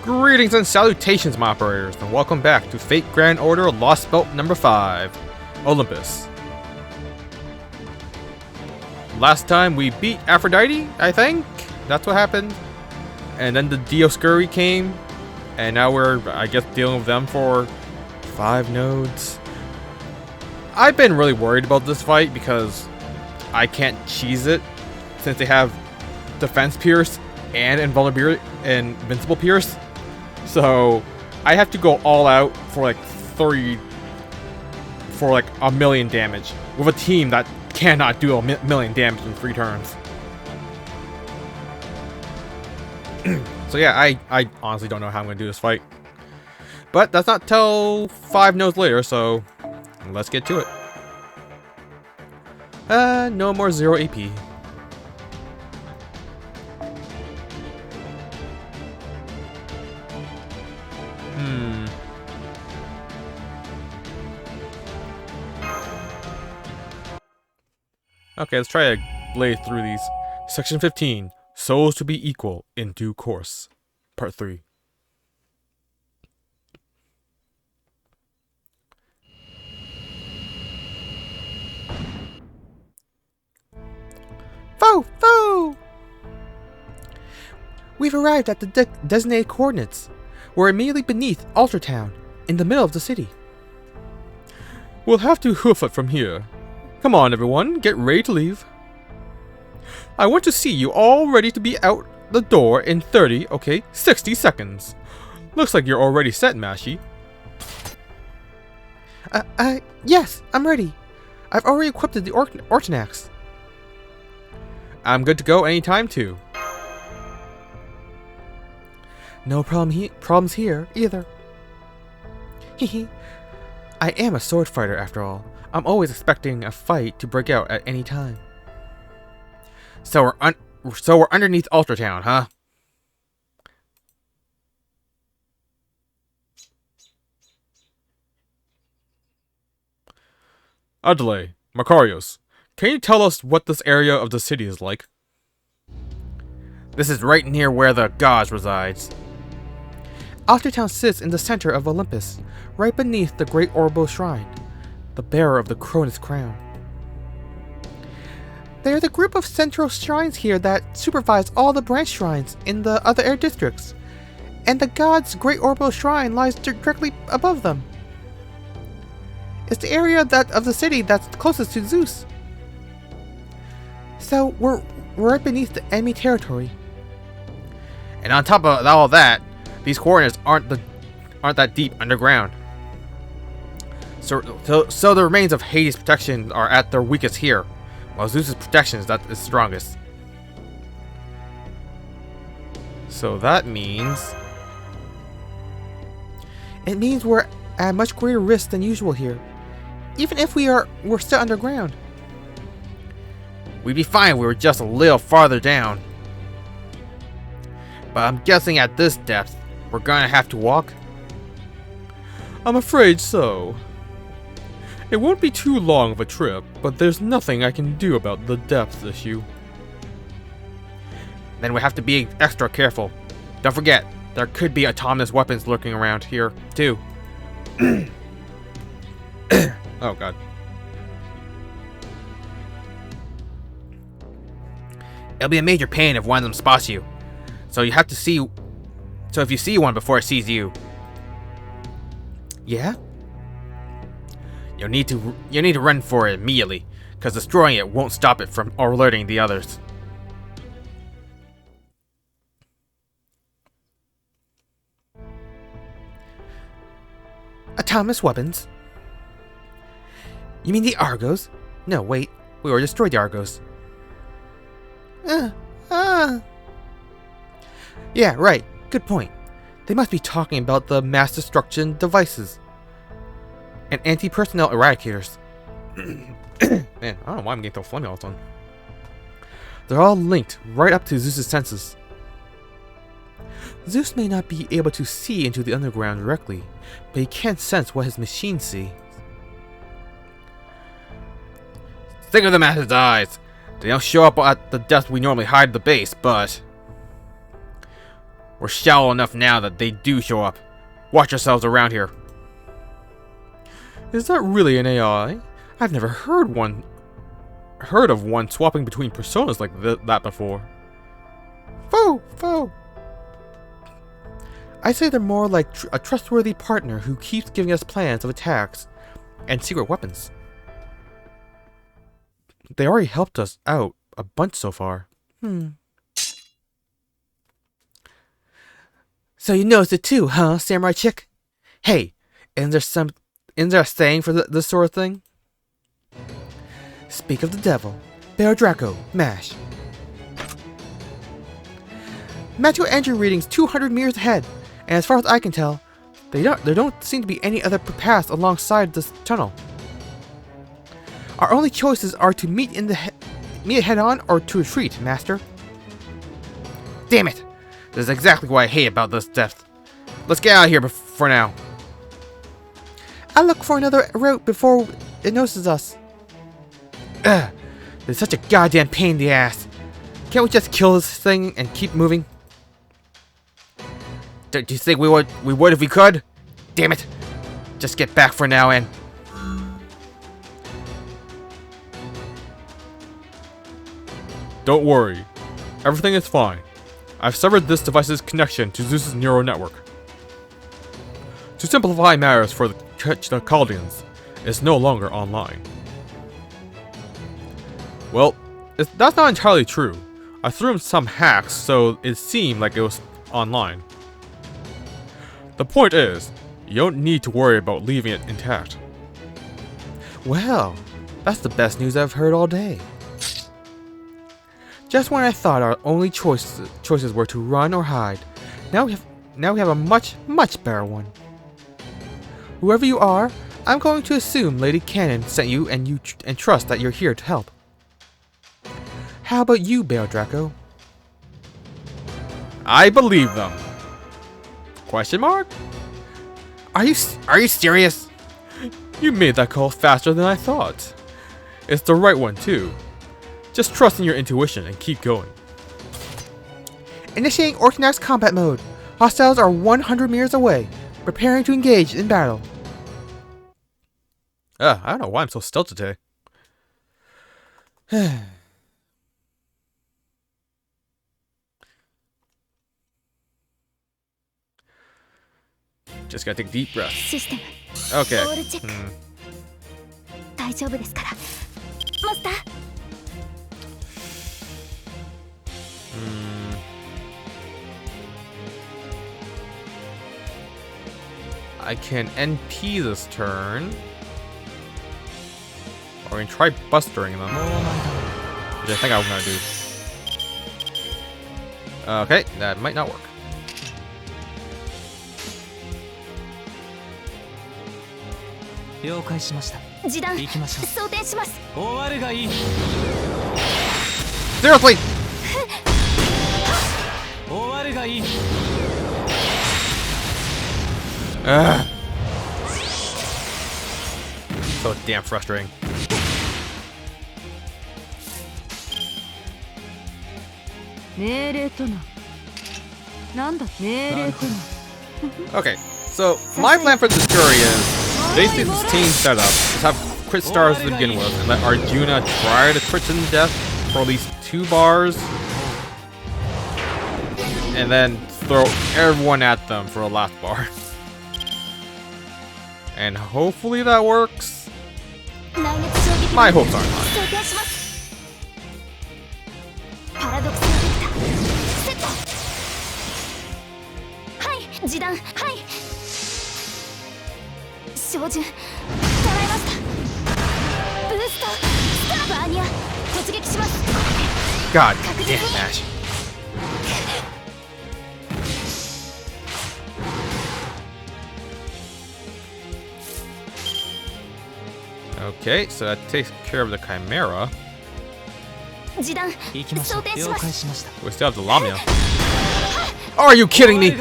Greetings and salutations, my operators, and welcome back to Fate Grand Order Lostbelt number 5, Olympus. Last time we beat Aphrodite, I think? That's what happened. And then the Dioscuri came, and now we're, I guess, dealing with them for 5 nodes. I've been really worried about this fight because I can't cheese it, since they have Defense Pierce and Invincible Pierce. So I have to go all out for like a million damage with a team that cannot do a million damage in 3 turns. So yeah, I honestly don't know how I'm gonna do this fight, but that's not till 5 nodes later. So let's get to it. No more 0 AP. Okay, let's try to blaze through these. Section 15. Souls to be equal in due course. Part 3. Foo! We've arrived at the designated coordinates. We're immediately beneath Altar Town, in the middle of the city. We'll have to hoof it from here. Come on, everyone, get ready to leave. I want to see you all ready to be out the door in 60 seconds. Looks like you're already set, Mashi. Yes, I'm ready. I've already equipped the Ortonax. I'm good to go anytime, too. No problems here, either. Hehe. I am a sword fighter, after all. I'm always expecting a fight to break out at any time. So we're underneath Altar Town, huh? Adelaide, Macarios, can you tell us what this area of the city is like? This is right near where the gods resides. Altar Town sits in the center of Olympus, right beneath the Great Orbital Shrine, the bearer of the Cronus crown. They are the group of central shrines here that supervise all the branch shrines in the other air districts, and the god's Great Orbital Shrine lies directly above them. It's the area of the city that's closest to Zeus. So we're right beneath the enemy territory. And on top of all that, these coordinates aren't that deep underground. So the remains of Hades' protection are at their weakest here, while Zeus' protection is at its strongest. So that means... It means we're at much greater risk than usual here, even if we're still underground. We'd be fine if we were just a little farther down. But I'm guessing at this depth, we're gonna have to walk? I'm afraid so. It won't be too long of a trip, but there's nothing I can do about the depth issue. Then we have to be extra careful. Don't forget, there could be autonomous weapons lurking around here, too. Oh god. It'll be a major pain if one of them spots you. So if you see one before it sees you. Yeah? You'll need to run for it immediately, because destroying it won't stop it from alerting the others. Autonomous weapons? You mean the Argos? No, wait. We already destroyed the Argos. Yeah, right. Good point. They must be talking about the mass destruction devices and anti-personnel eradicators. Man, I don't know why I'm getting so funny all the time. They're all linked right up to Zeus' senses. Zeus may not be able to see into the underground directly, but he can sense what his machines see. Think of them as his eyes. They don't show up at the depth we normally hide the base, but we're shallow enough now that they do show up. Watch yourselves around here. Is that really an AI? I've never heard of one swapping between personas like that before. Foe! I'd say they're more like a trustworthy partner who keeps giving us plans of attacks and secret weapons. They already helped us out a bunch so far. So you noticed it too, huh, samurai chick? Hey, isn't there a saying for this sort of thing? Speak of the devil. Bear Draco, mash. Match your engine readings 200 meters ahead, and as far as I can tell, there don't seem to be any other paths alongside this tunnel. Our only choices are to meet it head on or to retreat, Master. Damn it! This is exactly what I hate about this depth. Let's get out of here for now. I'll look for another route before it notices us. Ugh, this is such a goddamn pain in the ass. Can't we just kill this thing and keep moving? Do you think we would if we could? Damn it! Just get back for now and... Don't worry. Everything is fine. I've severed this device's connection to Zeus's neural network. To simplify matters for the Chaldeans, it's no longer online. Well, that's not entirely true. I threw in some hacks, so it seemed like it was online. The point is, you don't need to worry about leaving it intact. Well, that's the best news I've heard all day. Just when I thought our only choices were to run or hide, now we have a much better one. Whoever you are, I'm going to assume Lady Cannon sent you and trust that you're here to help. How about you, Bear Draco? I believe them. Question mark? Are you serious? You made that call faster than I thought. It's the right one too. Just trust in your intuition and keep going. Initiating Orthodox combat mode. Hostiles are 100 meters away, preparing to engage in battle. I don't know why I'm so stealth today. Just gotta take deep breaths. Okay. I can NP this turn. Or we can try bustering them. Which I think I'm gonna do. Okay, that might not work. Seriously! So damn frustrating. Okay, so my plan for this story is basically this team setup. Let's have crit stars to begin with, and let Arjuna try to crit to death for at least 2 bars, and then throw everyone at them for a last bar. And hopefully that works. My hopes aren't high. God damn it, Ash. Okay, so that takes care of the Chimera. We still have the Lamia. Are you kidding me?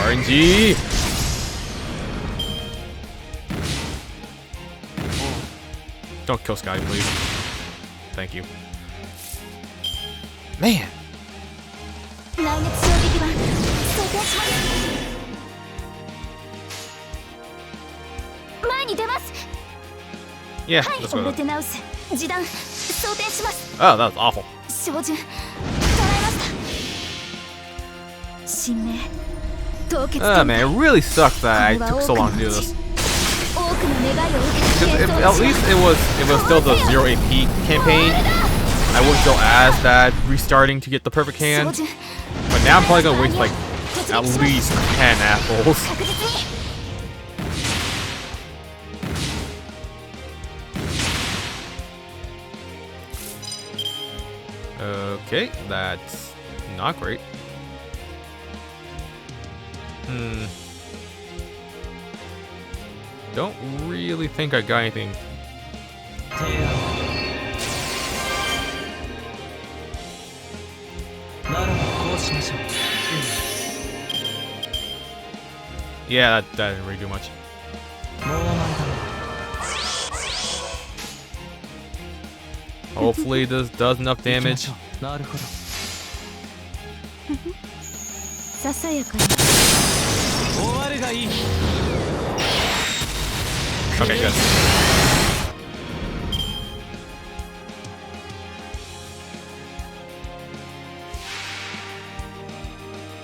RNG. Don't kill Scotty, please. Thank you. Man. Yeah, let's go. Oh, that was awful. Oh man, it really sucks that I took so long to do this. At least if it was still the 0 AP campaign, I wouldn't feel as bad restarting to get the perfect hand. But now I'm probably gonna waste like at least 10 apples. Okay, that's not great. Don't really think I got anything. Yeah, that didn't really do much. Hopefully this does enough damage. Okay, good.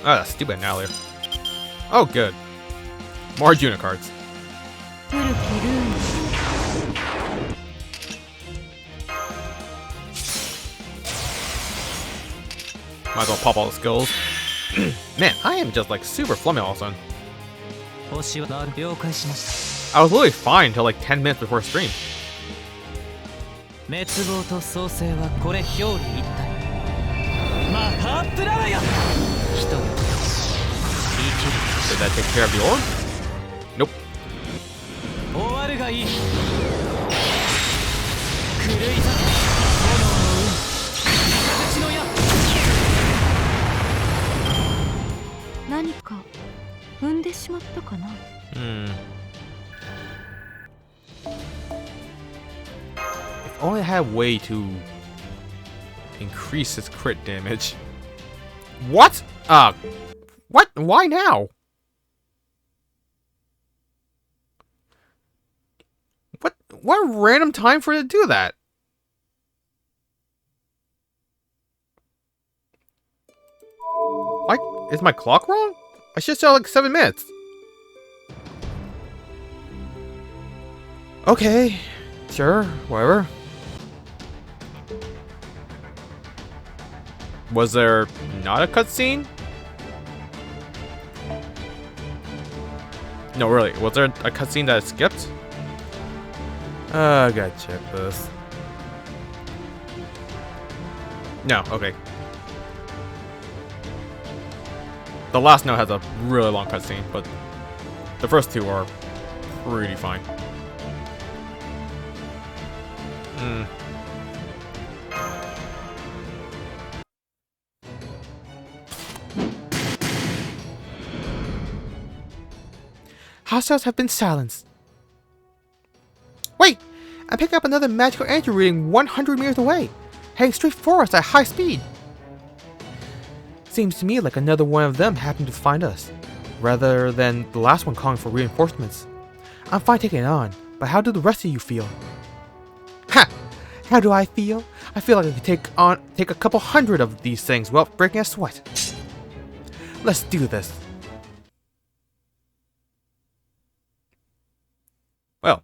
Oh, that's stupid annihilator. Oh, good. More Juno cards. Might as well pop all the skills. Man, I am just like super flummy all of a sudden. I was literally fine until like 10 minutes before stream. Did that take care of the orb? Nope. If only I had a way to increase his crit damage. What? What? Why now? What a random time for it to do that? Like, is my clock wrong? I should start like 7 minutes. Okay, sure, whatever. Was there not a cutscene? No, really, was there a cutscene that I skipped? I gotta check this. No, okay. The last note has a really long cutscene, but the first two are pretty fine. Hostiles have been silenced. Wait! I picked up another magical energy reading 100 meters away, heading straight for us at high speed. Seems to me like another one of them happened to find us, rather than the last one calling for reinforcements. I'm fine taking it on, but how do the rest of you feel? Ha! How do I feel? I feel like I could take a couple hundred of these things without breaking a sweat. Let's do this. Well.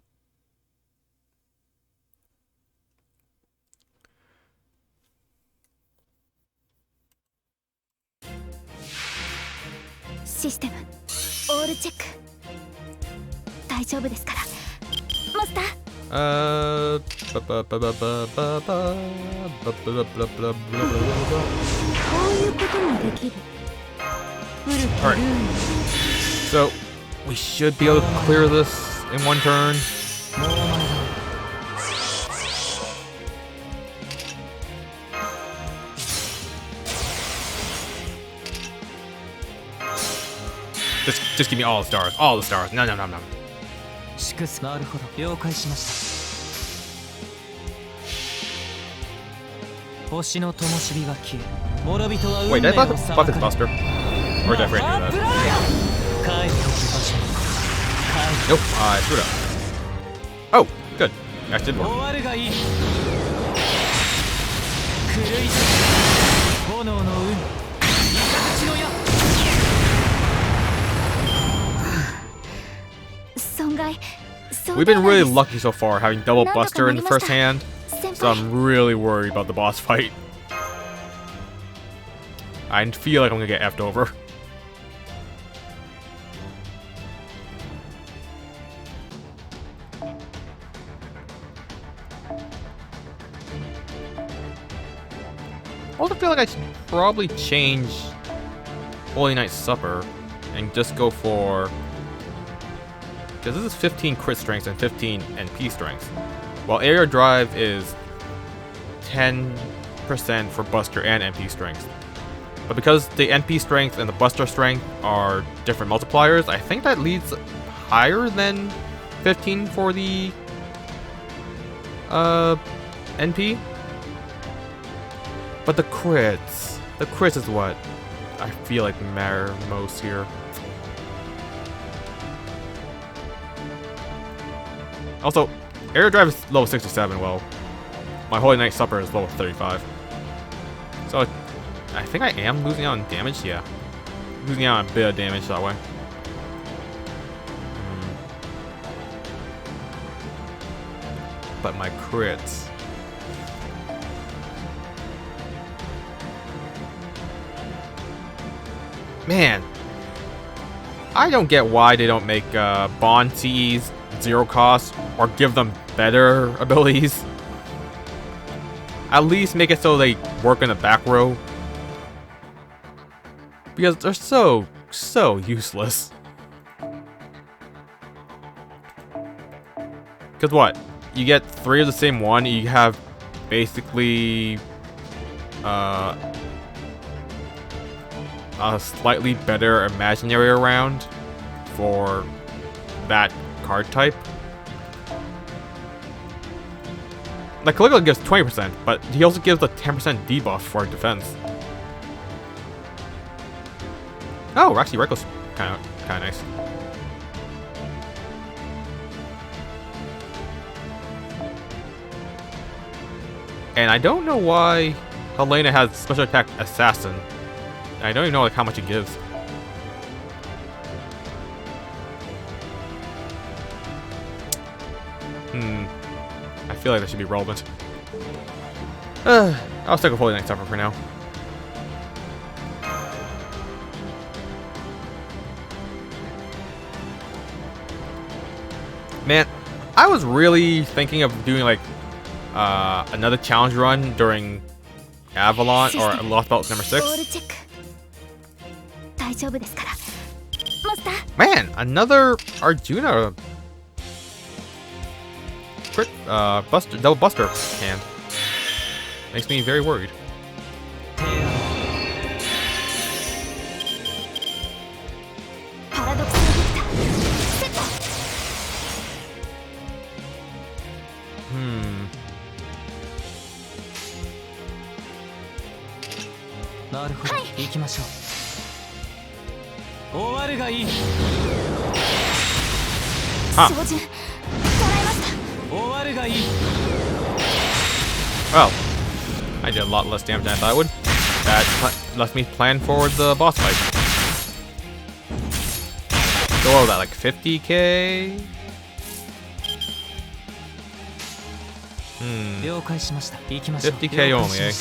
System all check. 大丈夫ですから。マスター。Alright. So we should be able to clear this in one turn. Just give me all the stars. All the stars. No. Wait, did I buff his Buster? Or did I forget to do that? Nope, I screwed up. Oh, good. That did work. We've been really lucky so far, having double Buster in the first hand, so I'm really worried about the boss fight. I feel like I'm gonna get effed over. I also feel like I should probably change Holy Night Supper and just go for... because this is 15 crit strength and 15 NP strength. While Aerial Drive is 10% for Buster and NP strength. But because the NP strength and the Buster strength are different multipliers, I think that leads higher than 15 for the NP. But the crits is what I feel like matter most here. Also, Aerial Drive is level 67, well, my Holy Night Supper is level 35. So, I think I am losing out on damage, yeah. Losing out on a bit of damage that way. But my crits... man, I don't get why they don't make Bond CEs 0 cost or give them better abilities. At least make it so they work in the back row. Because they're so useless. Because what? You get 3 of the same one, you have basically a slightly better imaginary round for that card type. Like Caligula gives 20%, but he also gives a 10% debuff for defense. Oh, actually, Reckless kind of nice. And I don't know why Helena has special attack Assassin. I don't even know like how much it gives. I feel like that should be relevant. I'll stick with Holy Night Supper for now. Man, I was really thinking of doing like another challenge run during Avalon or Lostbelt number 6. Man, another Arjuna crit, double Buster hand. Makes me very worried. Huh. Well, I did a lot less damage than I thought I would. That left me plan for the boss fight. So what was that, like 50k? 50k only, eh?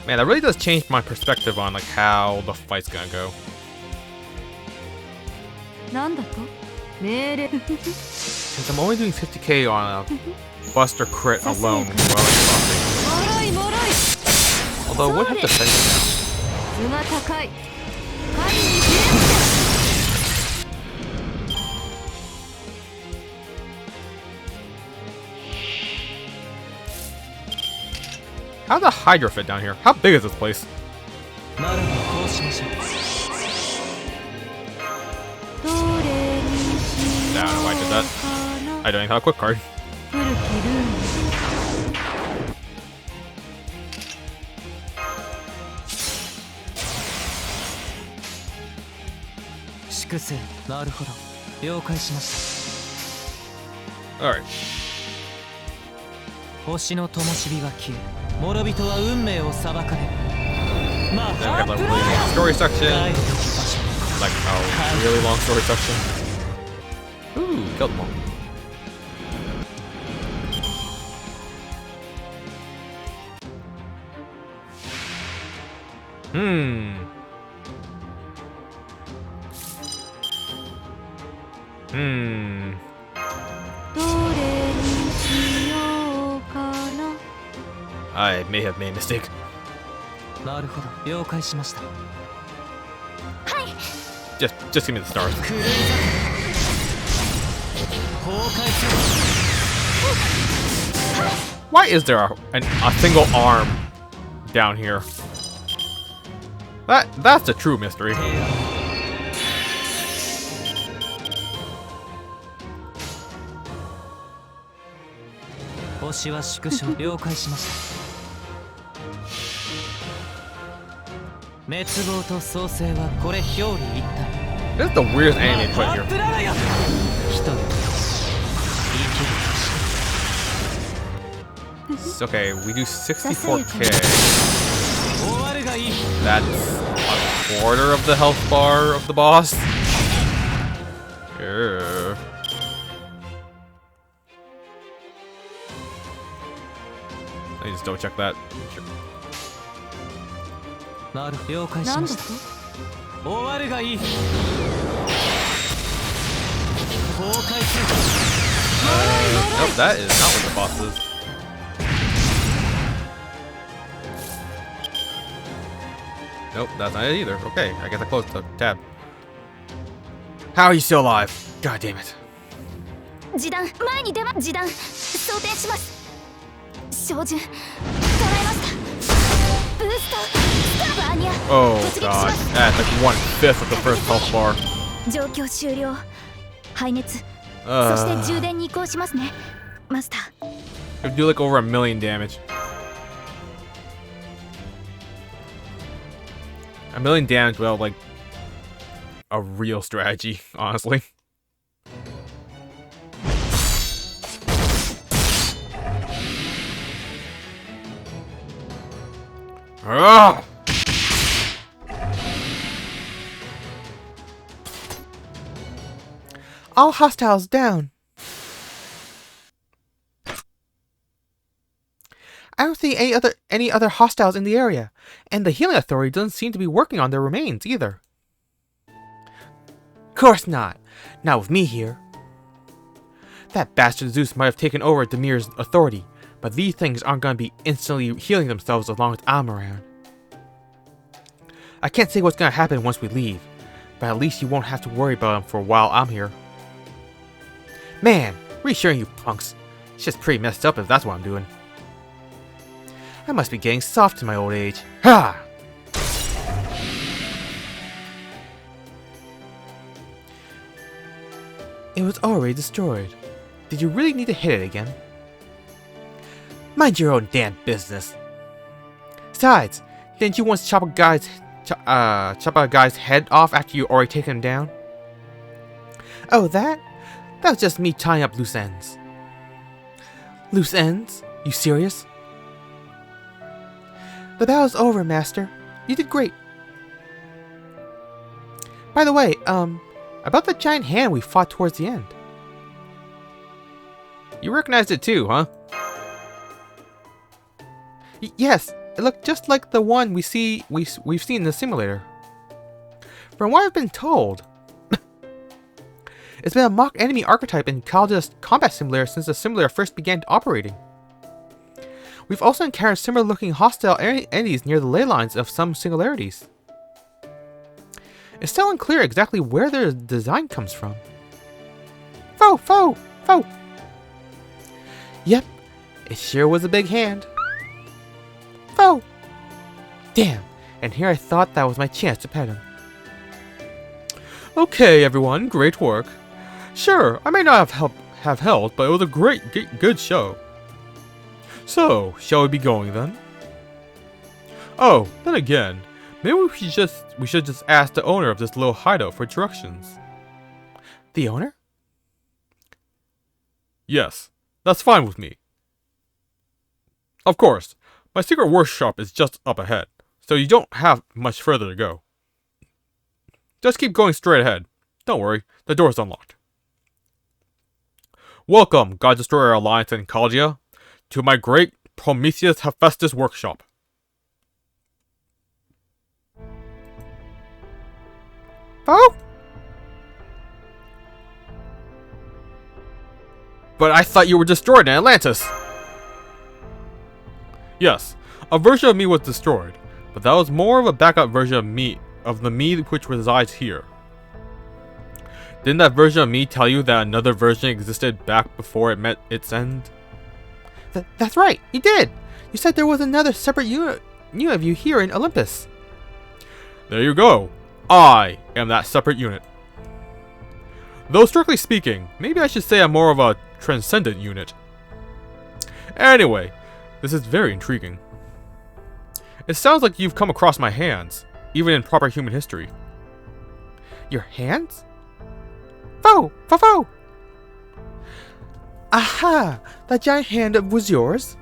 Man, that really does change my perspective on like how the fight's gonna go. Since I'm only doing 50k on a Buster crit alone, although I would have defended now. How's the Hydra fit down here? How big is this place? I don't know why I did that. I don't even have a quick card. 粛清。なるほど。了解しました。 Alright. 星の灯火が消え、諸人は運命を裁かれる。まあ、 Then we have like a really long story section. Like a really long story section. Ooh, killed them all. Hmm. I may have made a mistake. なるほど、了解しました。 Just give me the stars. 崩壊する。 Why is there a single arm down here? That's a true mystery. 星は縮小了解しました。滅亡と創生はこれ表裏一体。 This is the weirdest anime put here. 一人生きる。 It's okay, we do 64k. 終わるがいい。 That's a quarter of the health bar of the boss. Yeah. Let me just double check that. なる了解しました。終わるがいい。崩壊する。 Nope, that is not what the boss is. Nope, that's not it either. Okay, I guess I closed the tab. How are you still alive? God damn it. 示談前に出ま示談装填します。照準捉えました。ブーストスターバーニャ Oh god, that's like 1/5 of the first health bar. 状況終了。排熱。そして充電に移行しますね。マスター。 It would do like over 1 million damage. 1 million damage without like a real strategy, honestly. Ugh! All hostiles down. I don't see any other hostiles in the area, and the healing authority doesn't seem to be working on their remains either. Course not. Not with me here. That bastard Zeus might have taken over Demir's authority, but these things aren't going to be instantly healing themselves as long as I'm around. I can't say what's going to happen once we leave, but at least you won't have to worry about them for a while I'm here. Man, reassuring you punks. It's just pretty messed up if that's what I'm doing. I must be getting soft in my old age. Ha! It was already destroyed. Did you really need to hit it again? Mind your own damn business. Besides, didn't you once chop a guy's head off after you already taken him down? Oh, that? That was just me tying up loose ends. Loose ends? You serious? The battle's over, Master. You did great. By the way, about the giant hand we fought towards the end. You recognized it too, huh? Yes, it looked just like the one we've seen in the simulator. From what I've been told, it's been a mock enemy archetype in Calda's combat simulator since the simulator first began operating. We've also encountered similar looking hostile entities near the ley lines of some singularities. It's still unclear exactly where their design comes from. Foe! Yep, it sure was a big hand. Oh! Damn, and here I thought that was my chance to pet him. Okay, everyone, great work. Sure, I may not have helped, but it was a good show. So, shall we be going then? Oh, then again, maybe we should just ask the owner of this little hideout for directions. The owner? Yes, that's fine with me. Of course, my secret workshop is just up ahead, so you don't have much further to go. Just keep going straight ahead. Don't worry, the door's unlocked. Welcome, God Destroyer Alliance and Caldia, to my great Prometheus Hephaestus workshop. Oh? But I thought you were destroyed in Atlantis. Yes, a version of me was destroyed, but that was more of a backup version of the me which resides here. Didn't that version of me tell you that another version existed back before it met its end? That's right, you did! You said there was another separate unit of you here in Olympus. There you go. I am that separate unit. Though strictly speaking, maybe I should say I'm more of a transcendent unit. Anyway, this is very intriguing. It sounds like you've come across my hands, even in proper human history. Your hands? Fo! Aha! That giant hand was yours?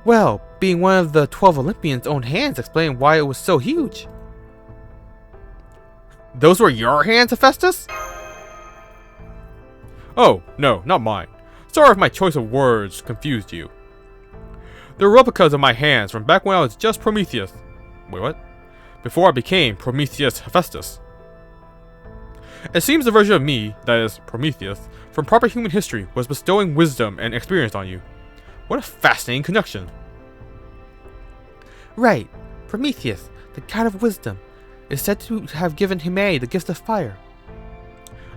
Well, being one of the 12 Olympians' own hands explained why it was so huge. Those were your hands, Hephaestus? Oh, no, not mine. Sorry if my choice of words confused you. They're replicas of my hands from back when I was just Prometheus. Wait, what? Before I became Prometheus Hephaestus. It seems the version of me, that is, Prometheus, from proper human history was bestowing wisdom and experience on you. What a fascinating connection. Right. Prometheus, the god of wisdom, is said to have given humanity the gift of fire.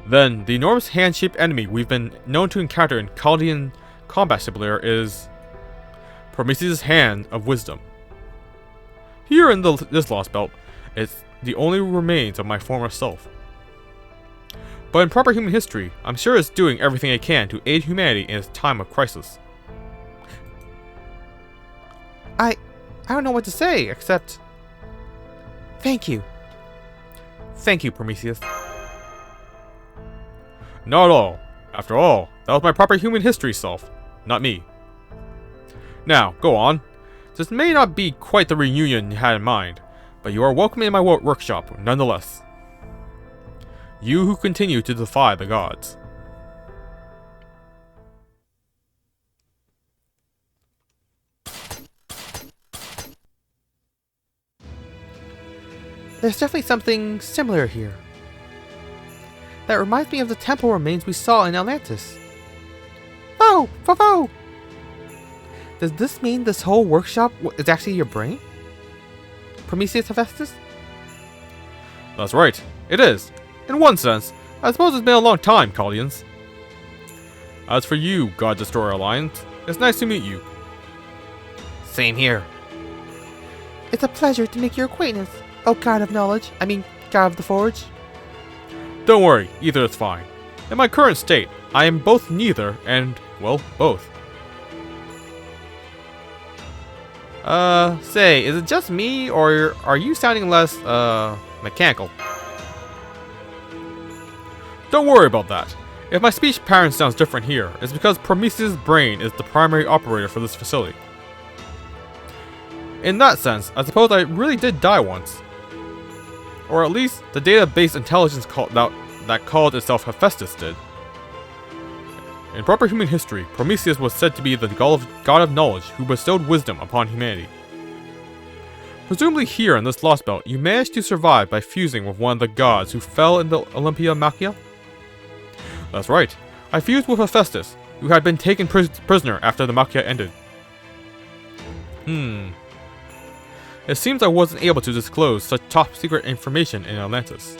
Then, the enormous hand-shaped enemy we've been known to encounter in Chaldean combat simulator is Prometheus' hand of wisdom. Here in this Lostbelt, it's the only remains of my former self. But in proper human history, I'm sure it's doing everything it can to aid humanity in its time of crisis. I don't know what to say, except... Thank you. Thank you, Prometheus. Not at all. After all, that was my proper human history self, not me. Now, go on. This may not be quite the reunion you had in mind, but you are welcome in my workshop, nonetheless. You who continue to defy the gods. There's definitely something similar here. That reminds me of the temple remains we saw in Atlantis. Oh! Fo! Does this mean this whole workshop is actually your brain? Prometheus Hephaestus? That's right, it is. In one sense, I suppose it's been a long time, Chaldeans. As for you, God Destroyer Alliance, it's nice to meet you. Same here. It's a pleasure to make your acquaintance, oh God of knowledge, God of the Forge. Don't worry, either is fine. In my current state, I am both neither and, well, both. Say, is it just me, or are you sounding less, mechanical? Don't worry about that. If my speech pattern sounds different here, it's because Prometheus' brain is the primary operator for this facility. In that sense, I suppose I really did die once. Or at least, the database intelligence that called itself Hephaestus did. In proper human history, Prometheus was said to be the god of knowledge who bestowed wisdom upon humanity. Presumably here in this Lostbelt, you managed to survive by fusing with one of the gods who fell in the Olympia Machia? That's right, I fused with Hephaestus, who had been taken prisoner after the Machia ended. It seems I wasn't able to disclose such top secret information in Atlantis.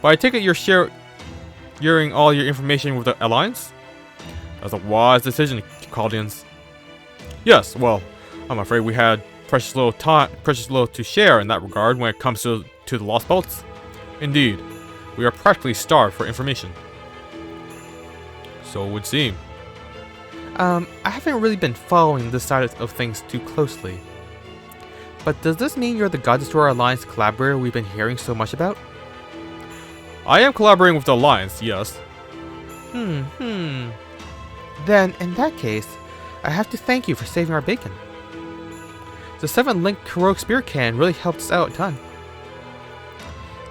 But I take it you're sharing all your information with the Alliance? That's a wise decision, Chaldeans. Yes, well, I'm afraid we had precious little to share in that regard when it comes to the Lostbelts. Indeed, we are practically starved for information. So it would seem. I haven't really been following this side of things too closely. But does this mean you're the God Destroyer Alliance collaborator we've been hearing so much about? I am collaborating with the Alliance, yes. Then, in that case, I have to thank you for saving our bacon. The 7-link heroic spear cannon really helped us out a ton.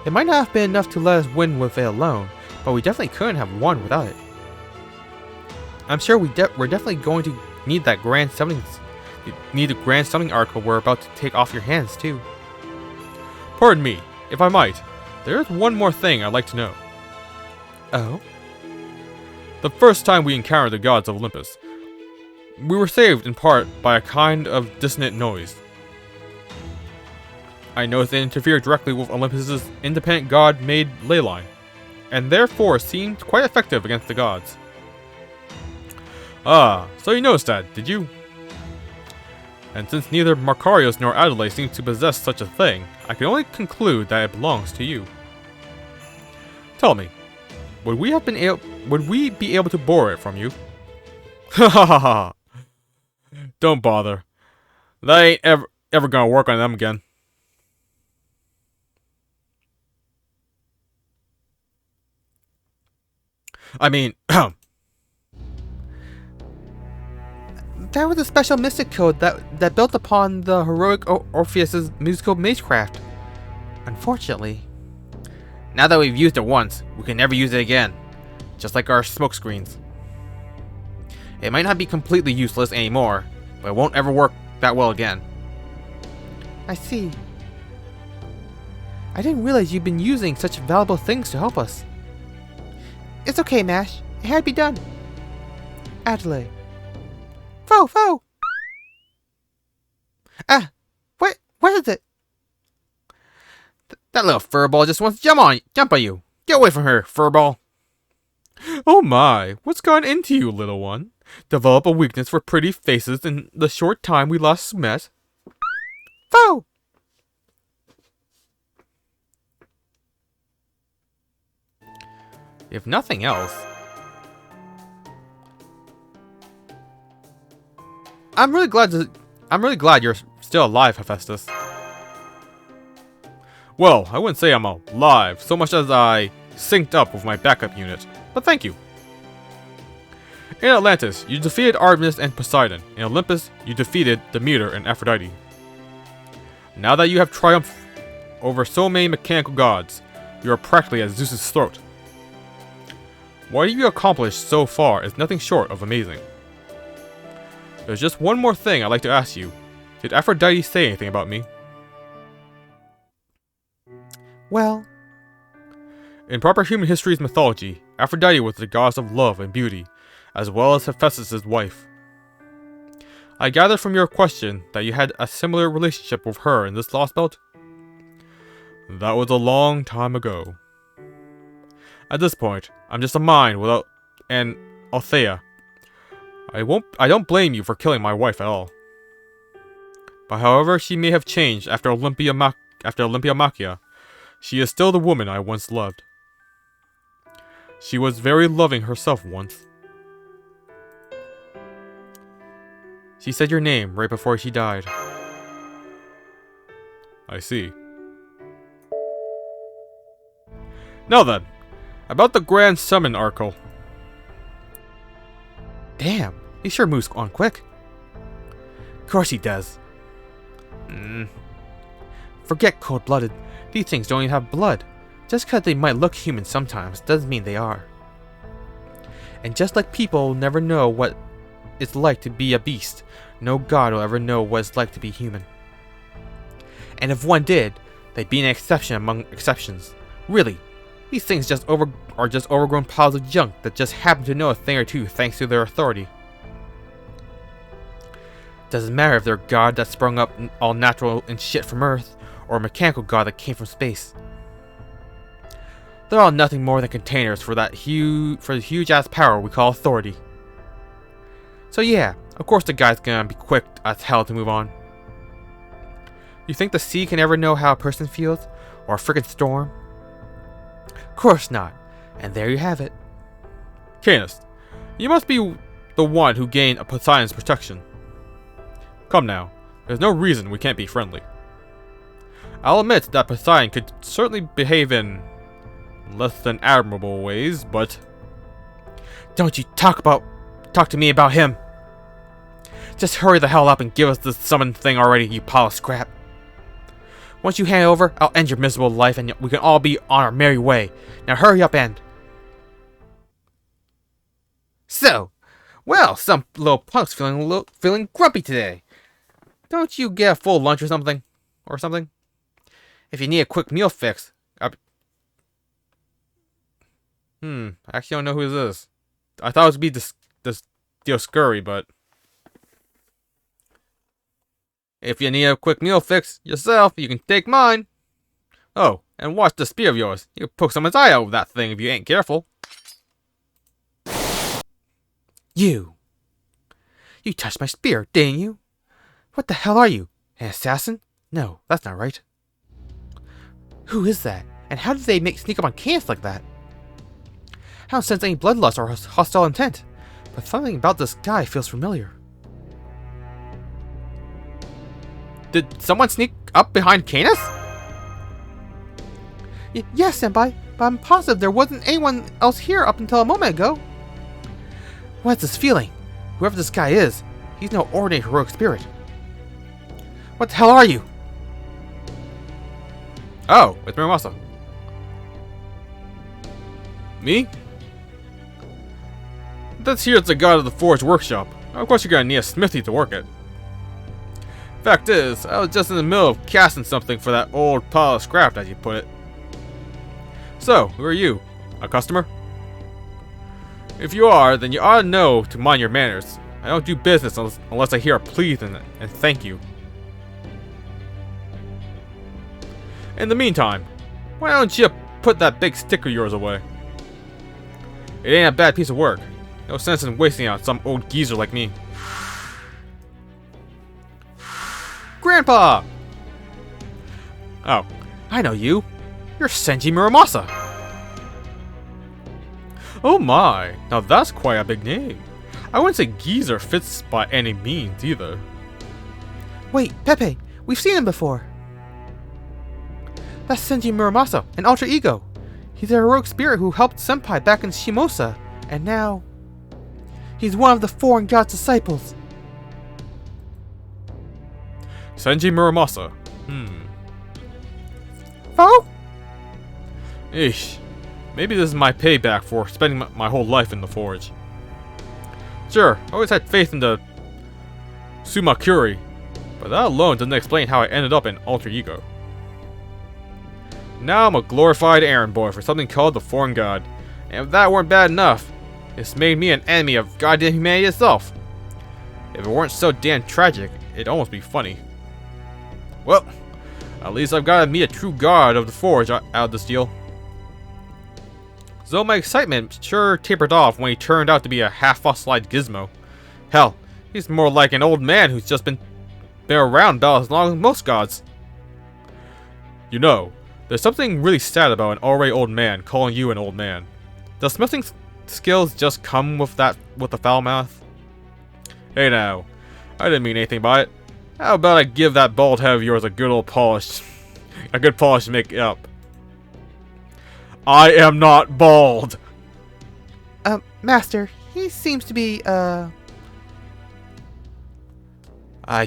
It might not have been enough to let us win with it alone, but we definitely couldn't have won without it. I'm sure we're definitely going to need that grand summoning article we're about to take off your hands too. Pardon me, if I might, there is one more thing I'd like to know. Oh? The first time we encountered the gods of Olympus, we were saved in part by a kind of dissonant noise. I noticed it interfered directly with Olympus's independent god-made ley line, and therefore seemed quite effective against the gods. Ah, so you noticed that, did you? And since neither Markarios nor Adelaide seem to possess such a thing, I can only conclude that it belongs to you. Tell me, would we be able to borrow it from you? Ha ha ha ha! Don't bother. That ain't ever gonna work on them again. I mean, that was a special mystic code that built upon the heroic Orpheus's musical magecraft. Unfortunately, now that we've used it once, we can never use it again. Just like our smokescreens. It might not be completely useless anymore, but it won't ever work that well again. I see. I didn't realize you'd been using such valuable things to help us. It's okay, Mash. It had to be done. Adelaide. Fo! Ah! What is it? That little furball just wants to jump on you. Get away from her, furball. Oh my, what's gone into you, little one? Develop a weakness for pretty faces in the short time we last met? Fo! If nothing else, I'm really glad you're still alive, Hephaestus. Well, I wouldn't say I'm alive so much as I synced up with my backup unit, but thank you. In Atlantis, you defeated Artemis and Poseidon. In Olympus, you defeated Demeter and Aphrodite. Now that you have triumphed over so many mechanical gods, you are practically at Zeus's throat. What you accomplished so far is nothing short of amazing. There's just one more thing I'd like to ask you. Did Aphrodite say anything about me? Well, in proper human history's mythology, Aphrodite was the goddess of love and beauty, as well as Hephaestus' wife. I gather from your question that you had a similar relationship with her in this Lostbelt? That was a long time ago. At this point, I'm just a mind without an Althea. I don't blame you for killing my wife at all. But however she may have changed after Olympia Machia, she is still the woman I once loved. She was very loving herself once. She said your name right before she died. I see. Now then, about the Grand Summon Oracle. Damn, he sure moves on quick. Of course he does. Forget cold-blooded. These things don't even have blood. Just because they might look human sometimes doesn't mean they are. And just like people will never know what it's like to be a beast, no god will ever know what it's like to be human. And if one did, they'd be an exception among exceptions. Really, these things are just overgrown piles of junk that just happen to know a thing or two thanks to their authority. Doesn't matter if they're a god that sprung up all natural and shit from Earth, or a mechanical god that came from space. They're all nothing more than containers for the huge ass power we call authority. So yeah, Of course the guy's gonna be quick as hell to move on. You think the sea can ever know how a person feels? Or a frickin' storm? Of course not. And there you have it. Canis, you must be the one who gained Poseidon's protection. Come now, there's no reason we can't be friendly. I'll admit that Poseidon could certainly behave in less than admirable ways, but... Don't you talk to me about him! Just hurry the hell up and give us this summoned thing already, you pile of scrap. Once you hand it over, I'll end your miserable life and we can all be on our merry way. Now hurry up and... So, well, some little punk's feeling grumpy today. Don't you get a full lunch or something? If you need a quick meal fix... I actually don't know who this is. I thought it would be this Dioscuri, but... If you need a quick meal fix yourself, you can take mine. Oh, and watch the spear of yours. You can poke someone's eye out with that thing if you ain't careful. You touched my spear, didn't you? What the hell are you? An assassin? No, that's not right. Who is that? And how did they sneak up on Canis like that? I don't sense any bloodlust or hostile intent, but something about this guy feels familiar. Did someone sneak up behind Canis? Yes, Senpai, but I'm positive there wasn't anyone else here up until a moment ago. What's this feeling? Whoever this guy is, he's no ordinary heroic spirit. What the hell are you? Oh, it's Muramasa. Me? This here's the god of the Forge Workshop. Of course you're gonna need a smithy to work it. Fact is, I was just in the middle of casting something for that old pile of scrap, as you put it. So, who are you? A customer? If you are, then you ought to know to mind your manners. I don't do business unless I hear a please and thank you. In the meantime, why don't you put that big stick of yours away? It ain't a bad piece of work. No sense in wasting it on some old geezer like me. Grandpa! Oh, I know you. You're Senji Muramasa. Oh my, now that's quite a big name. I wouldn't say geezer fits by any means either. Wait, Pepe, we've seen him before. That's Senji Muramasa, an alter ego. He's a heroic spirit who helped Senpai back in Shimosa, and now... he's one of the foreign god's disciples. Senji Muramasa. Oh? Eesh. Maybe this is my payback for spending my whole life in the forge. Sure, I always had faith in the Sumakuri, but that alone doesn't explain how I ended up in alter ego. Now I'm a glorified errand boy for something called the Foreign God, and if that weren't bad enough, it's made me an enemy of goddamn humanity itself. If it weren't so damn tragic, it'd almost be funny. Well, at least I've got to meet a true god of the forge out of this deal. Though my excitement sure tapered off when he turned out to be a half-fossilized gizmo. Hell, he's more like an old man who's just been around about as long as most gods. You know, there's something really sad about an already old man calling you an old man. Does smithing skills just come with the foul mouth? Hey now, I didn't mean anything by it. How about I give that bald head of yours a good old polish? A good polish to make it up. I am not bald! Master, he seems to be, I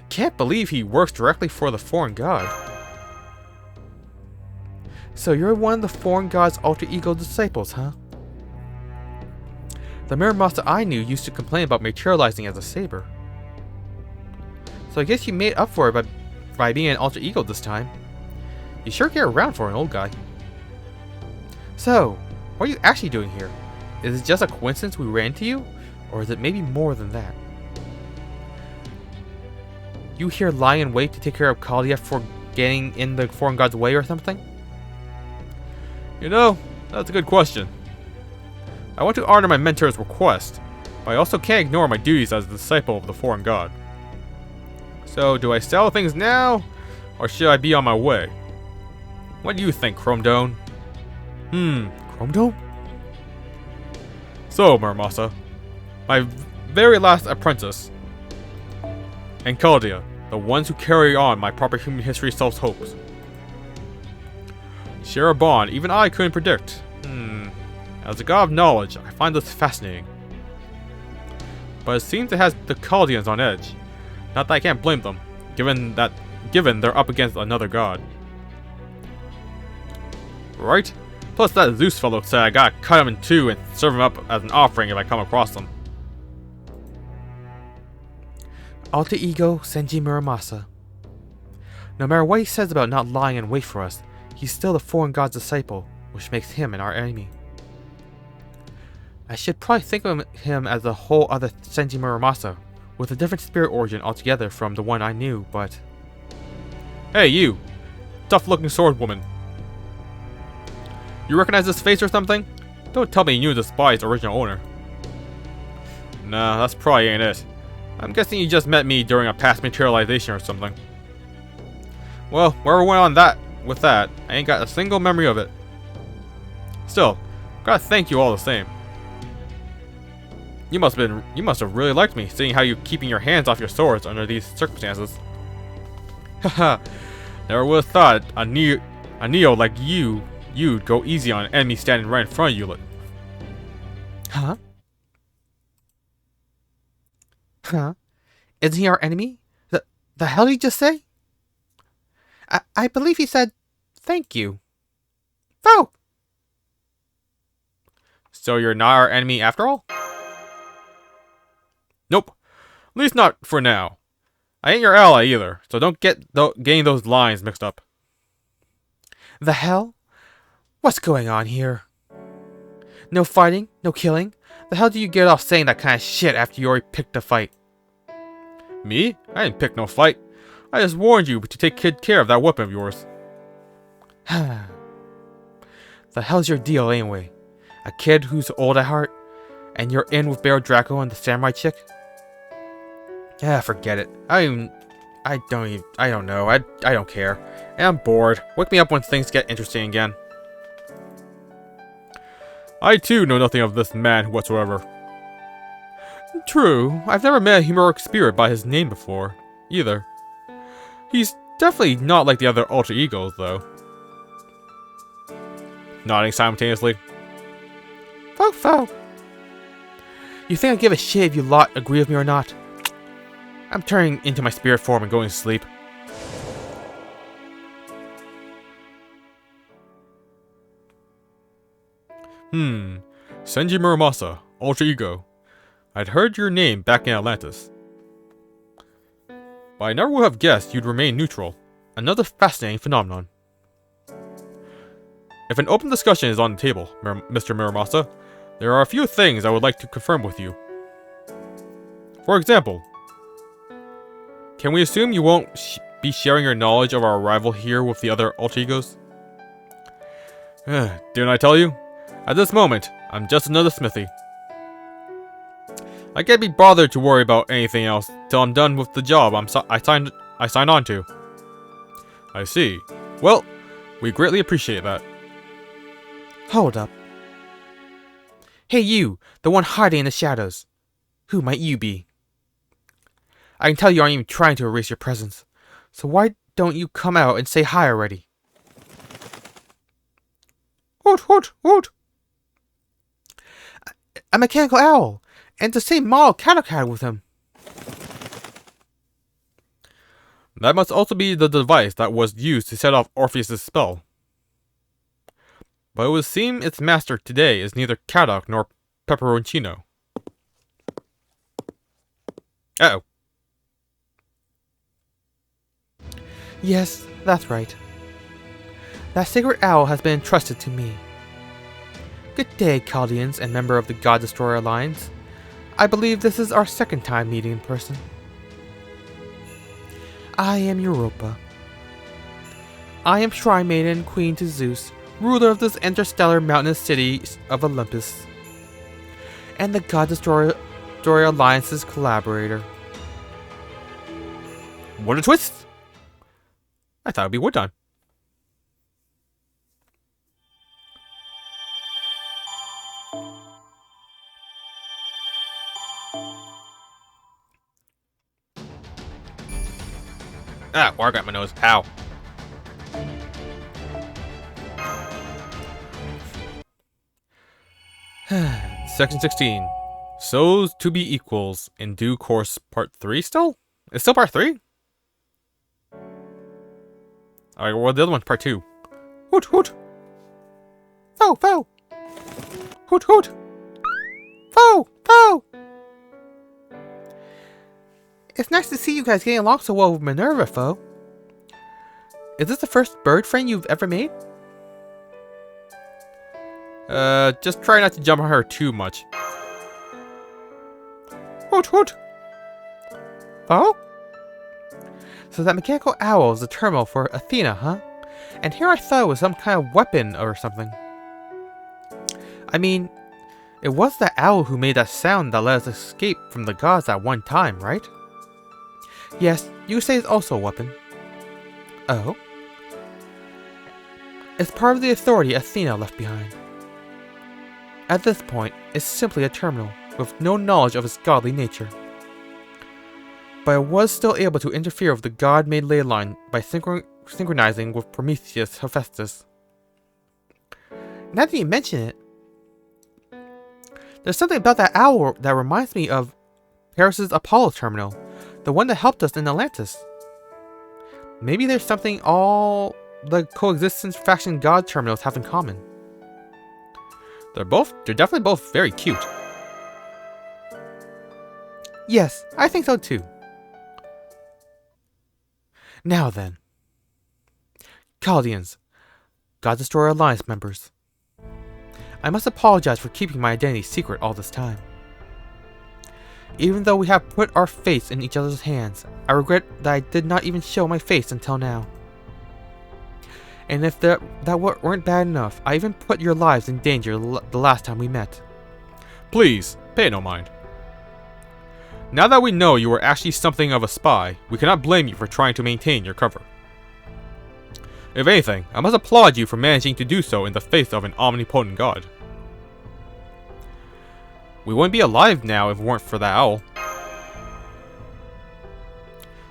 can't believe he works directly for the foreign god. So you're one of the foreign god's alter ego disciples, huh? The Muramasa I knew used to complain about materializing as a saber. So I guess you made up for it by being an alter ego this time. You sure get around for an old guy. So, what are you actually doing here? Is it just a coincidence we ran into you? Or is it maybe more than that? You here lying in wait to take care of Kalia for getting in the foreign god's way or something? You know, that's a good question. I want to honor my mentor's request, but But I also can't ignore my duties as a disciple of the foreign god. So, do I sell things now, or should I be on my way? What do you think, Chromedome? Chromedome? So, Muramasa, my very last apprentice, and Caldia, the ones who carry on my proper human history self's hopes. Share a bond even I couldn't predict. As a god of knowledge, I find this fascinating. But it seems it has the Chaldeans on edge. Not that I can't blame them, given they're up against another god. Right? Plus that Zeus fellow said I gotta cut him in two and serve him up as an offering if I come across them. Alter Ego Senji Muramasa. No matter what he says about not lying in wait for us, he's still the foreign god's disciple, which makes him our enemy. I should probably think of him as a whole other Senji Muramasa, with a different spirit origin altogether from the one I knew, but... Hey, you! Tough-looking sword woman. You recognize this face or something? Don't tell me you knew the spy's original owner. Nah, that's probably ain't it. I'm guessing you just met me during a past materialization or something. Well, wherever went on that, with that, I ain't got a single memory of it. Still, gotta thank you all the same. You must have really liked me, seeing how you keeping your hands off your swords under these circumstances. Haha, never would have thought a Neo like you'd go easy on an enemy standing right in front of you. Huh? Huh? Isn't he our enemy? The hell did he just say? I believe he said, thank you. Oh! So you're not our enemy after all? Nope. At least not for now. I ain't your ally either, so don't get getting those lines mixed up. The hell? What's going on here? No fighting? No killing? The hell do you get off saying that kind of shit after you already picked a fight? Me? I didn't pick no fight. I just warned you to take good care of that weapon of yours. The hell's your deal anyway? A kid who's old at heart? And you're in with Baron Draco and the samurai chick? Yeah, forget it. I don't know. I don't care. And I'm bored. Wake me up when things get interesting again. I too know nothing of this man whatsoever. True, I've never met a heroic spirit by his name before, either. He's definitely not like the other alter egos, though. Nodding simultaneously. Fo. You think I'd give a shit if you lot agree with me or not? I'm turning into my spirit form and going to sleep. Senji Muramasa, alter ego. I'd heard your name back in Atlantis. But I never would have guessed you'd remain neutral. Another fascinating phenomenon. If an open discussion is on the table, Mr. Muramasa, there are a few things I would like to confirm with you. For example, can we assume you won't be sharing your knowledge of our arrival here with the other alter egos? Didn't I tell you? At this moment, I'm just another smithy. I can't be bothered to worry about anything else till I'm done with the job I signed on to. I see. Well, we greatly appreciate that. Hold up. Hey you, the one hiding in the shadows. Who might you be? I can tell you aren't even trying to erase your presence. So why don't you come out and say hi already? Hoot. A mechanical owl, and the same model Catocad with him. That must also be the device that was used to set off Orpheus' spell. But it would seem its master today is neither Cadoc nor Pepperoncino. Uh-oh. Yes, that's right. That sacred owl has been entrusted to me. Good day, Chaldeans and member of the God Destroyer Alliance. I believe this is our second time meeting in person. I am Europa. I am Shrine Maiden, Queen to Zeus, ruler of this interstellar mountainous city of Olympus. And the God Destroyer Destroy Alliance's collaborator. What a twist! I thought it'd be wood time. Ah, water got my nose. Ow. Section 16. So's to be equals. In due course, part 3 still? It's still part 3? Alright, well, the other one's part 2. Hoot, hoot. Foe, foe. Hoot, hoot. Foe, foe. It's nice to see you guys getting along so well with Minerva, foe. Is this the first bird friend you've ever made? Just try not to jump on her too much. Hoot, hoot. Foe? So that mechanical owl is the terminal for Athena, huh? And here I thought it was some kind of weapon or something. I mean, it was that owl who made that sound that let us escape from the gods at one time, right? Yes, you could say it's also a weapon. Oh? It's part of the authority Athena left behind. At this point, it's simply a terminal, with no knowledge of its godly nature. But it was still able to interfere with the god-made ley line by synchronizing with Prometheus Hephaestus. Now that you mention it, there's something about that owl that reminds me of Paris' Apollo terminal, the one that helped us in Atlantis. Maybe there's something all the coexistence faction god terminals have in common. They're definitely both very cute. Yes, I think so too. Now then. Chaldeans, God Destroyer Alliance members. I must apologize for keeping my identity secret all this time. Even though we have put our fates in each other's hands, I regret that I did not even show my face until now. And if that weren't bad enough, I even put your lives in danger the last time we met. Please, pay no mind. Now that we know you were actually something of a spy, we cannot blame you for trying to maintain your cover. If anything, I must applaud you for managing to do so in the face of an omnipotent god. We wouldn't be alive now if it weren't for that owl.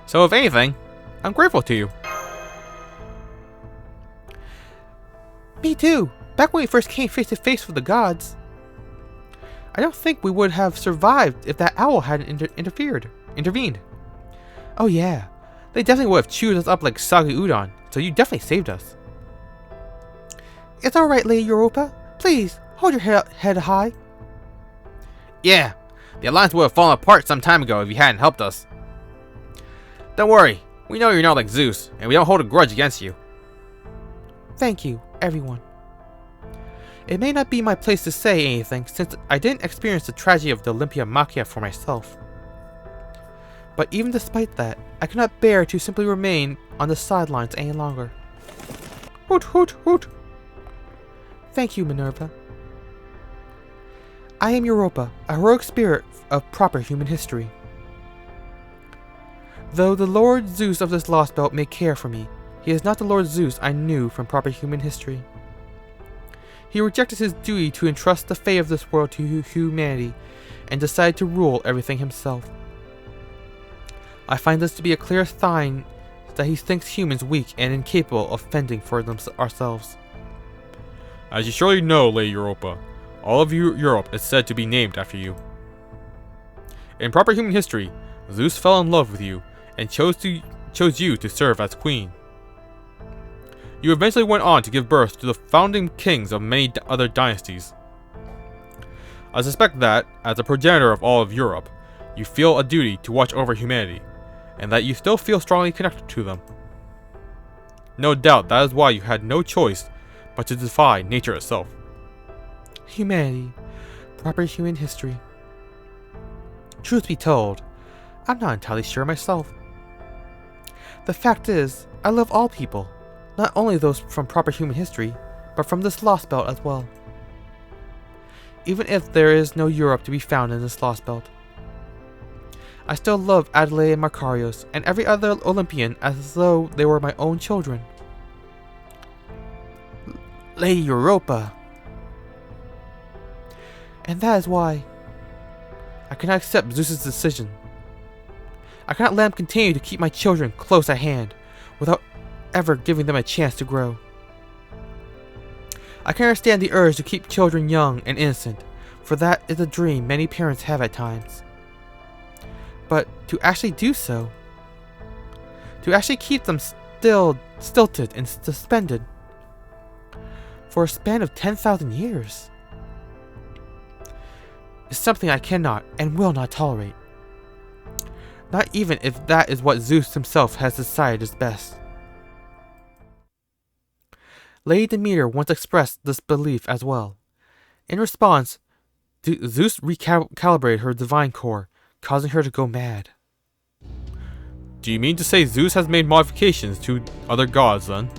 So if anything, I'm grateful to you. Me too. Back when we first came face to face with the gods, I don't think we would have survived if that owl hadn't intervened. Oh yeah, they definitely would have chewed us up like soggy udon, so you definitely saved us. It's alright, Lady Europa. Please, hold your head high. Yeah, the Alliance would have fallen apart some time ago if you hadn't helped us. Don't worry, we know you're not like Zeus, and we don't hold a grudge against you. Thank you, everyone. It may not be my place to say anything, since I didn't experience the tragedy of the Olympia Machia for myself. But even despite that, I cannot bear to simply remain on the sidelines any longer. Hoot, hoot, hoot. Thank you, Minerva. I am Europa, a heroic spirit of proper human history. Though the Lord Zeus of this Lostbelt may care for me, he is not the Lord Zeus I knew from proper human history. He rejected his duty to entrust the fate of this world to humanity and decided to rule everything himself. I find this to be a clear sign that he thinks humans weak and incapable of fending for ourselves. As you surely know, Lady Europa, all of Europe is said to be named after you. In proper human history, Zeus fell in love with you and chose you to serve as queen. You eventually went on to give birth to the founding kings of many other dynasties. I suspect that, as a progenitor of all of Europe, you feel a duty to watch over humanity, and that you still feel strongly connected to them. No doubt that is why you had no choice but to defy nature itself. Humanity, proper human history. Truth be told, I'm not entirely sure myself. The fact is, I love all people. Not only those from proper human history, but from this Lostbelt as well. Even if there is no Europe to be found in this Lostbelt, I still love Adelaide and Macarios and every other Olympian as though they were my own children. Lady Europa. And that is why I cannot accept Zeus's decision. I cannot let him continue to keep my children close at hand without ever giving them a chance to grow. I can understand the urge to keep children young and innocent, for that is a dream many parents have at times. But to actually do so, to actually keep them stilted and suspended for a span of 10,000 years, is something I cannot and will not tolerate. Not even if that is what Zeus himself has decided is best. Lady Demeter once expressed this belief as well. In response, Zeus recalibrated her divine core, causing her to go mad. Do you mean to say Zeus has made modifications to other gods then?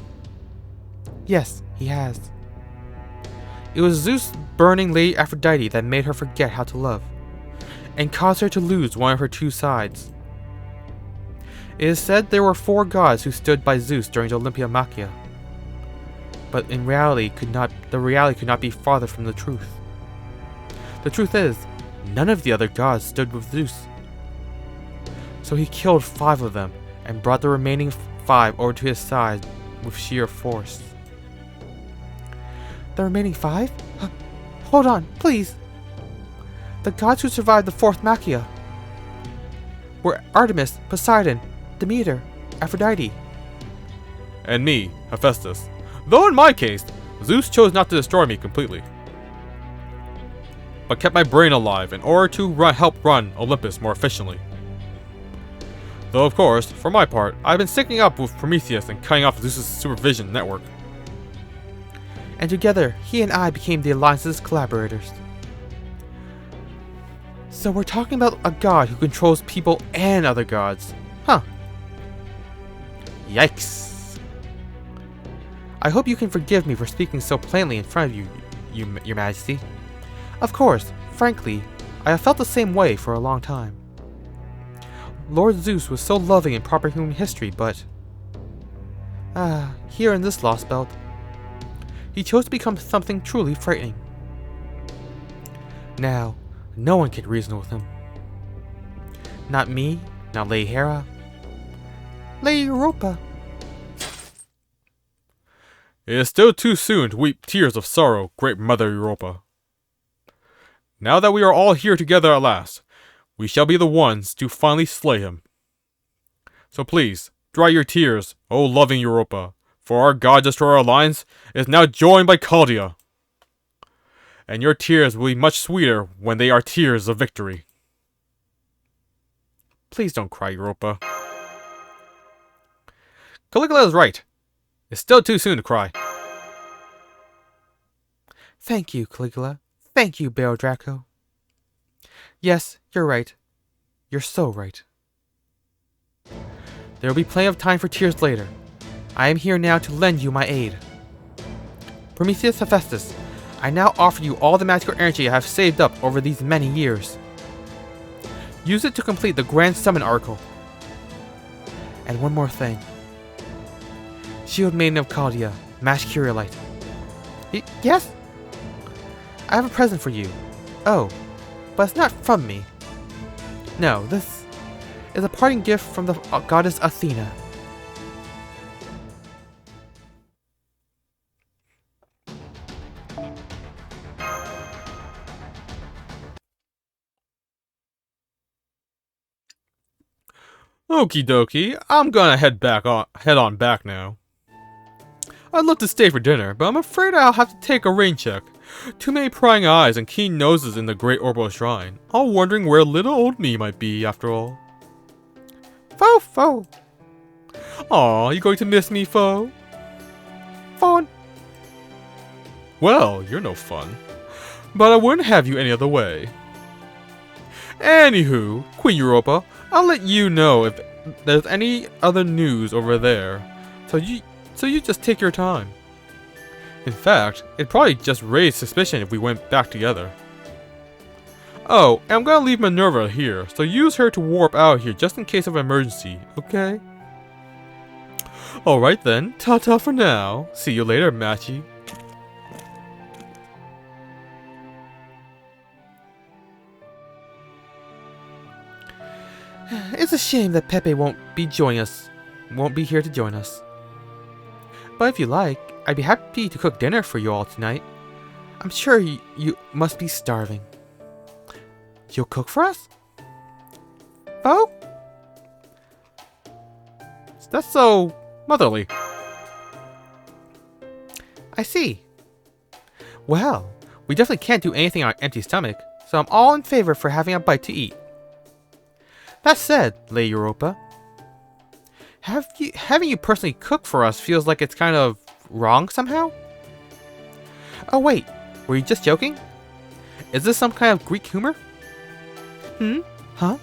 Yes, he has. It was Zeus burning Lady Aphrodite that made her forget how to love, and caused her to lose one of her two sides. It is said there were 4 gods who stood by Zeus during the Olympiomachia, but in reality the reality could not be farther from the truth. The truth is, none of the other gods stood with Zeus. So he killed 5 of them and brought the remaining 5 over to his side with sheer force. The remaining 5? Hold on, please. The gods who survived the 4th Machia were Artemis, Poseidon, Demeter, Aphrodite. And me, Hephaestus. Though in my case, Zeus chose not to destroy me completely, but kept my brain alive in order to help run Olympus more efficiently. Though of course, for my part, I've been sticking up with Prometheus and cutting off Zeus's supervision network. And together, he and I became the Alliance's collaborators. So we're talking about a god who controls people and other gods. Huh. Yikes. I hope you can forgive me for speaking so plainly in front of you, Your Majesty. Of course, frankly, I have felt the same way for a long time. Lord Zeus was so loving in proper human history, but here in this Lostbelt, he chose to become something truly frightening. Now, no one can reason with him. Not me, not Lady Hera, Lady Europa. It is still too soon to weep tears of sorrow, great Mother Europa. Now that we are all here together at last, we shall be the ones to finally slay him. So please, dry your tears, O loving Europa, for our God-Destroyer Alliance is now joined by Chaldea. And your tears will be much sweeter when they are tears of victory. Please don't cry, Europa. Caligula is right. It's still too soon to cry. Thank you, Caligula. Thank you, Baron Draco. Yes, you're right. You're so right. There will be plenty of time for tears later. I am here now to lend you my aid. Prometheus Hephaestus, I now offer you all the magical energy I have saved up over these many years. Use it to complete the Grand Summon Oracle. And one more thing. Shield Maiden of Chaldea, Mash Curiolite. Yes? I have a present for you. Oh, but it's not from me. No, this is a parting gift from the goddess Athena. Okie dokie, I'm gonna head on back now. I'd love to stay for dinner, but I'm afraid I'll have to take a rain check. Too many prying eyes and keen noses in the Great Orbital Shrine. All wondering where little old me might be, after all. Fo. Aw, you going to miss me, Fo? Fun. Well, you're no fun. But I wouldn't have you any other way. Anywho, Queen Europa, I'll let you know if there's any other news over there. So you just take your time. In fact, it'd probably just raise suspicion if we went back together. Oh, and I'm gonna leave Minerva here, so use her to warp out here just in case of emergency, okay? Alright then, ta-ta for now. See you later, Machi. It's a shame that Pepe won't be here to join us. But if you like, I'd be happy to cook dinner for you all tonight. I'm sure you must be starving. You'll cook for us? Oh? That's so motherly. I see. Well, we definitely can't do anything on an empty stomach, so I'm all in favor for having a bite to eat. That said, Lady Europa, having you personally cook for us feels like it's kind of wrong somehow? Oh wait, were you just joking? Is this some kind of Greek humor? Huh?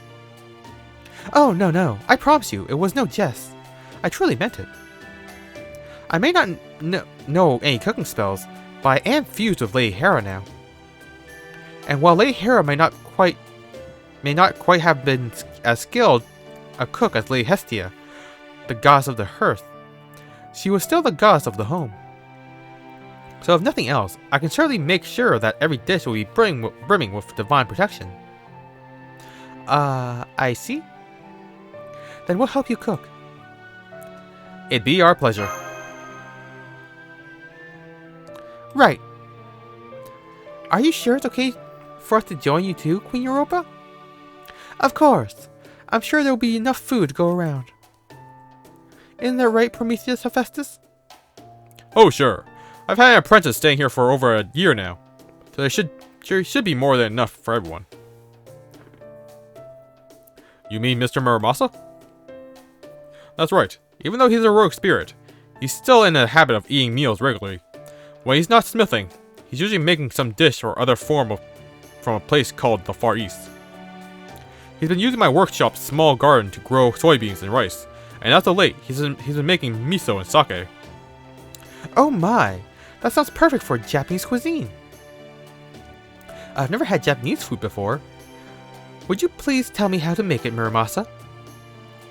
Oh, no, I promise you, it was no jest. I truly meant it. I may not know any cooking spells, but I am fused with Lady Hera now. And while Lady Hera may not quite have been as skilled a cook as Lady Hestia, the goddess of the hearth, she was still the goddess of the home. So if nothing else, I can certainly make sure that every dish will be brimming with divine protection. I see. Then we'll help you cook. It'd be our pleasure. Right. Are you sure it's okay for us to join you too, Queen Europa? Of course. I'm sure there will be enough food to go around. Isn't that right, Prometheus Hephaestus? Oh, sure. I've had an apprentice staying here for over a year now, so there should be more than enough for everyone. You mean Mr. Muramasa? That's right. Even though he's a rogue spirit, he's still in the habit of eating meals regularly. When he's not smithing, he's usually making some dish or other form from a place called the Far East. He's been using my workshop's small garden to grow soybeans and rice, and as of late, he's been making miso and sake. Oh my, that sounds perfect for Japanese cuisine. I've never had Japanese food before. Would you please tell me how to make it, Muramasa?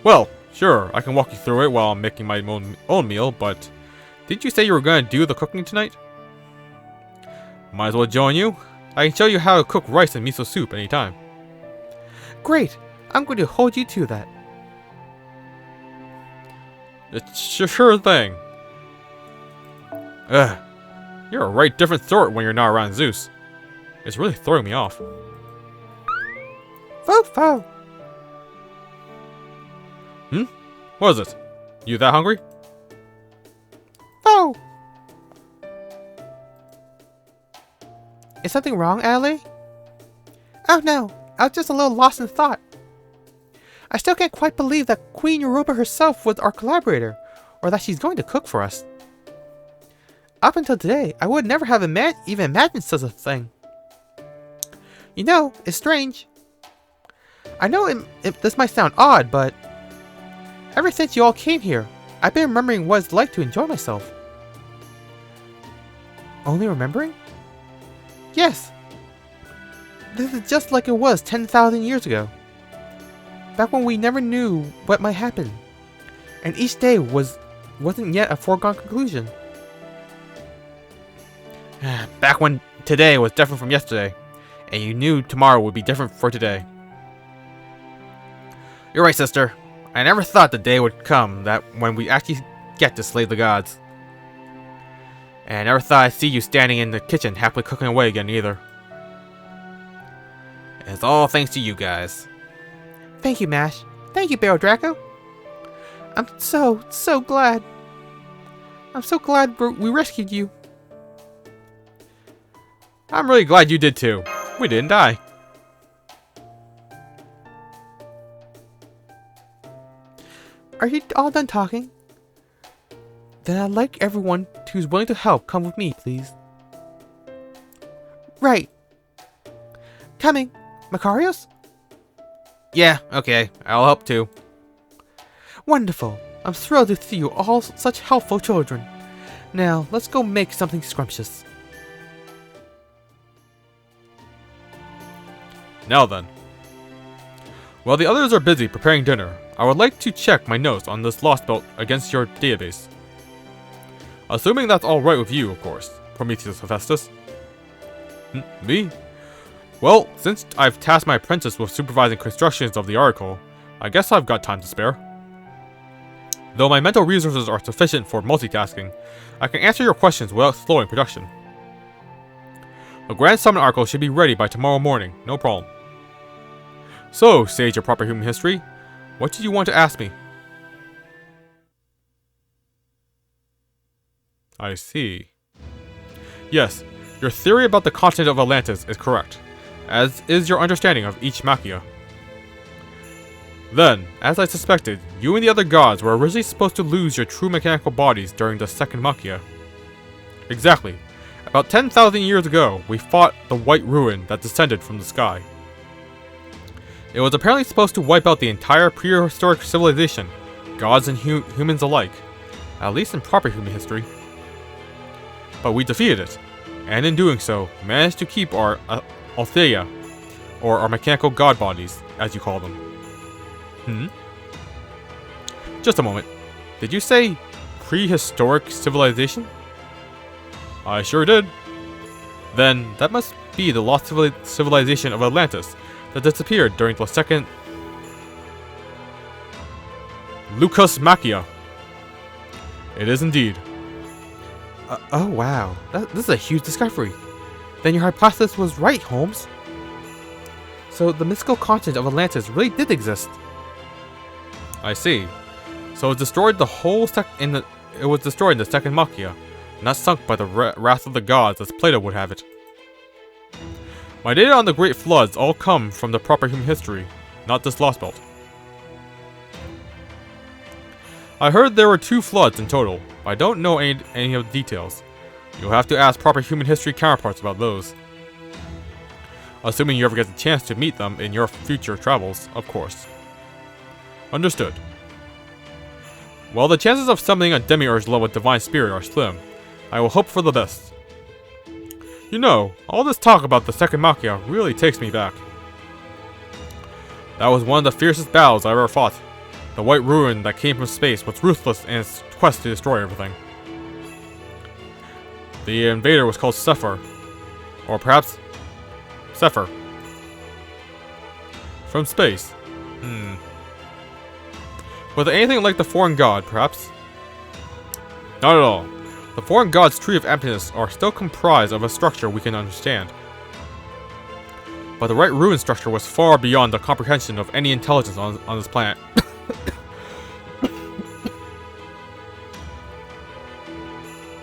Well, sure, I can walk you through it while I'm making my own meal, but didn't you say you were going to do the cooking tonight? Might as well join you. I can show you how to cook rice and miso soup anytime. Great, I'm going to hold you to that. It's sure thing. Ugh, you're a right different sort when you're not around Zeus. It's really throwing me off. Fo. What is it? You that hungry? Fo. Is something wrong, Adelaide? Oh no, I was just a little lost in thought. I still can't quite believe that Queen Europa herself was our collaborator, or that she's going to cook for us. Up until today, I would never have even imagined such a thing. You know, it's strange. I know this might sound odd, but ever since you all came here, I've been remembering what it's like to enjoy myself. Only remembering? Yes. This is just like it was 10,000 years ago. Back when we never knew what might happen. And each day wasn't yet a foregone conclusion. Back when today was different from yesterday, and you knew tomorrow would be different for today. You're right, sister. I never thought the day would come that when we actually get to slay the gods. And I never thought I'd see you standing in the kitchen happily cooking away again either. And it's all thanks to you guys. Thank you, Mash. Thank you, Baron Draco. I'm so glad. I'm so glad we rescued you. I'm really glad you did too. We didn't die. Are you all done talking? Then I'd like everyone who's willing to help come with me, please. Right. Coming. Macarios? Yeah, okay. I'll help too. Wonderful. I'm thrilled to see you all such helpful children. Now, let's go make something scrumptious. Now then. While the others are busy preparing dinner, I would like to check my notes on this Lostbelt against your database. Assuming that's alright with you, of course, Prometheus Hephaestus. Me? Well, since I've tasked my apprentice with supervising constructions of the article, I guess I've got time to spare. Though my mental resources are sufficient for multitasking, I can answer your questions without slowing production. The Grand Summon article should be ready by tomorrow morning, no problem. So, Sage of Proper Human History, what did you want to ask me? I see. Yes, your theory about the continent of Atlantis is correct, as is your understanding of each Machia. Then, as I suspected, you and the other gods were originally supposed to lose your true mechanical bodies during the second Machia. Exactly. About 10,000 years ago, we fought the White Ruin that descended from the sky. It was apparently supposed to wipe out the entire prehistoric civilization, gods and humans alike, at least in proper human history. But we defeated it, and in doing so, managed to keep our Althea, or our mechanical god bodies, as you call them. Just a moment. Did you say prehistoric civilization? I sure did. Then, that must be the lost civilization of Atlantis that disappeared during the second Lucas Machia. It is indeed. Oh wow, this is a huge discovery. Then your hypothesis was right, Holmes. So the mystical continent of Atlantis really did exist. I see. So it destroyed the whole it was destroyed in the second Machia, not sunk by the wrath of the gods as Plato would have it. My data on the Great Floods all come from the proper human history, not this Lostbelt. I heard there were 2 floods in total, but I don't know any of the details. You'll have to ask proper human history counterparts about those. Assuming you ever get the chance to meet them in your future travels, of course. Understood. While the chances of summoning a demiurge level divine spirit are slim, I will hope for the best. You know, all this talk about the second Machia really takes me back. That was one of the fiercest battles I ever fought. The White Ruin that came from space was ruthless in its quest to destroy everything. The invader was called Sephir, or perhaps Sephir. From space. Was it anything like the foreign god, perhaps? Not at all. The foreign god's Tree of Emptiness are still comprised of a structure we can understand. But the White Ruin structure was far beyond the comprehension of any intelligence on this planet.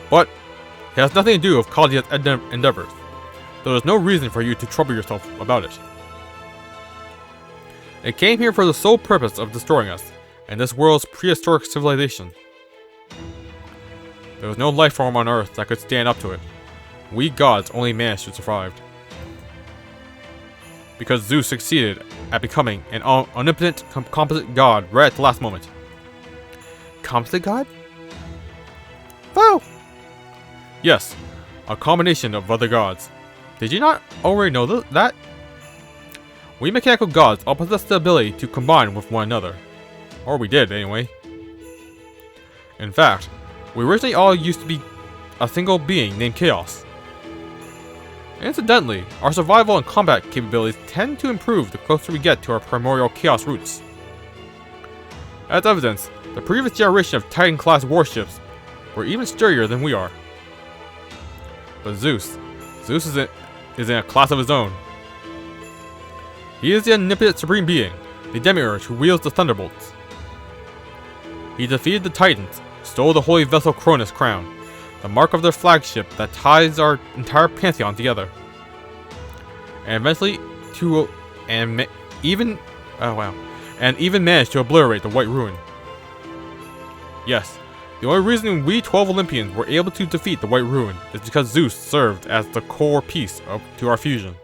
But it has nothing to do with Kalia's endeavors. There is no reason for you to trouble yourself about it. It came here for the sole purpose of destroying us, and this world's prehistoric civilization. There was no life form on Earth that could stand up to it. We gods only managed to survive. Because Zeus succeeded at becoming an omnipotent composite god right at the last moment. Composite god? Oh! Yes, a combination of other gods. Did you not already know that? We mechanical gods all possess the ability to combine with one another. Or we did, anyway. In fact, we originally all used to be a single being named Chaos. Incidentally, our survival and combat capabilities tend to improve the closer we get to our primordial Chaos roots. As evidence, the previous generation of Titan-class warships were even sturdier than we are. But Zeus is in a class of his own. He is the omnipotent supreme being, the demiurge who wields the thunderbolts. He defeated the Titans, stole the holy vessel Cronus' crown, the mark of their flagship that ties our entire pantheon together, and even managed to obliterate the White Ruin. Yes, the only reason we 12 Olympians were able to defeat the White Ruin is because Zeus served as the core piece to our fusion.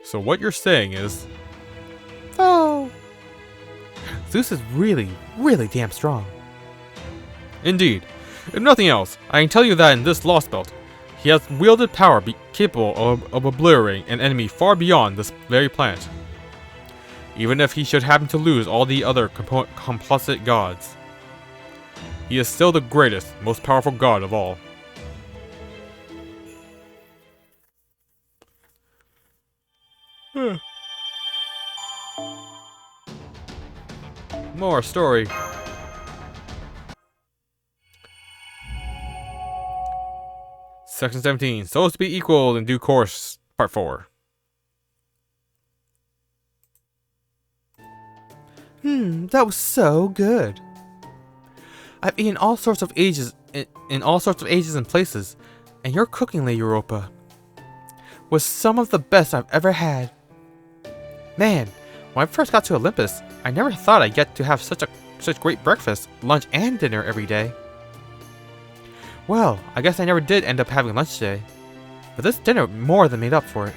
So what you're saying is... Oh... Zeus is really, really damn strong. Indeed. If nothing else, I can tell you that in this Lostbelt, He has wielded power capable of obliterating an enemy far beyond this very planet. Even if he should happen to lose all the other composite gods, he is still the greatest, most powerful god of all. More story. Section 17. Souls to be equal in due course. Part 4. That was so good. I've eaten all sorts of ages in all sorts of ages and places, and your cooking, La Europa, was some of the best I've ever had. Man, when I first got to Olympus, I never thought I'd get to have such great breakfast, lunch, and dinner every day. Well, I guess I never did end up having lunch today, but this dinner more than made up for it.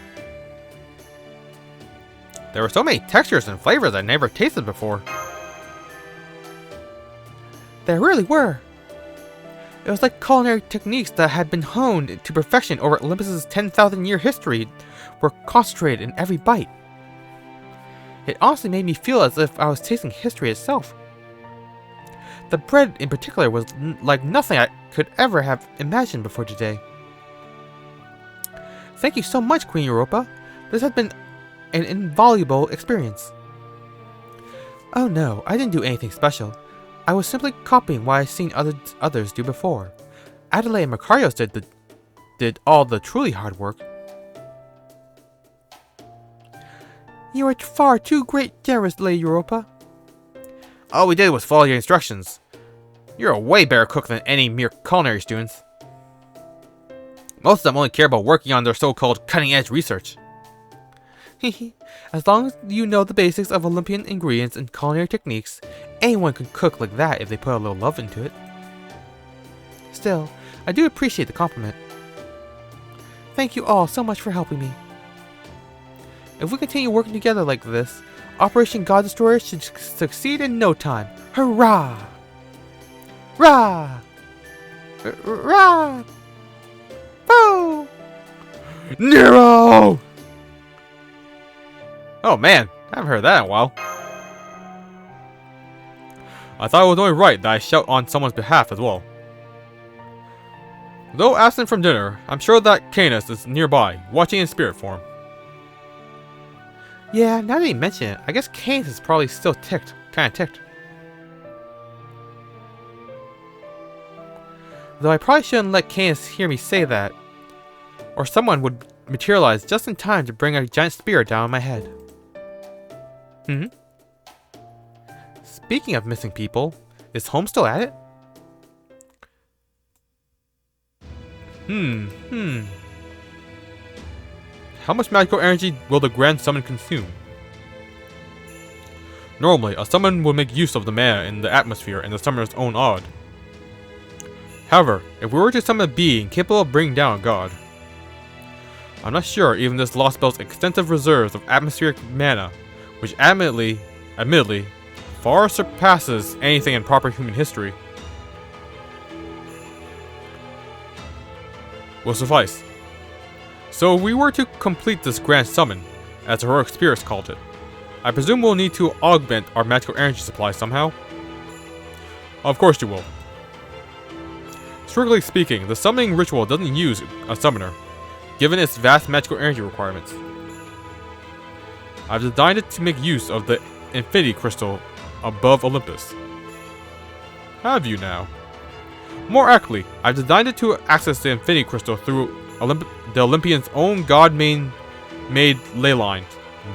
There were so many textures and flavors I never tasted before. There really were. It was like culinary techniques that had been honed to perfection over Olympus's 10,000-year history were concentrated in every bite. It honestly made me feel as if I was tasting history itself. The bread in particular was like nothing I could ever have imagined before today. Thank you so much, Queen Europa. This has been an invaluable experience. Oh no, I didn't do anything special. I was simply copying what I've seen others do before. Adelaide and Macarios did all the truly hard work. You are far too generous, La Europa. All we did was follow your instructions. You're a way better cook than any mere culinary students. Most of them only care about working on their so-called cutting-edge research. As long as you know the basics of Olympian ingredients and culinary techniques, anyone can cook like that if they put a little love into it. Still, I do appreciate the compliment. Thank you all so much for helping me. If we continue working together like this, Operation God Destroyer should succeed in no time. Hurrah! Rah! Rah! Boo! Nero! Oh man, I haven't heard that in a while. I thought it was only right that I shout on someone's behalf as well. Though absent from dinner, I'm sure that Canis is nearby, watching in spirit form. Yeah, now that you mention it, I guess Canis is probably still kinda ticked. Though I probably shouldn't let Canis hear me say that, or someone would materialize just in time to bring a giant spear down on my head. Speaking of missing people, is Holmes still at it? How much magical energy will the Grand Summon consume? Normally, a summon will make use of the mana in the atmosphere and the summoner's own odd. However, if we were to summon a being capable of bringing down a god, I'm not sure even this Lostbelt's extensive reserves of atmospheric mana, which admittedly, far surpasses anything in proper human history, will suffice. So if we were to complete this grand summon, as heroic spirits called it, I presume we'll need to augment our magical energy supply somehow? Of course you will. Strictly speaking, the summoning ritual doesn't use a summoner, given its vast magical energy requirements. I've designed it to make use of the Infinity Crystal above Olympus. Have you now? More accurately, I've designed it to access the Infinity Crystal through the Olympian's own god-made ley line,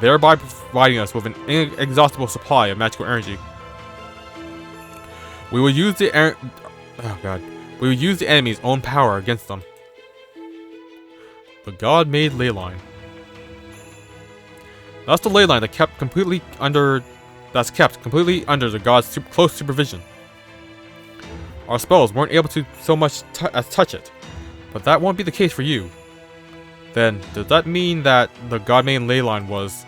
thereby providing us with an inexhaustible supply of magical energy. We will use the enemy's own power against them. The god-made ley line. That's the ley line that's kept completely under the god's close supervision. Our spells weren't able to so much as touch it, but that won't be the case for you. Then, does that mean that the god-made ley line was...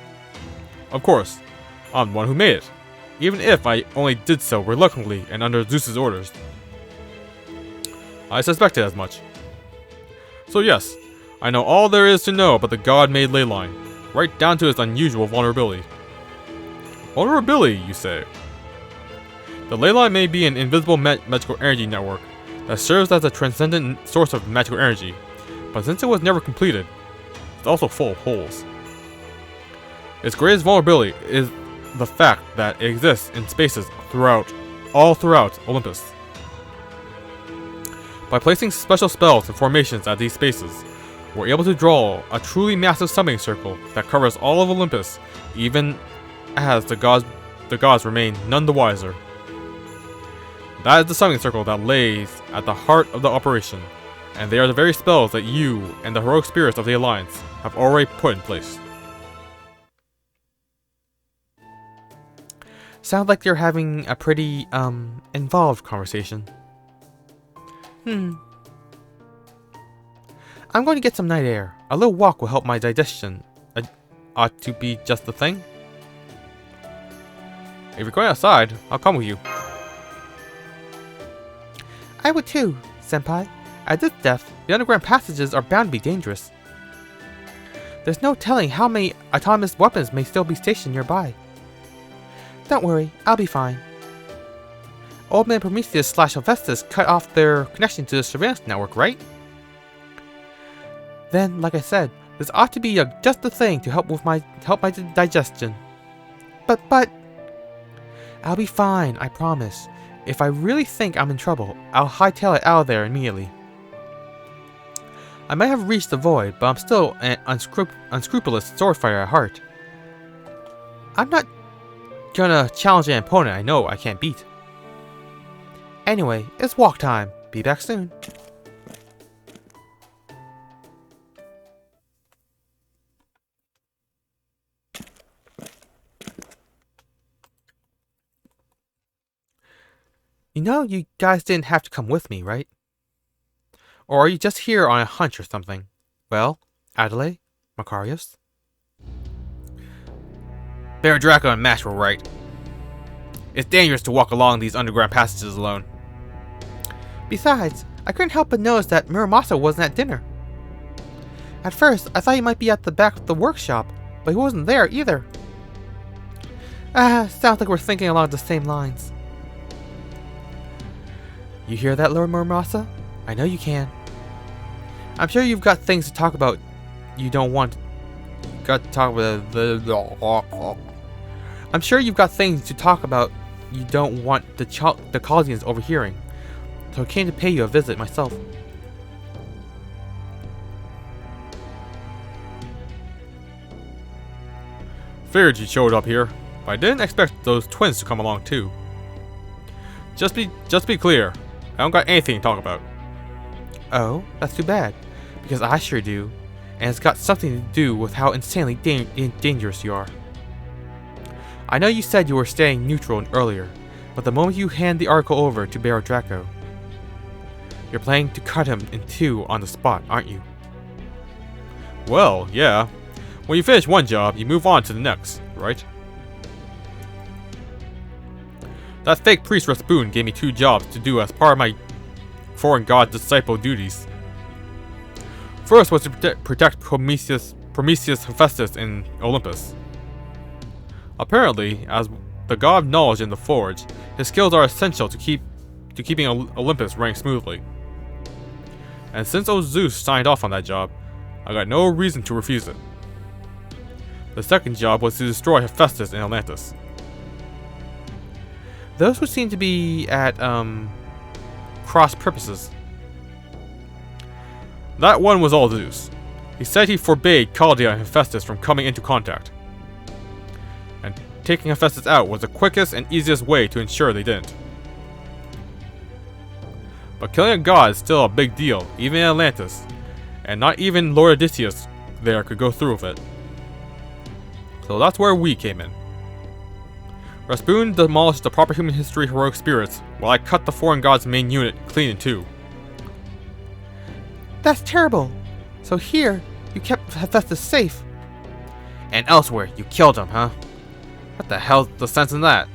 Of course, I'm the one who made it, even if I only did so reluctantly and under Zeus's orders. I suspected as much. So yes, I know all there is to know about the god-made ley line, right down to its unusual vulnerability. Vulnerability, you say? The ley line may be an invisible magical energy network that serves as a transcendent source of magical energy, but since it was never completed, it's also full of holes. Its greatest vulnerability is the fact that it exists in spaces all throughout Olympus. By placing special spells and formations at these spaces, we're able to draw a truly massive summoning circle that covers all of Olympus, even as the gods remain none the wiser. That is the summoning circle that lays at the heart of the operation, and they are the very spells that you and the heroic spirits of the Alliance have already put in place. Sounds like you're having a pretty, involved conversation. I'm going to get some night air. A little walk will help my digestion. Ought to be just the thing. If you're going outside, I'll come with you. I would too, senpai. At this depth, the underground passages are bound to be dangerous. There's no telling how many autonomous weapons may still be stationed nearby. Don't worry, I'll be fine. Old Man Prometheus / Hephaestus cut off their connection to the surveillance network, right? Then, like I said, this ought to be just the thing to help my digestion. But I'll be fine, I promise. If I really think I'm in trouble, I'll hightail it out of there immediately. I might have reached the void, but I'm still an unscrupulous swordfighter at heart. I'm not gonna challenge an opponent I know I can't beat. Anyway, it's walk time. Be back soon. You know, you guys didn't have to come with me, right? Or are you just here on a hunch or something? Well, Adelaide? Macarius? Baron Draco and Mash were right. It's dangerous to walk along these underground passages alone. Besides, I couldn't help but notice that Muramasa wasn't at dinner. At first, I thought he might be at the back of the workshop, but he wasn't there either. Sounds like we're thinking along the same lines. You hear that, Lord Muramasa? I know you can. I'm sure you've got things to talk about you don't want... I'm sure you've got things to talk about you don't want the Chaldeans overhearing, so I came to pay you a visit myself. Figured you showed up here, but I didn't expect those twins to come along too. Just be clear, I don't got anything to talk about. Oh, that's too bad, because I sure do, and it's got something to do with how insanely dangerous you are. I know you said you were staying neutral earlier, but the moment you hand the article over to Baron Draco, you're planning to cut him in two on the spot, aren't you? Well, yeah. When you finish one job, you move on to the next, right? That fake priest Rasputin gave me 2 jobs to do as part of my foreign god disciple duties. First was to protect Prometheus Hephaestus in Olympus. Apparently, as the god of knowledge in the Forge, his skills are essential to keeping Olympus running smoothly. And since old Zeus signed off on that job, I got no reason to refuse it. The second job was to destroy Hephaestus in Atlantis. Those would seem to be at, cross purposes. That one was all Zeus. He said he forbade Chaldea and Hephaestus from coming into contact. And taking Hephaestus out was the quickest and easiest way to ensure they didn't. But killing a god is still a big deal, even in Atlantis, and not even Lord Odysseus there could go through with it. So that's where we came in. Rasputin demolished the proper human history heroic spirits, while I cut the foreign god's main unit clean in 2. That's terrible. So here, you kept Hephaestus safe. And elsewhere, you killed him, huh? What the hell's the sense in that?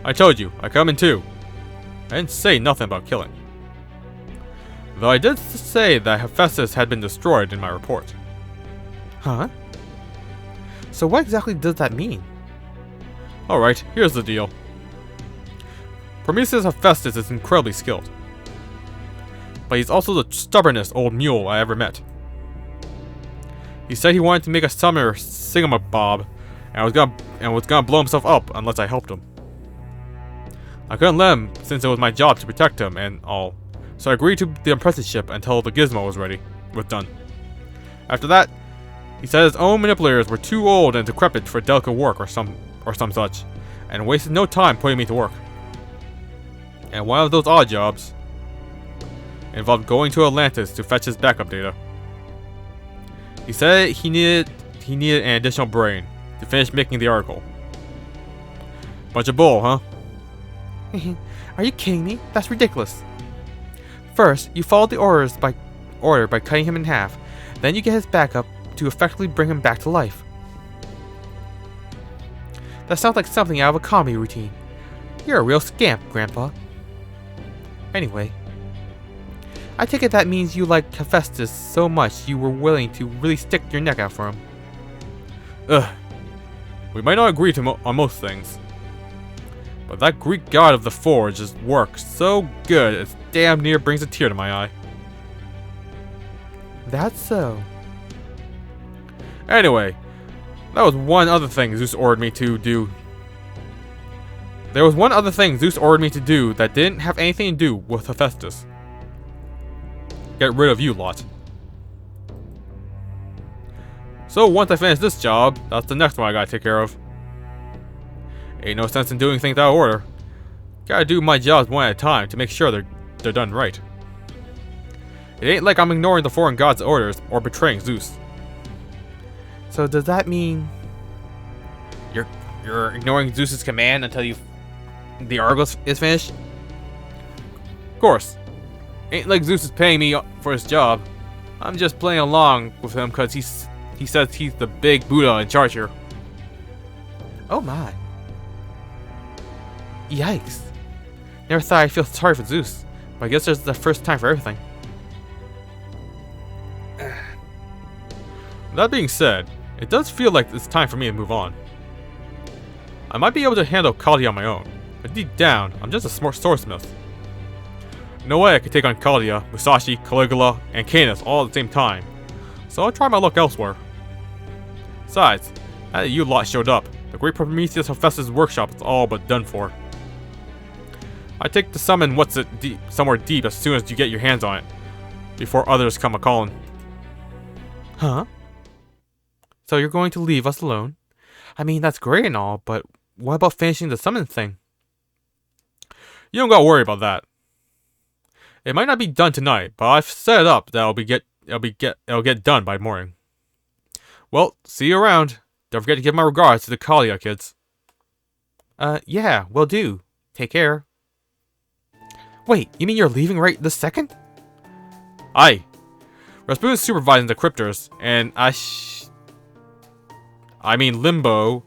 I told you, I come in 2. I didn't say nothing about killing. Though I did say that Hephaestus had been destroyed in my report. Huh? So what exactly does that mean? Alright, here's the deal. Prometheus Hephaestus is incredibly skilled. But he's also the stubbornest old mule I ever met. He said he wanted to make a summoner singamabob and was gonna blow himself up unless I helped him. I couldn't let him since it was my job to protect him and all, so I agreed to the apprenticeship until the gizmo was done. After that, he said his own manipulators were too old and decrepit for delicate work or some such, and wasted no time putting me to work. And one of those odd jobs involved going to Atlantis to fetch his backup data. He said he needed an additional brain to finish making the article. Bunch of bull, huh? Are you kidding me? That's ridiculous. First, you followed the order by cutting him in half. Then you get his backup to effectively bring him back to life. That sounds like something out of a comedy routine. You're a real scamp, Grandpa. Anyway, I take it that means you like Hephaestus so much you were willing to really stick your neck out for him. Ugh. We might not agree on most things, but that Greek god of the forge just works so good it damn near brings a tear to my eye. That's so. Anyway, that was one other thing Zeus ordered me to do. There was one other thing Zeus ordered me to do that didn't have anything to do with Hephaestus. Get rid of you lot. So once I finish this job, that's the next one I gotta take care of. Ain't no sense in doing things out of order. Gotta do my jobs one at a time to make sure they're done right. It ain't like I'm ignoring the foreign gods' orders or betraying Zeus. So does that mean You're ignoring Zeus's command until the Argos is finished? Of course. Ain't like Zeus is paying me for his job. I'm just playing along with him because he says he's the big Buddha in charge here. Oh my. Yikes. Never thought I'd feel sorry for Zeus, but I guess there's the first time for everything. That being said, it does feel like it's time for me to move on. I might be able to handle Kali on my own, but deep down, I'm just a smart swordsmith. No way I could take on Kalia, Musashi, Caligula, and Canis all at the same time, so I'll try my luck elsewhere. Besides, now that you lot showed up, the great Prometheus Hephaestus workshop is all but done for. I take to summon somewhere deep as soon as you get your hands on it, before others come a-calling. Huh? So you're going to leave us alone? I mean, that's great and all, but what about finishing the summon thing? You don't gotta worry about that. It might not be done tonight, but I've set it up that it'll get done by morning. Well, see you around. Don't forget to give my regards to the Kalia kids. Yeah, will do. Take care. Wait, you mean you're leaving right this second? Aye. Rasputin's supervising the cryptors, and Limbo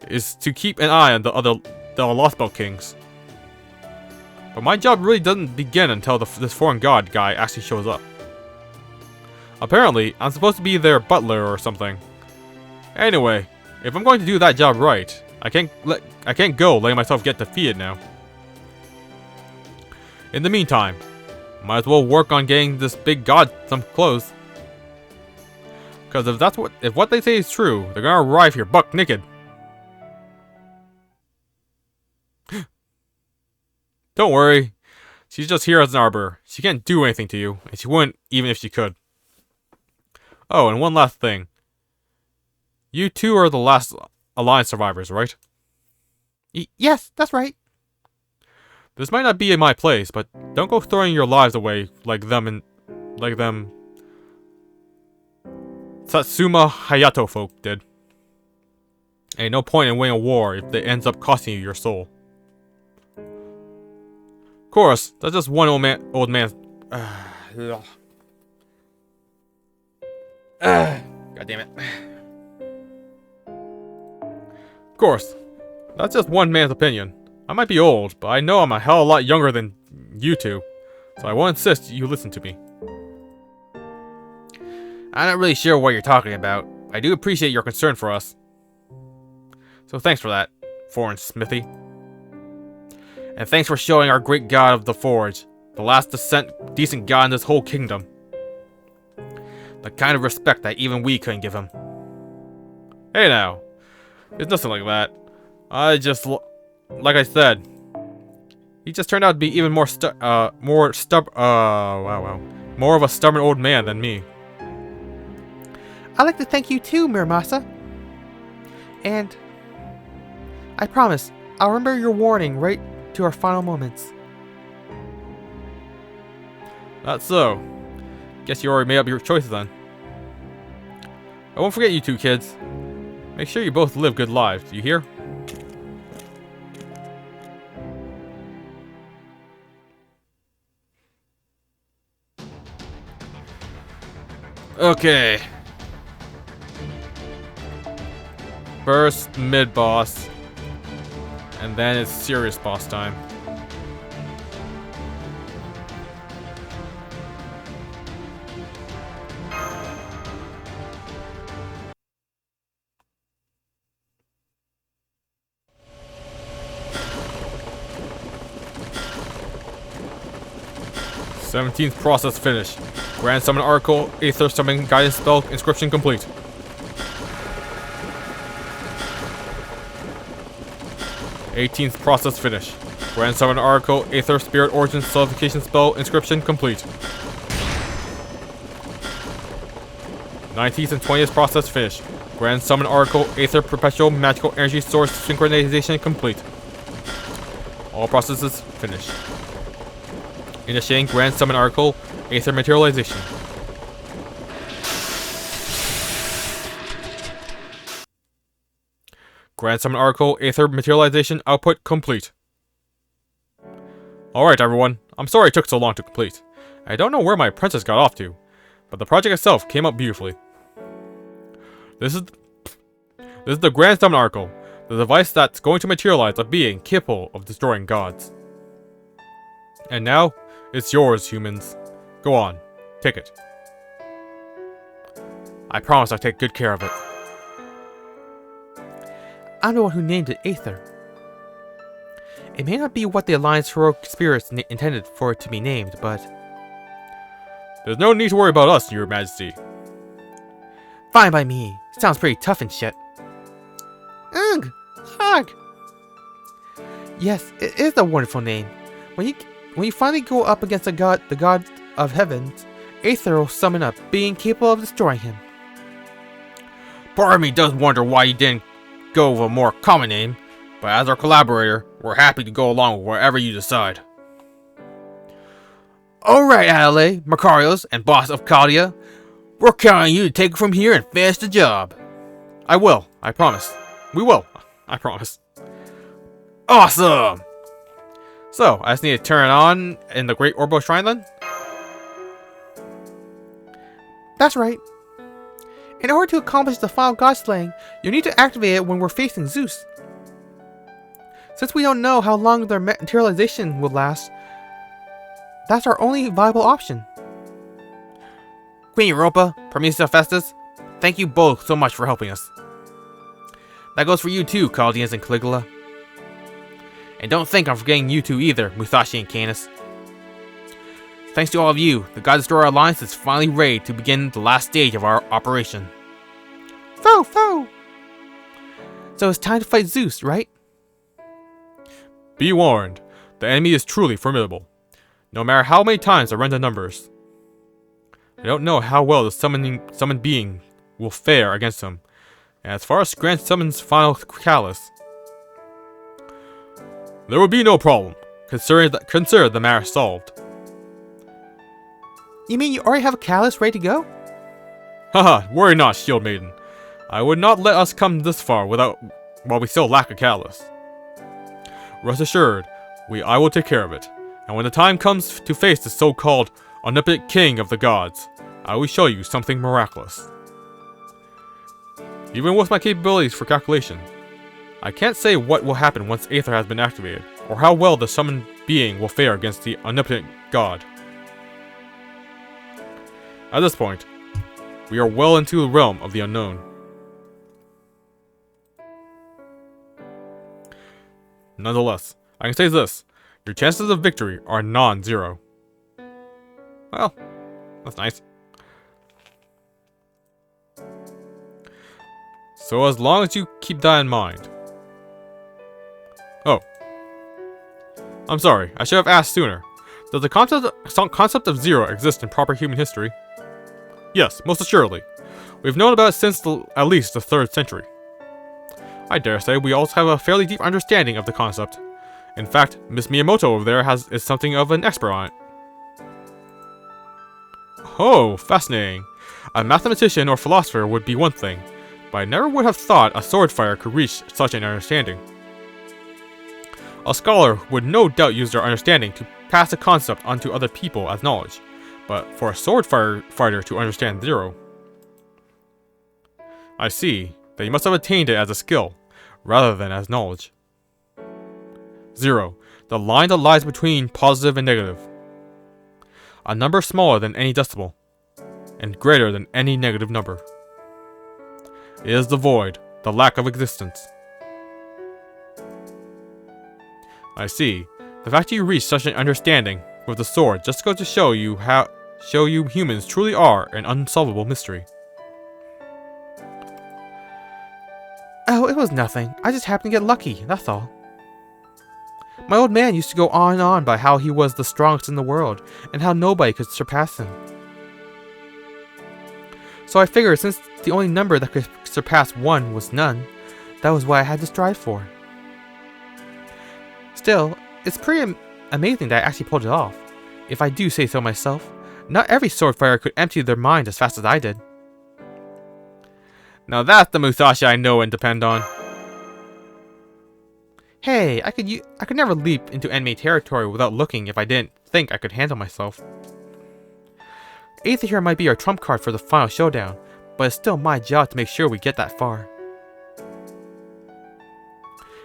is to keep an eye on the Lostbelt kings. But my job really doesn't begin until this foreign god guy actually shows up. Apparently, I'm supposed to be their butler or something. Anyway, if I'm going to do that job right, I can't go letting myself get defeated now. In the meantime, might as well work on getting this big god some clothes. Because if what they say is true, they're gonna arrive here buck naked. Don't worry, she's just here as an arbiter. She can't do anything to you, and she wouldn't even if she could. Oh, and one last thing. You two are the last Alliance survivors, right? Yes, that's right. This might not be in my place, but don't go throwing your lives away like them Satsuma Hayato folk did. Ain't no point in winning a war if it ends up costing you your soul. Of course, that's just one old man's. God damn it. Of course, that's just one man's opinion. I might be old, but I know I'm a hell of a lot younger than you two. So I will insist you listen to me. I'm not really sure what you're talking about. I do appreciate your concern for us. So thanks for that, foreign smithy. And thanks for showing our great god of the forge, the last decent god in this whole kingdom, the kind of respect that even we couldn't give him. Hey now, it's nothing like that. Like I said, he just turned out to be even more more of a stubborn old man than me. I'd like to thank you too, Miramasa. And I promise, I'll remember your warning right to our final moments. That's so. Guess you already made up your choices then. I won't forget you two kids. Make sure you both live good lives, you hear? Okay. First mid-boss, and then it's serious boss time. th process finished. Grand Summon Oracle, Aether Summon Guidance Spell, Inscription complete. 18th process finished. Grand Summon Oracle, Aether Spirit Origin Solidification Spell, Inscription complete. 19th and 20th process finished. Grand Summon Oracle, Aether Perpetual Magical Energy Source Synchronization complete. All processes finished. Initiating Grand Summon Oracle, Aether Materialization. Grand Summon Oracle, Aether Materialization output complete. Alright everyone, I'm sorry it took so long to complete. I don't know where my apprentice got off to, but the project itself came up beautifully. This is the Grand Summon Oracle, the device that's going to materialize a being capable of destroying gods. And now, it's yours, humans. Go on, take it. I promise I'll take good care of it. I'm the one who named it Aether. It may not be what the Alliance heroic spirits intended for it to be named, but... There's no need to worry about us, Your Majesty. Fine by me. Sounds pretty tough and shit. Ugh! Ugh! Yes, it is a wonderful name. When you finally go up against the god of heavens, Aether will summon up, being capable of destroying him. Part of me does wonder why you didn't go with a more common name, but as our collaborator, we're happy to go along with wherever you decide. Alright, Adelaide, Macarios, and boss of Caldia, we're counting on you to take it from here and finish the job. I will, I promise. We will, I promise. Awesome! So, I just need to turn it on in the Great Orbo Shrine then? That's right. In order to accomplish the final god slaying, you need to activate it when we're facing Zeus. Since we don't know how long their materialization will last, that's our only viable option. Queen Europa, Prometheus Festus, thank you both so much for helping us. That goes for you too, Chaldeans and Caligula. And don't think I'm forgetting you two either, Musashi and Canis. Thanks to all of you, the God Destroyer Alliance is finally ready to begin the last stage of our operation. Foe! So it's time to fight Zeus, right? Be warned, the enemy is truly formidable. No matter how many times I run the numbers. I don't know how well the summoned being will fare against him. And as far as Grand Summon's final callus, there will be no problem. Consider the matter solved. You mean you already have a callus ready to go? Haha, worry not, Shield Maiden. I would not let us come this far while we still lack a callus. Rest assured, I will take care of it. And when the time comes to face the so-called omnipotent king of the gods, I will show you something miraculous. Even with my capabilities for calculation, I can't say what will happen once Aether has been activated, or how well the summoned being will fare against the omnipotent god. At this point, we are well into the realm of the unknown. Nonetheless, I can say this. Your chances of victory are non-zero. Well, that's nice. So as long as you keep that in mind. Oh. I'm sorry, I should have asked sooner. Does the concept of zero exist in proper human history? Yes, most assuredly. We've known about it since at least the 3rd century. I dare say we also have a fairly deep understanding of the concept. In fact, Miss Miyamoto over there is something of an expert on it. Oh, fascinating. A mathematician or philosopher would be one thing, but I never would have thought a sword fighter could reach such an understanding. A scholar would no doubt use their understanding to pass a concept onto other people as knowledge, but for a sword fighter to understand zero. I see that you must have attained it as a skill, rather than as knowledge. Zero, the line that lies between positive and negative. A number smaller than any decimal, and greater than any negative number. It is the void, the lack of existence. I see. The fact you reached such an understanding with the sword just goes to show you humans truly are an unsolvable mystery. Oh, it was nothing. I just happened to get lucky, that's all. My old man used to go on and on about how he was the strongest in the world, and how nobody could surpass him. So I figured since the only number that could surpass 1 was none, that was what I had to strive for. Still, it's pretty amazing that I actually pulled it off. If I do say so myself, not every sword fighter could empty their mind as fast as I did. Now that's the Musashi I know and depend on. Hey, I could never leap into enemy territory without looking if I didn't think I could handle myself. Aether here might be our trump card for the final showdown, but it's still my job to make sure we get that far.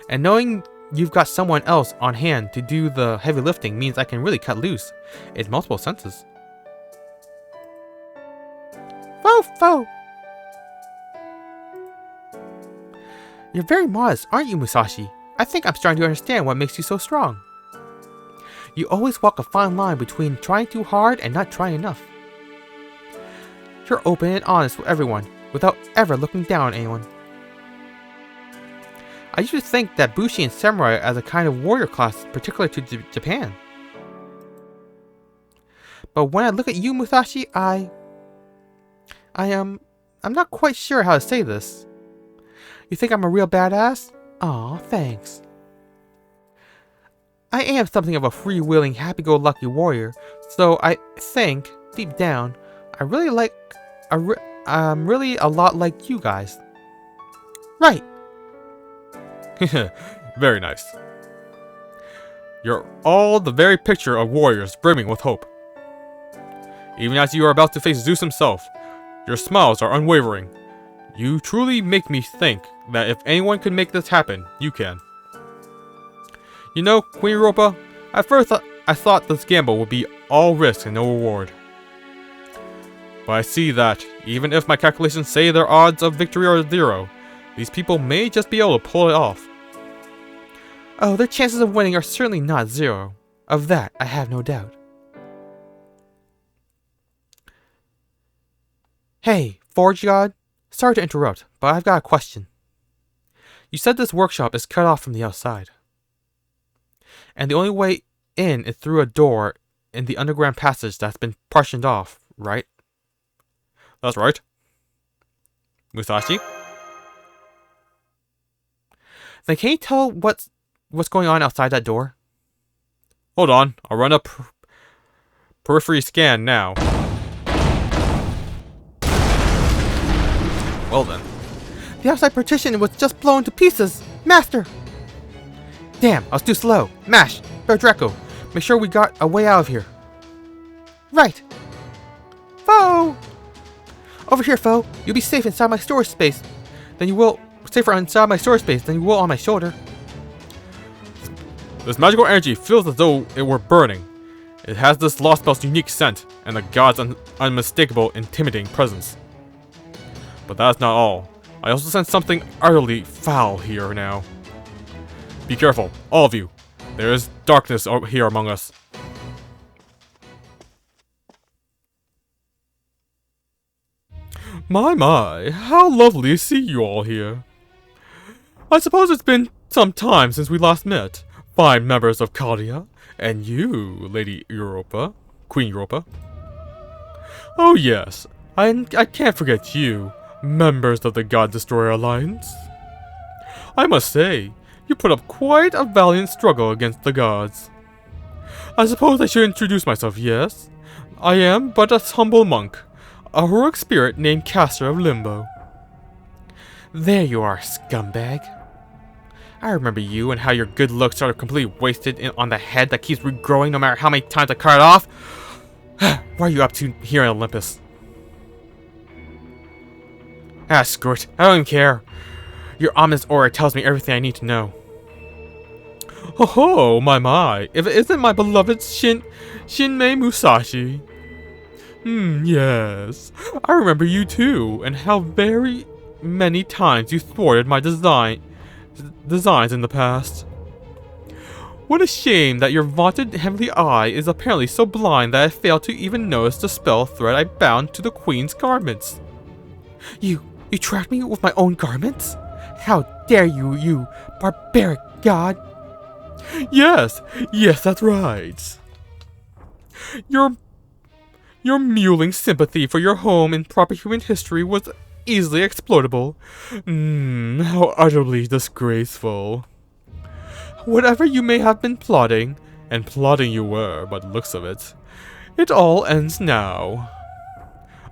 And knowing you've got someone else on hand to do the heavy lifting means I can really cut loose, in multiple senses. Fo! You're very modest, aren't you, Musashi? I think I'm starting to understand what makes you so strong. You always walk a fine line between trying too hard and not trying enough. You're open and honest with everyone, without ever looking down on anyone. I used to think that Bushi and Samurai as a kind of warrior class particular to Japan. But when I look at you, Musashi, I'm not quite sure how to say this. You think I'm a real badass? Aw, thanks. I am something of a freewheeling, happy-go-lucky warrior, so I think, deep down, I'm really a lot like you guys. Right. Very nice. You're all the very picture of warriors brimming with hope. Even as you are about to face Zeus himself, your smiles are unwavering. You truly make me think that if anyone could make this happen, you can. You know, Queen Europa, at first I thought this gamble would be all risk and no reward. But I see that, even if my calculations say their odds of victory are 0, these people may just be able to pull it off. Oh, their chances of winning are certainly not 0. Of that, I have no doubt. Hey, Forge God, sorry to interrupt, but I've got a question. You said this workshop is cut off from the outside. And the only way in is through a door in the underground passage that's been partitioned off, right? That's right. Musashi? Then can you tell what's going on outside that door? Hold on, I'll run a periphery scan now. Well then. The outside partition was just blown to pieces! Master! Damn, I was too slow. Mash! Bear Draco, make sure we got a way out of here. Right! Foe! Over here, foe. You'll be safe inside my storage space. Safer inside my storage space than you will on my shoulder. This magical energy feels as though it were burning. It has this Lostbelt's unique scent. and the god's unmistakable, intimidating presence. But that's not all. I also sense something utterly foul here now. Be careful, all of you. There is darkness here among us. My, how lovely to see you all here. I suppose it's been some time since we last met, fine members of Cadia, and you, Lady Europa, Queen Europa. Oh yes, I can't forget you, members of the God Destroyer Alliance. I must say, you put up quite a valiant struggle against the gods. I suppose I should introduce myself, yes? I am but a humble monk, a heroic spirit named Caster of Limbo. There you are, scumbag. I remember you and how your good looks are completely wasted on the head that keeps regrowing no matter how many times I cut it off. What are you up to here in Olympus? Ah, screw it. I don't even care. Your ominous aura tells me everything I need to know. Oh, my. If it isn't my beloved Shinmei Musashi. Yes. I remember you too, and how very many times you thwarted my designs in the past. What a shame that your vaunted heavenly eye is apparently so blind that I failed to even notice the spell thread I bound to the queen's garments. You trapped me with my own garments? How dare you, you barbaric god! Yes, that's right. Your mewling sympathy for your home in proper human history was easily exploitable. How utterly disgraceful. Whatever you may have been plotting, and plotting you were by the looks of it, it all ends now.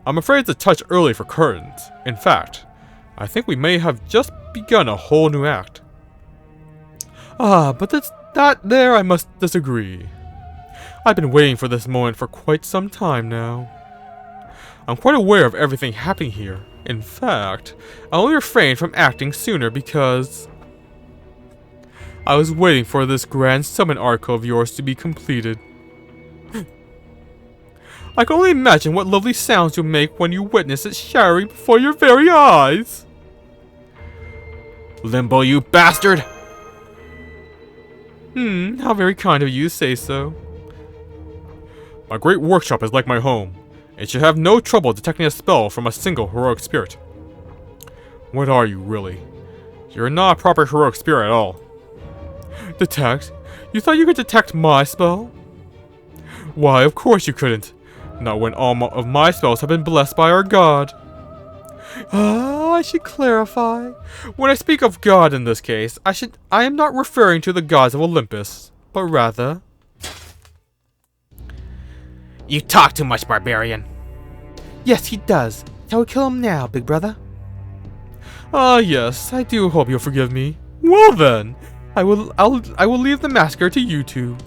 I'm afraid it's a touch early for curtains. In fact, I think we may have just begun a whole new act. But there I must disagree. I've been waiting for this moment for quite some time now. I'm quite aware of everything happening here. In fact, I only refrained from acting sooner because I was waiting for this grand summon article of yours to be completed. I can only imagine what lovely sounds you'll make when you witness it shattering before your very eyes. Limbo, you bastard! How very kind of you to say so. My great workshop is like my home. It should have no trouble detecting a spell from a single heroic spirit. What are you, really? You're not a proper heroic spirit at all. Detect? You thought you could detect my spell? Why, of course you couldn't. Not when all of my spells have been blessed by our god. I should clarify. When I speak of god in this case, I am not referring to the gods of Olympus, but rather... You talk too much, barbarian. Yes, he does. Shall we kill him now, big brother? Yes, I do hope you'll forgive me. Well then, I will leave the massacre to you two.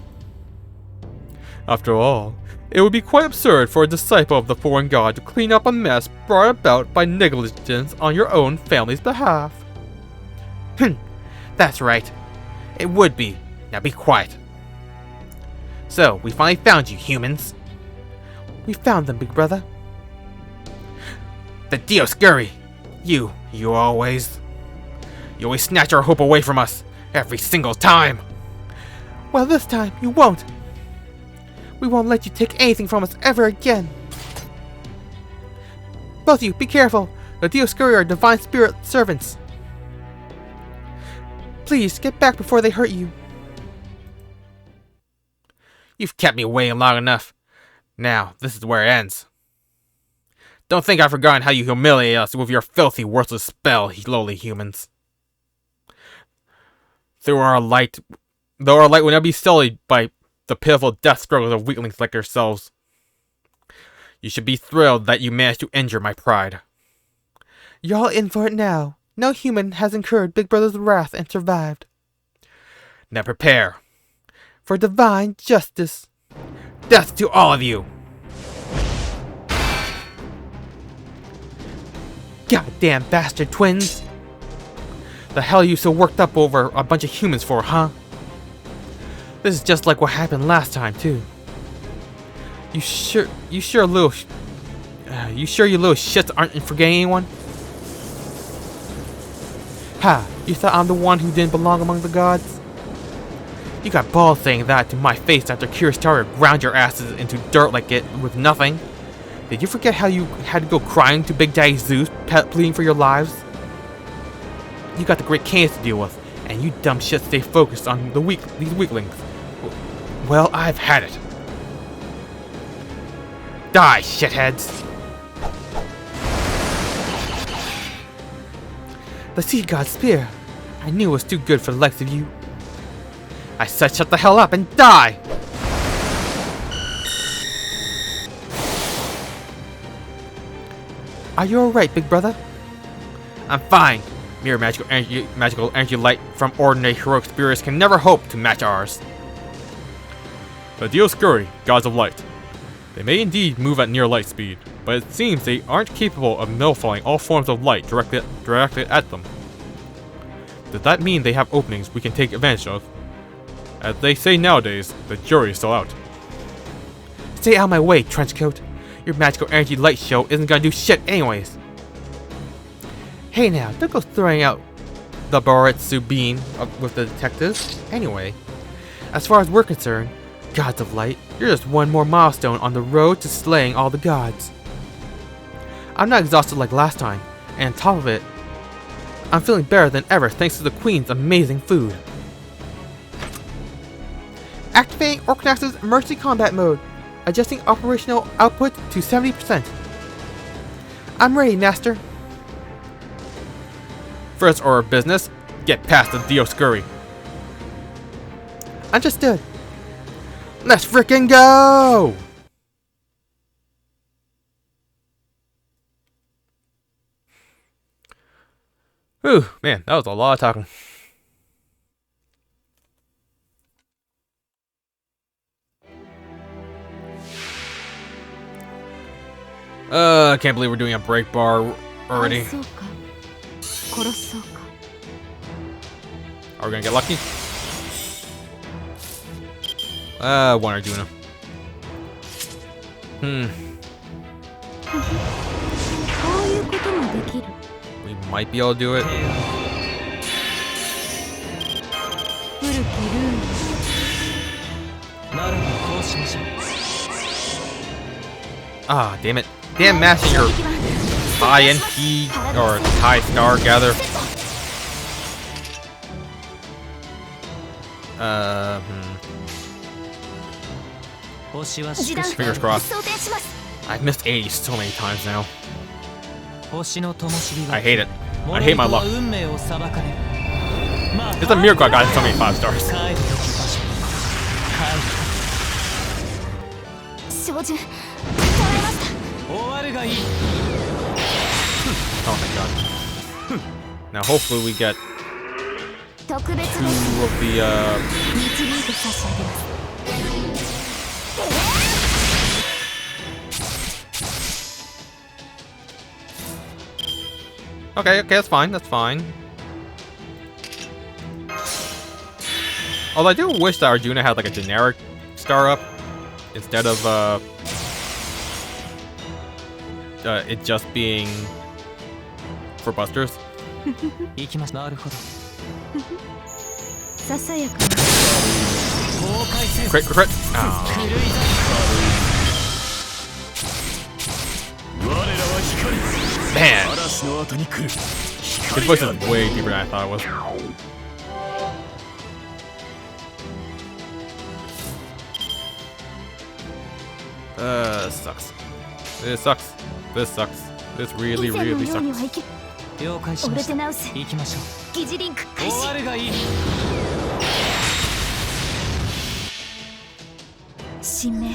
After all, it would be quite absurd for a disciple of the foreign god to clean up a mess brought about by negligence on your own family's behalf. That's right. It would be. Now be quiet. So, we finally found you, humans. We found them, big brother. The Dioscuri! You always snatch our hope away from us, every single time! Well, this time, you won't. We won't let you take anything from us ever again. Both of you, be careful. The Dioscuri are divine spirit servants. Please, get back before they hurt you. You've kept me waiting long enough. Now, this is where it ends. Don't think I've forgotten how you humiliate us with your filthy, worthless spell, lowly humans. Though our light will never be sullied by the pitiful death struggles of weaklings like yourselves. You should be thrilled that you managed to injure my pride. You're all in for it now. No human has incurred Big Brother's wrath and survived. Now prepare for divine justice. Death to all of you! Goddamn bastard twins! The hell are you so worked up over a bunch of humans for, huh? This is just like what happened last time, too. You sure you sure you little shits aren't forgetting anyone? Ha! You thought I'm the one who didn't belong among the gods? You got balls saying that to my face after Curious Tower ground your asses into dirt like it with nothing? Did you forget how you had to go crying to Big Daddy Zeus, pleading for your lives? You got the great Canes to deal with, and you dumb shits stay focused on these weaklings. Well, I've had it. Die, shitheads! The Sea God's spear. I knew it was too good for the likes of you. I said shut the hell up and die! Are you alright, big brother? I'm fine. Mere magical energy light from ordinary heroic spirits can never hope to match ours. The Dioscuri, gods of light. They may indeed move at near light speed, but it seems they aren't capable of nullifying all forms of light directed at them. Does that mean they have openings we can take advantage of? As they say nowadays, the jury is still out. Stay out of my way, Trenchcoat. Your magical energy light show isn't gonna do shit anyways. Hey now, don't go throwing out the Baritsu bean with the detectives. Anyway, as far as we're concerned, gods of light, you're just one more milestone on the road to slaying all the gods. I'm not exhausted like last time, and on top of it, I'm feeling better than ever thanks to the Queen's amazing food. Activating Orcanax's emergency combat mode, adjusting operational output to 70%. I'm ready, Master. First order of business, get past the Dioscuri. Understood. Let's frickin' go! Whew, man, that was a lot of talking. I can't believe we're doing a break bar already. Are we gonna get lucky? One Arjuna. We might be able to do it. Ah, damn it. Damn mashing your high NP or high star gather. Fingers crossed. I've missed 80 so many times now. I hate it. I hate my luck. It's a miracle I got so many 5 stars. Oh my god. Now hopefully we get 2 of the Okay, that's fine, that's fine. Although I do wish that Arjuna had like a generic star up instead of it just being for busters. Crit. Oh. Man, his voice is way deeper than I thought it was. Sucks. This sucks. This sucks. This really sucks. 了解しました。行きましょう。疑似リンク開始。終わるがいい。神明、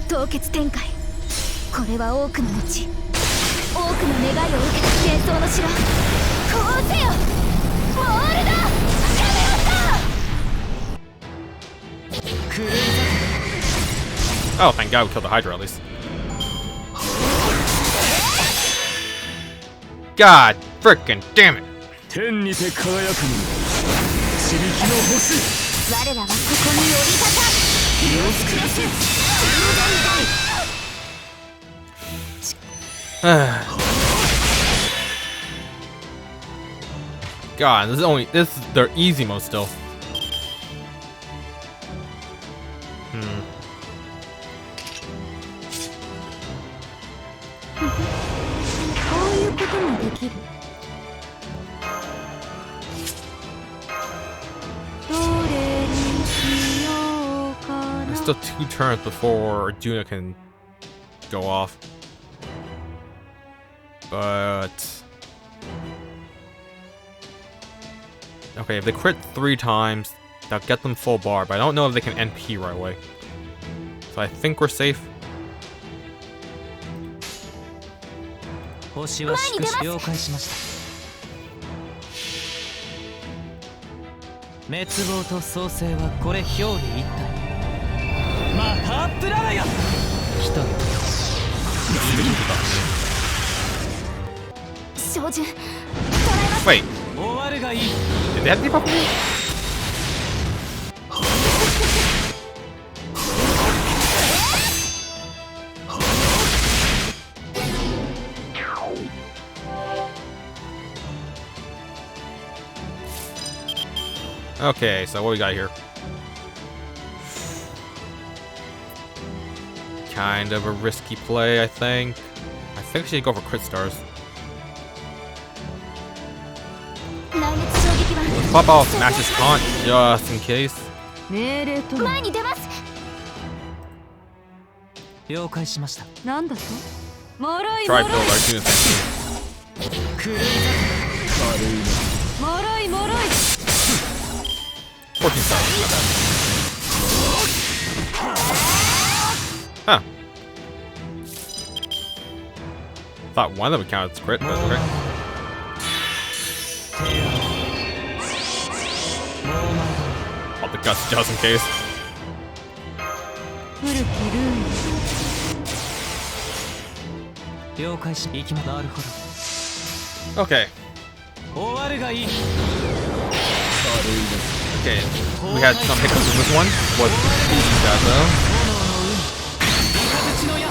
凍結展開。これは多くの後、多くの願いを受けた戦争の城。こうせよ、モールだ。狂い Oh, thank God we killed the Hydra at least. God frickin' damn it! 天にて輝くの地力の星。我らはここに降り立た。God, this is their easy mode still. Hmm. こういうこともできる。どれにしようかな。 There's still 2 turns before Arjuna can go off. But okay, if they crit 3 times, that'll get them full bar, but I don't know if they can NP right away. So I think we're safe. 星はしくし了解しました。滅亡と創生はこれ表裏一体。マハプララヤ。来た。照準。 Wait, 終わるがいい。 did they have to give up on me? Okay, so what we got here? Kind of a risky play, I think. I think we should go for crit stars. Let's pop off Smash's taunt just in case. 命令と前に出ます。了解しました。なんだと？もろい Try も build ろい。 Arjuna's thank 狂い もろいもろい。 14 stars, not bad. Huh. Thought one of them would count as crit, but okay. Pop the guts just in case. 古きルー了解し行きま。なるほど。 Okay. 終わるがいい。 Okay. We had some hiccups in this one. Was easy that though. 雷の矢。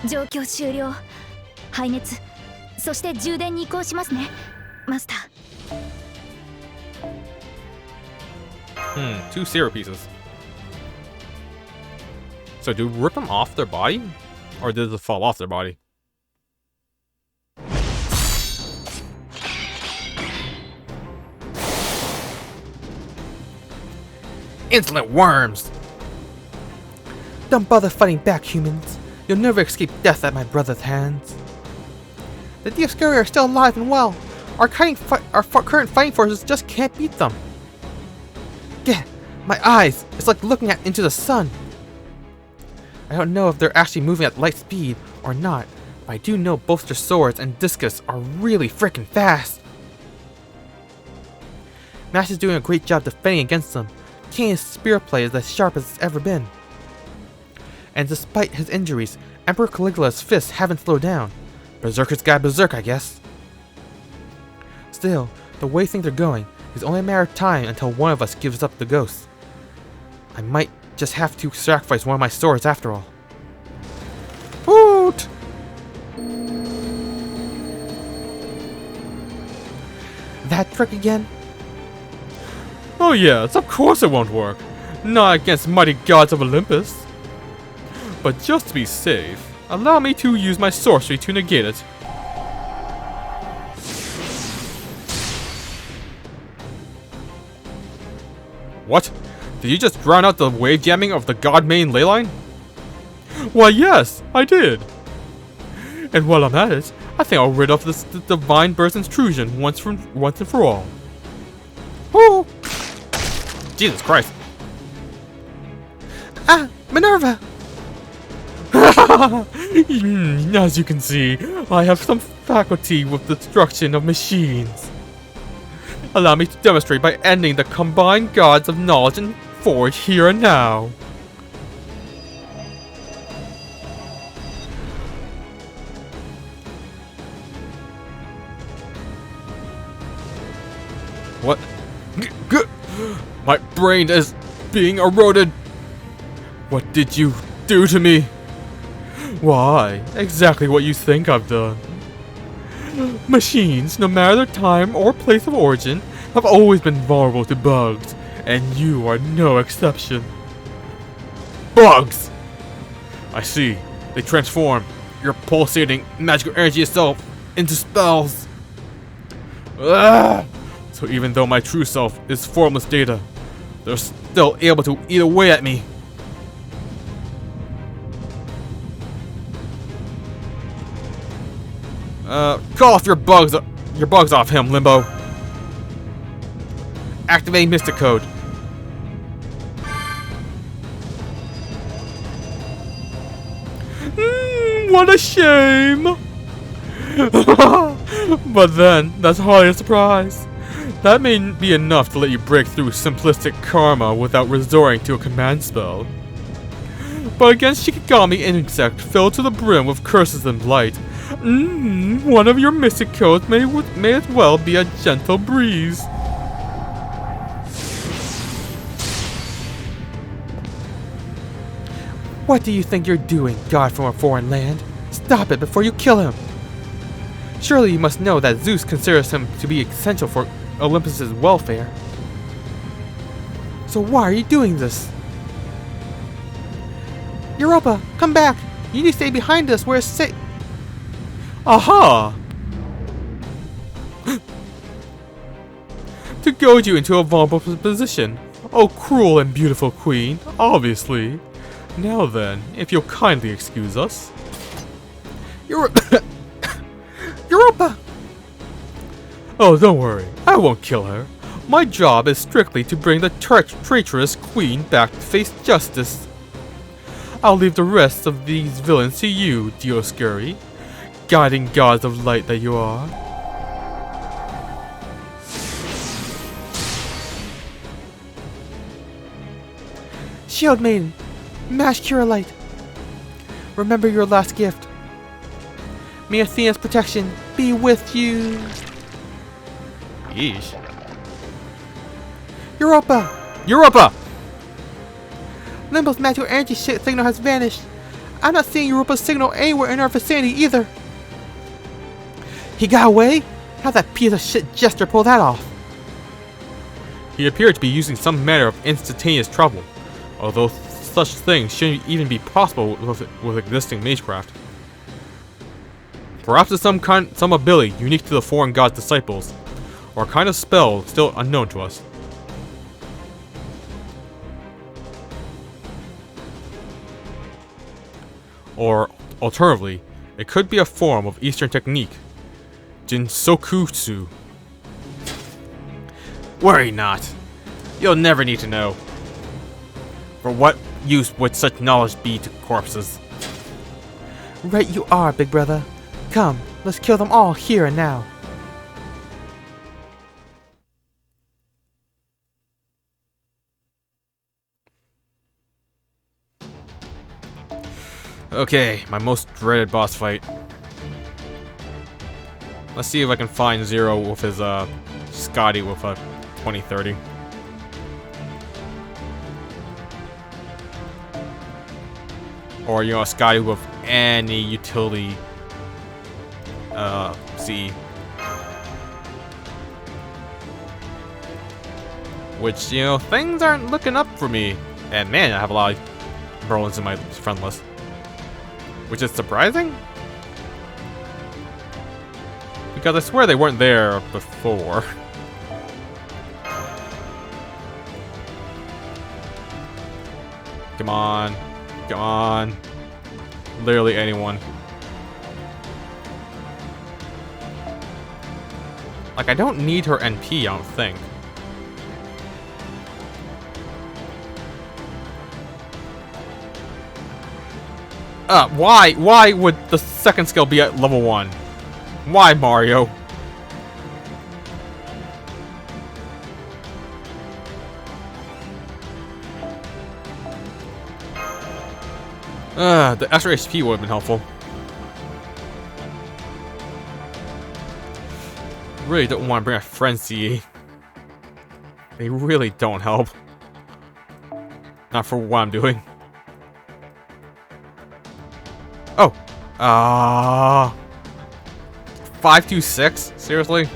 状況終了。排熱。そして充電に移行しますね。マスター。 2 Zero pieces. So do we rip them off their body? Or does it fall off their body? Insolent worms! Don't bother fighting back, humans. You'll never escape death at my brother's hands. The Dioscuri are still alive and well. Our current fighting forces just can't beat them. Gah! My eyes! It's like looking into the sun. I don't know if they're actually moving at light speed or not, but I do know both their swords and discus are really freaking fast. Mash is doing a great job defending against them. King's spear play is as sharp as it's ever been. And despite his injuries, Emperor Caligula's fists haven't slowed down. Berserker's got berserk, I guess. Still, the way things are going, it's only a matter of time until one of us gives up the ghost. I might just have to sacrifice one of my swords after all. Hoot! That trick again? Oh yes, of course it won't work. Not against mighty gods of Olympus. But just to be safe, allow me to use my sorcery to negate it. What? Did you just drown out the wave jamming of the god main ley line? Why yes, I did. And while I'm at it, I think I'll rid of this divine burst intrusion once and for all. Woo! Jesus Christ. Ah, Minerva! As you can see, I have some faculty with the destruction of machines. Allow me to demonstrate by ending the combined gods of knowledge and forge here and now. What? My brain is being eroded. What did you do to me? Why? Exactly what you think I've done. Machines, no matter their time or place of origin, have always been vulnerable to bugs, and you are no exception. Bugs! I see. They transform your pulsating magical energy itself into spells. Ugh! So even though my true self is formless data, they're still able to eat away at me. Call off your bugs off him, Limbo. Activate Mystic Code. What a shame! But then, that's hardly a surprise. That may be enough to let you break through simplistic karma without resorting to a command spell. But against Shikigami Insect filled to the brim with curses and blight, one of your mystic codes may as well be a gentle breeze. What do you think you're doing, God from a foreign land? Stop it before you kill him! Surely you must know that Zeus considers him to be essential for Olympus's welfare. So why are you doing this? Europa, come back! You need to stay behind us where it's safe. Aha! To goad you into a vulnerable position. Oh, cruel and beautiful queen, obviously. Now then, if you'll kindly excuse us. Europa! Oh, don't worry. I won't kill her. My job is strictly to bring the traitorous queen back to face justice. I'll leave the rest of these villains to you, Dioscuri, guiding gods of light that you are. Shield Maiden, Mash Cure Light. Remember your last gift. May Athena's protection be with you. Yeesh. Europa! Limbo's magical energy signal has vanished. I'm not seeing Europa's signal anywhere in our vicinity either. He got away? How'd that piece of shit jester pull that off? He appeared to be using some manner of instantaneous travel, although such things shouldn't even be possible with existing magecraft. Perhaps it's some ability unique to the foreign god's disciples, or a kind of spell still unknown to us. Or, alternatively, it could be a form of Eastern technique. Jinsokutsu. Worry not. You'll never need to know. For what use would such knowledge be to corpses? Right you are, big brother. Come, let's kill them all here and now. Okay, my most dreaded boss fight. Let's see if I can find Zero with his Scotty with a 2030. Or, you know, a Scotty with any utility C. Which, you know, things aren't looking up for me. And man, I have a lot of Merlins in my friend list. Which is surprising? Because I swear they weren't there before. Come on. Come on. Literally anyone. Like, I don't need her NP, I don't think. Why would the second skill be at level 1? Why, Mario? The extra HP would have been helpful. Really don't want to bring a friend CE. They really don't help. Not for what I'm doing. Oh. 526? Seriously?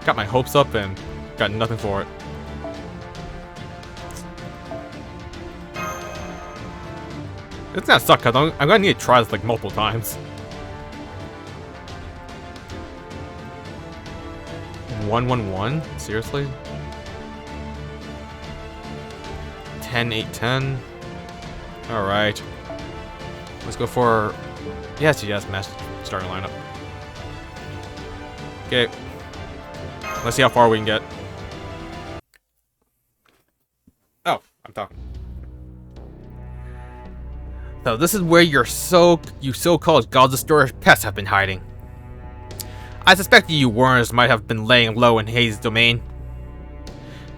Got my hopes up and got nothing for it. It's gonna suck because I'm gonna need to try this like multiple times. 111? Seriously? 10, 8, 10. Alright. Let's go for yes, match starting lineup. Okay. Let's see how far we can get. Oh, I'm talking. So this is where you so-called God Destroyer pests have been hiding. I suspect you worms might have been laying low in Hayes' domain,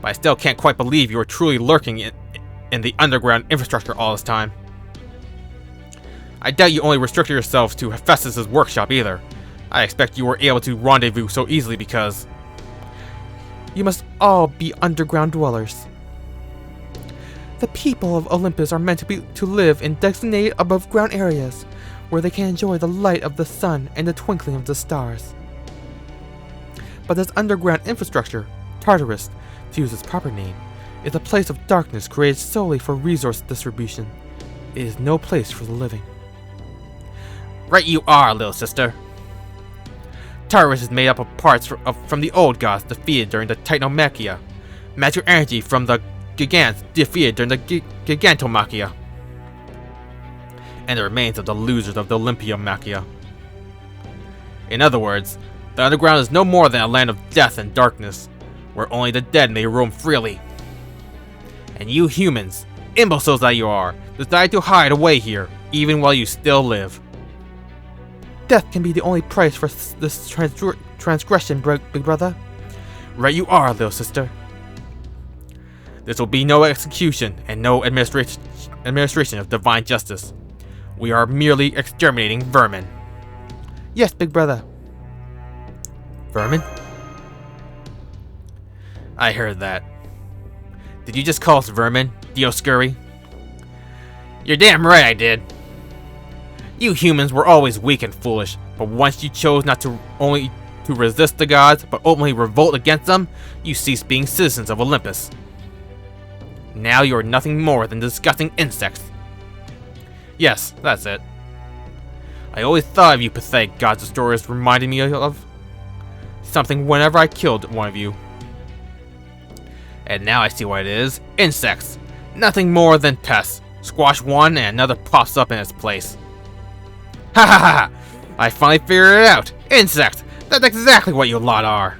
but I still can't quite believe you were truly lurking in the underground infrastructure all this time. I doubt you only restricted yourselves to Hephaestus' workshop either. I expect you were able to rendezvous so easily because you must all be underground dwellers. The people of Olympus are meant to live in designated above-ground areas, where they can enjoy the light of the sun and the twinkling of the stars. But this underground infrastructure, Tartarus, to use its proper name, is a place of darkness created solely for resource distribution. It is no place for the living. Right you are, little sister. Tartarus is made up of parts from the old gods defeated during the Titanomachia, magical energy from the Gigants defeated during the Gigantomachia, and the remains of the losers of the Olympiomachia. In other words, the underground is no more than a land of death and darkness, where only the dead may roam freely. And you humans, imbeciles that you are, decide to hide away here, even while you still live. Death can be the only price for this transgression, big brother. Right you are, little sister. This will be no execution and no administration of divine justice. We are merely exterminating vermin. Yes, big brother. Vermin? I heard that. Did you just call us vermin, Dioscuri? You're damn right I did. You humans were always weak and foolish, but once you chose not to only to resist the gods, but openly revolt against them, you ceased being citizens of Olympus. Now you are nothing more than disgusting insects. Yes, that's it. I always thought of you pathetic God Destroyers reminded me of something whenever I killed one of you. And now I see what it is. Insects. Nothing more than pests. Squash one and another pops up in its place. Ha ha ha! I finally figured it out. Insects. That's exactly what you lot are.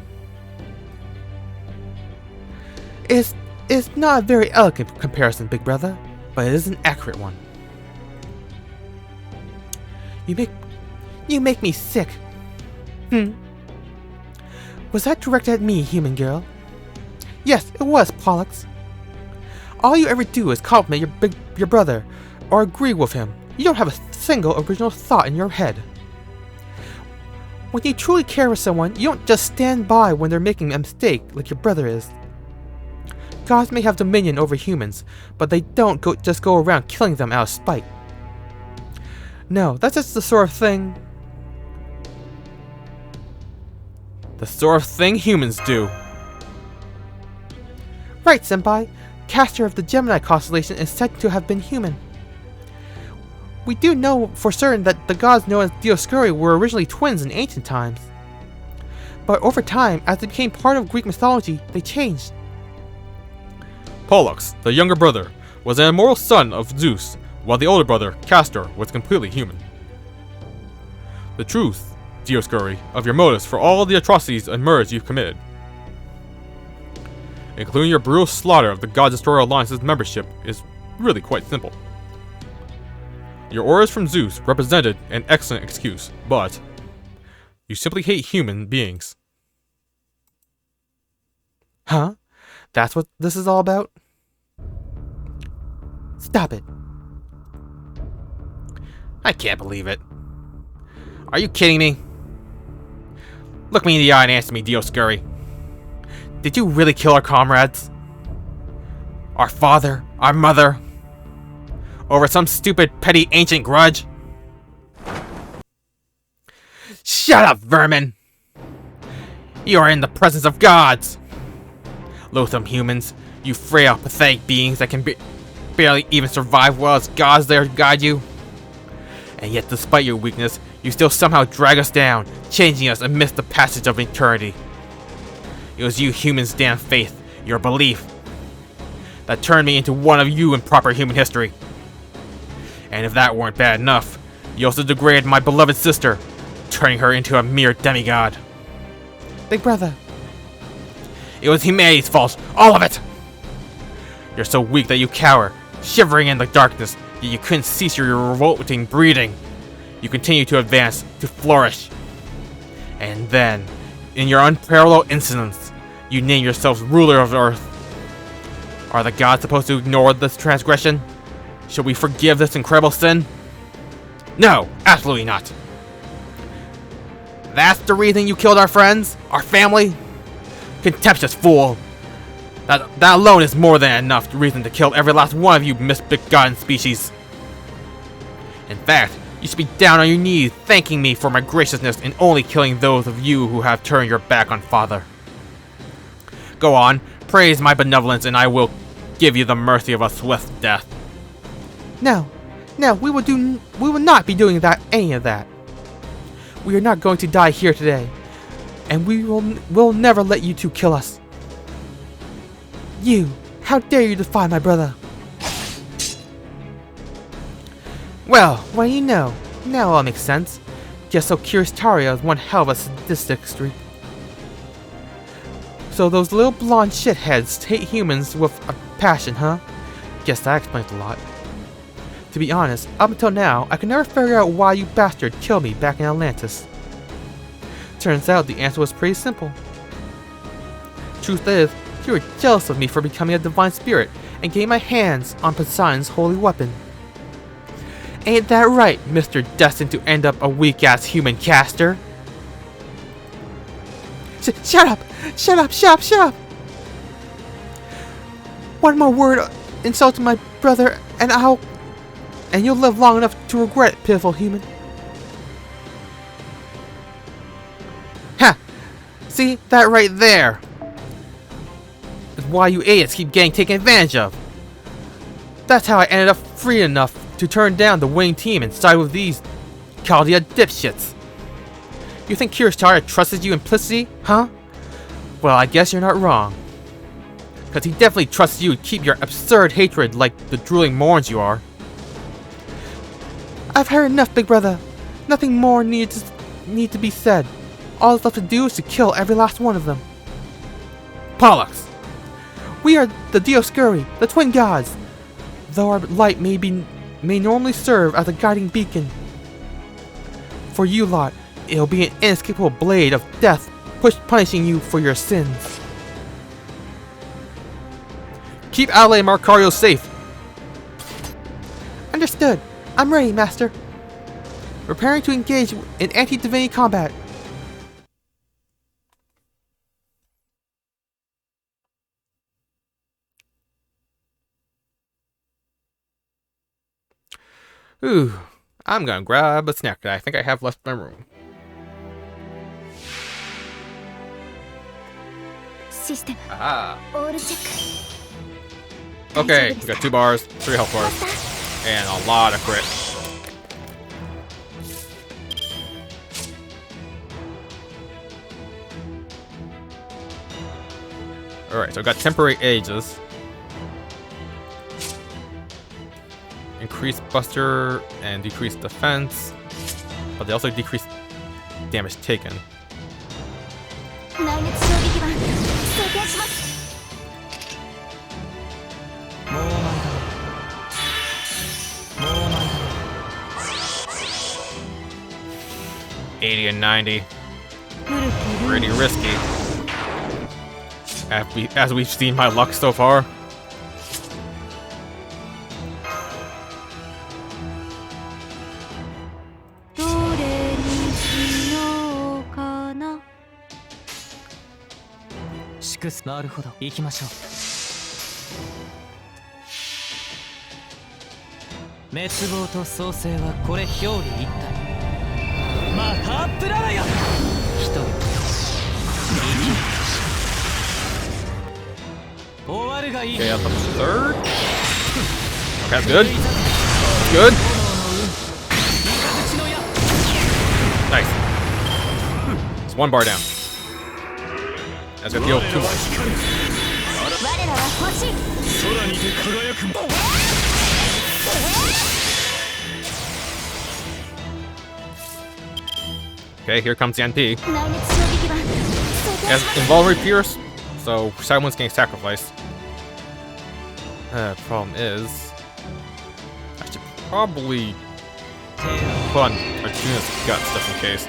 It's not a very elegant comparison, big brother, but it is an accurate one. You make me sick. Was that directed at me, human girl? Yes, it was, Pollux. All you ever do is compliment your brother, or agree with him. You don't have a single original thought in your head. When you truly care for someone, you don't just stand by when they're making a mistake like your brother is. Gods may have dominion over humans, but they don't just go around killing them out of spite. No, that's just the sort of thing... The sort of thing humans do. Right, Senpai. Castor of the Gemini constellation is said to have been human. We do know for certain that the gods known as Dioscuri were originally twins in ancient times. But over time, as they became part of Greek mythology, they changed. Pollux, the younger brother, was an immortal son of Zeus, while the older brother, Castor, was completely human. The truth, Dioscuri, of your motives for all the atrocities and murders you've committed, including your brutal slaughter of the God Destroyer Alliance's membership, is really quite simple. Your orders from Zeus represented an excellent excuse, but you simply hate human beings. Huh? That's what this is all about? Stop it. I can't believe it. Are you kidding me? Look me in the eye and answer me, Dioscuri. Did you really kill our comrades? Our father? Our mother? Over some stupid, petty, ancient grudge? Shut up, vermin! You are in the presence of gods! Loathsome humans, you frail, pathetic beings that can barely even survive well as gods there to guide you. And yet, despite your weakness, you still somehow drag us down, changing us amidst the passage of eternity. It was you humans' damn faith, your belief, that turned me into one of you in proper human history. And if that weren't bad enough, you also degraded my beloved sister, turning her into a mere demigod. Big brother. It was humanity's fault, all of it! You're so weak that you cower, shivering in the darkness, yet you couldn't cease your revolting breeding. You continue to advance, to flourish. And then, in your unparalleled insolence, you name yourselves ruler of Earth. Are the gods supposed to ignore this transgression? Should we forgive this incredible sin? No, absolutely not. That's the reason you killed our friends? Our family? Contemptuous fool! That alone is more than enough reason to kill every last one of you misbegotten species. In fact, you should be down on your knees thanking me for my graciousness in only killing those of you who have turned your back on Father. Go on, praise my benevolence and I will give you the mercy of a swift death. No, we will not be doing any of that. We are not going to die here today, and we'll never let you two kill us. You, how dare you defy my brother? Well, you know, now it all makes sense. Guess so Curious Taria is one hell of a sadistic streak. So those little blonde shitheads hate humans with a passion, huh? Guess that explains a lot. To be honest, up until now, I could never figure out why you bastard killed me back in Atlantis. Turns out the answer was pretty simple. Truth is, you were jealous of me for becoming a divine spirit and getting my hands on Poseidon's holy weapon. Ain't that right, Mr. Destined to end up a weak-ass human caster? Shut up! Shut up! One more word insulting my brother and you'll live long enough to regret it, pitiful human. Ha! See, that right there is why you idiots keep getting taken advantage of. That's how I ended up free enough to turn down the winning team and side with these Chaldea dipshits. You think Curious Taria trusts you implicitly, huh? Well, I guess you're not wrong. Because he definitely trusts you to keep your absurd hatred like the drooling morons you are. I've heard enough, big brother. Nothing more need to be said. All that's left to do is to kill every last one of them. Pollux! We are the Dioscuri, the twin gods. Though our light may normally serve as a guiding beacon. For you lot, it'll be an inescapable blade of death punishing you for your sins. Keep Ale and Marcario safe. Understood. I'm ready, Master. Preparing to engage in anti-divinity combat. Ooh, I'm gonna grab a snack that I think I have left in my room. System. Aha. All check. Okay, we got 2 bars, 3 health bars, and a lot of crit. Alright, so I've got temporary ages. Increase buster and decrease defense, but they also decrease damage taken. 内熱衝撃板装填します。80 and 90. Pretty risky. As we've seen my luck so far. くす。なるほど、行きましょう。滅亡と創生はこれ表裏一体。またプララよ。一人終わるがいい。 Okay, that's the third. Okay, that's good. Good. Nice. It's one bar down. That's gonna deal 2 more. 我らは星。 空にて輝く。 Okay, here comes the NP. 内熱衝撃板。 It has involuntary pierce, so someone's getting sacrificed. Problem is, I should probably put on Arjuna's guts just in case.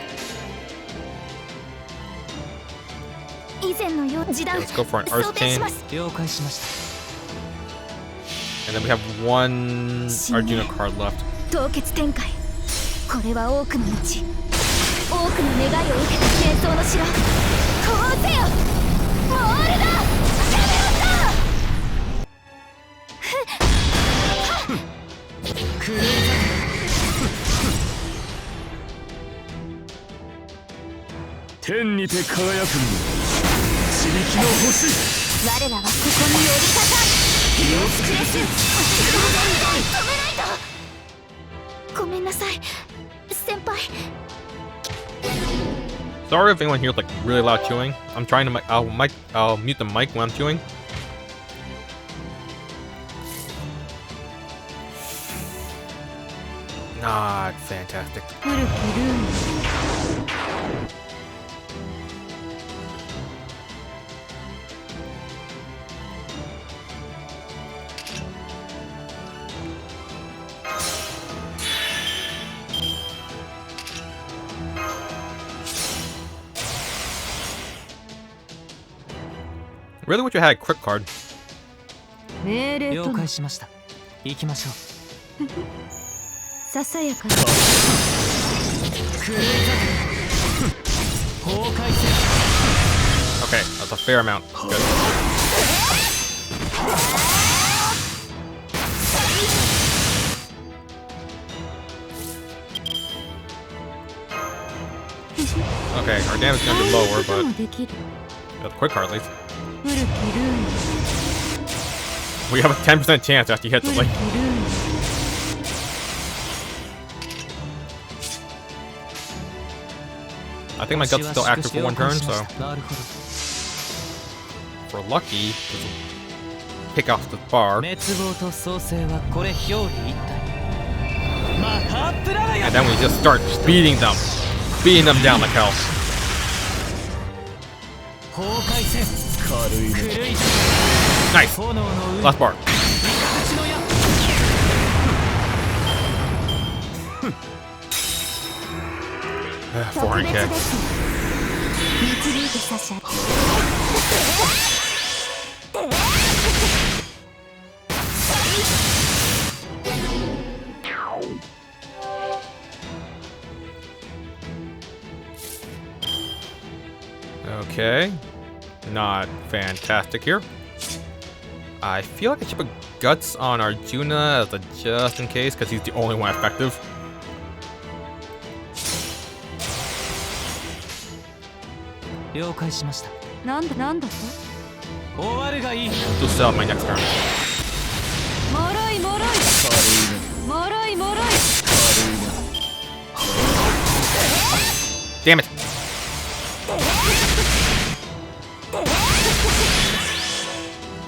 以前のよう時短。 Let's go for an Earth 想定し Chain. ます。 了解しました。 And then we have one Arjuna card left. 凍結展開。これは多くの道。多くの願いを受けた幻想の城。こうせよ。モールだ。セレオクレイザ天にて輝くんだ。刺激の星。我らはここに寄りかかる。気をつけて。止めないと。ごめんなさい、先輩。 Sorry if anyone hears like really loud chewing. I'm trying to I'll mute the mic when I'm chewing. Ah, fantastic. Really wish you had a quick card. 命令と了解しました。行きましょう。ささやかな。クレイザ崩壊せ。 Okay, that's a fair amount. Good. Okay, our damage is gonna be lower, but got the quick card at least. We have a 10% chance after he hits it. Like, I think my gut's still active for one turn, so if we're lucky, we'll pick off the bar. And then we just start beating them down like hell. Nice. Last bar. Foreign kick. Okay. Not fantastic here. I feel like I should put Guts on Arjuna as a just in case, because he's the only one effective. We'll sell my next turn. Damn it!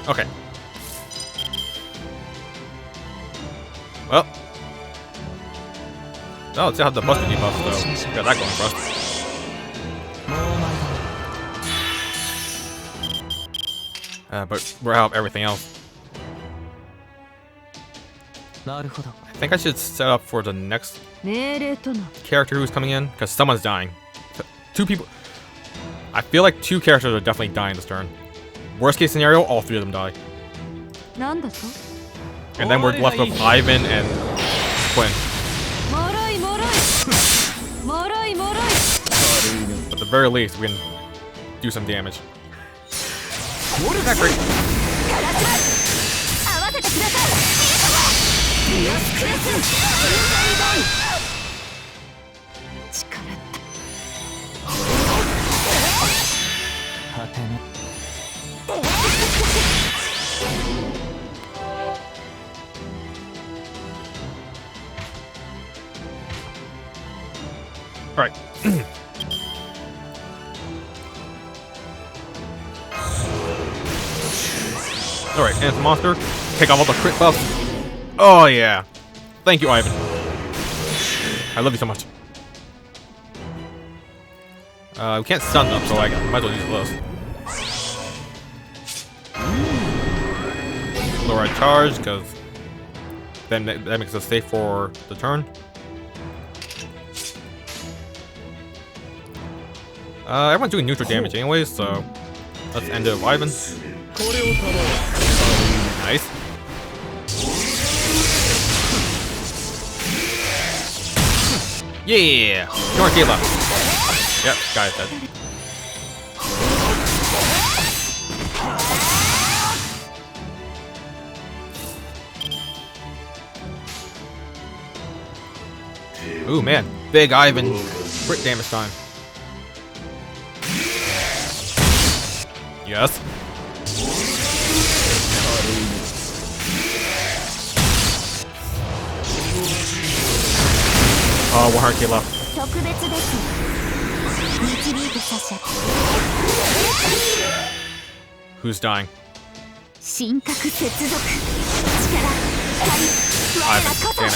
Okay. Well. Oh, let's see how the Buster debuff though. Got that going for us. But we're out of everything else. I think I should set up for the next character who's coming in, because someone's dying. 2 people. I feel like 2 characters are definitely dying this turn. Worst case scenario, all 3 of them die. And then we're left with Ivan and Quinn. At the very least, we can do some damage. Not great. 合わせてください。ディオスクレス力って 果ての Alright. Alright, and it's a monster. Take off all the crit buffs. Oh yeah. Thank you, Ivan. I love you so much. We can't stun them, so I might as well use those. Lower our charge, because then that makes us safe for the turn. Everyone's doing neutral damage anyways, so let's end it with Ivan. Nice. Yeah! More Kayla. Yep, guy's dead. Ooh man, big Ivan crit damage time. Yes. Oh, 100k left. 特別です導いて差し上げ Who's dying? 神格接続力光我ら Ivan, こそ damn it.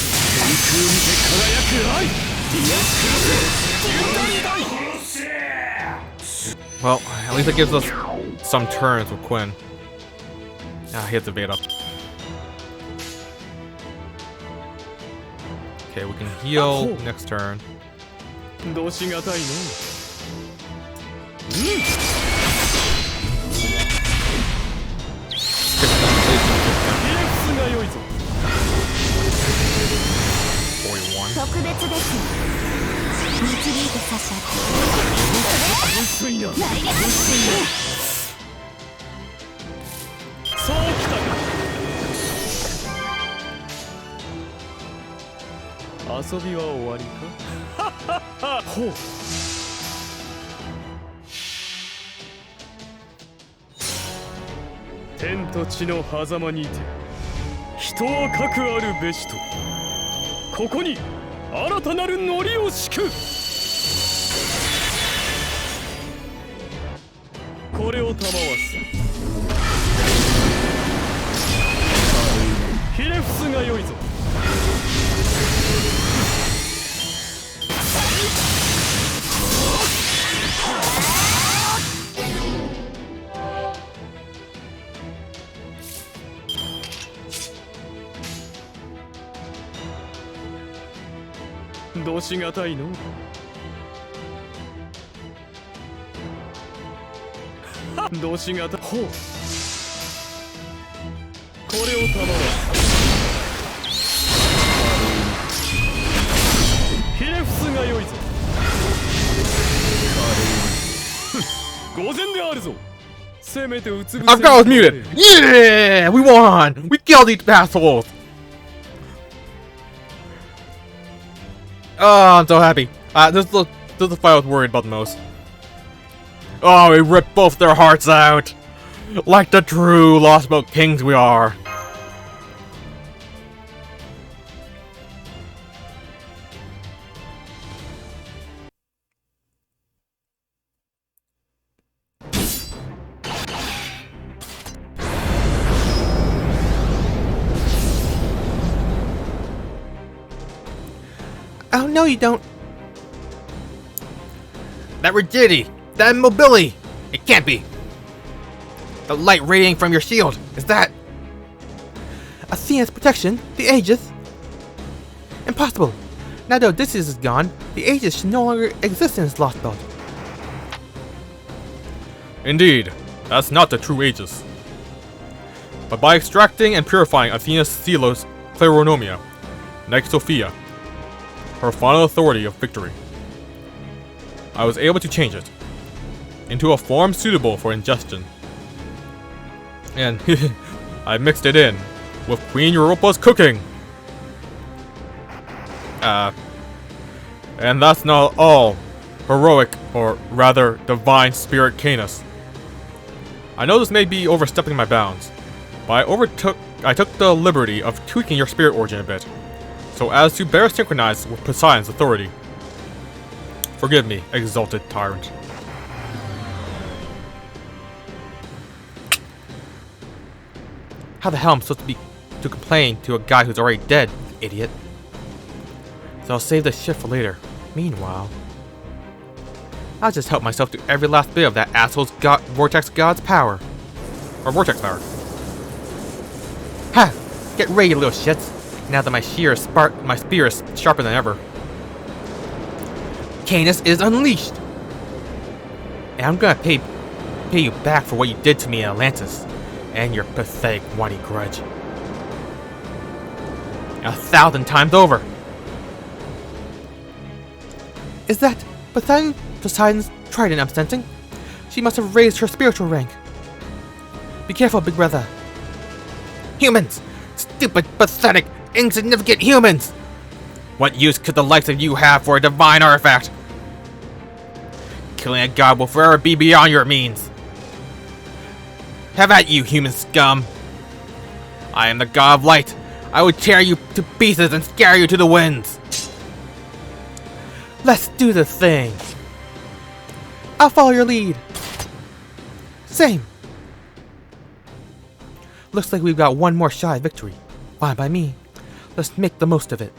Well, at least it gives us some turns with Quinn. Ah, he has to bait up. Okay, we can heal next turn. どうしがたいの 41. 特別です導いて差し上げ来月そうきたか遊びは終わりかほう天と地の狭間にて人はかくあるべしとここに新たなるノリを敷くこれを賜わすひれ伏すがよいぞどうしがたいのどうしがたほうこれを賜わすひれ伏すがよいぞ御前であるぞせめてうつ伏せ Our girl is muted! Yeah! We won! We killed these assholes! Oh, I'm so happy. This is the fight I was worried about the most. Oh, we ripped both their hearts out! Like the true Lostbelt kings we are. Oh, no you don't. That rigidity, that immobility, it can't be. The light radiating from your shield, is that Athena's protection, the Aegis? Impossible. Now that Odysseus is gone, the Aegis should no longer exist in this Lostbelt. Indeed, that's not the true Aegis. But by extracting and purifying Athena's Thelos Kleronomia, Nike Sophia, her final authority of victory, I was able to change it into a form suitable for ingestion. And I mixed it in with Queen Europa's cooking. And that's not all. Heroic, or rather, divine spirit Canis. I know this may be overstepping my bounds, but I took the liberty of tweaking your spirit origin a bit, so as to better synchronize with Poseidon's authority. Forgive me, exalted tyrant. How the hell am I supposed to complain to a guy who's already dead, idiot? So I'll save this shit for later. Meanwhile, I'll just help myself to every last bit of that asshole's Vortex God's power. Or Vortex power. Ha! Get ready, you little shits. Now that my spear is sharper than ever. Canis is unleashed! And I'm gonna pay you back for what you did to me in Atlantis. And your pathetic, whiny grudge. 1,000 times over! Is that Poseidon's trident I'm sensing? She must have raised her spiritual rank. Be careful, big brother. Humans! Stupid, pathetic, insignificant humans! What use could the likes of you have for a divine artifact? Killing a god will forever be beyond your means. Have at you, human scum! I am the god of light. I would tear you to pieces and scare you to the winds. Let's do the thing. I'll follow your lead. Same. Looks like we've got one more shot at victory. Fine by me. Let's make the most of it.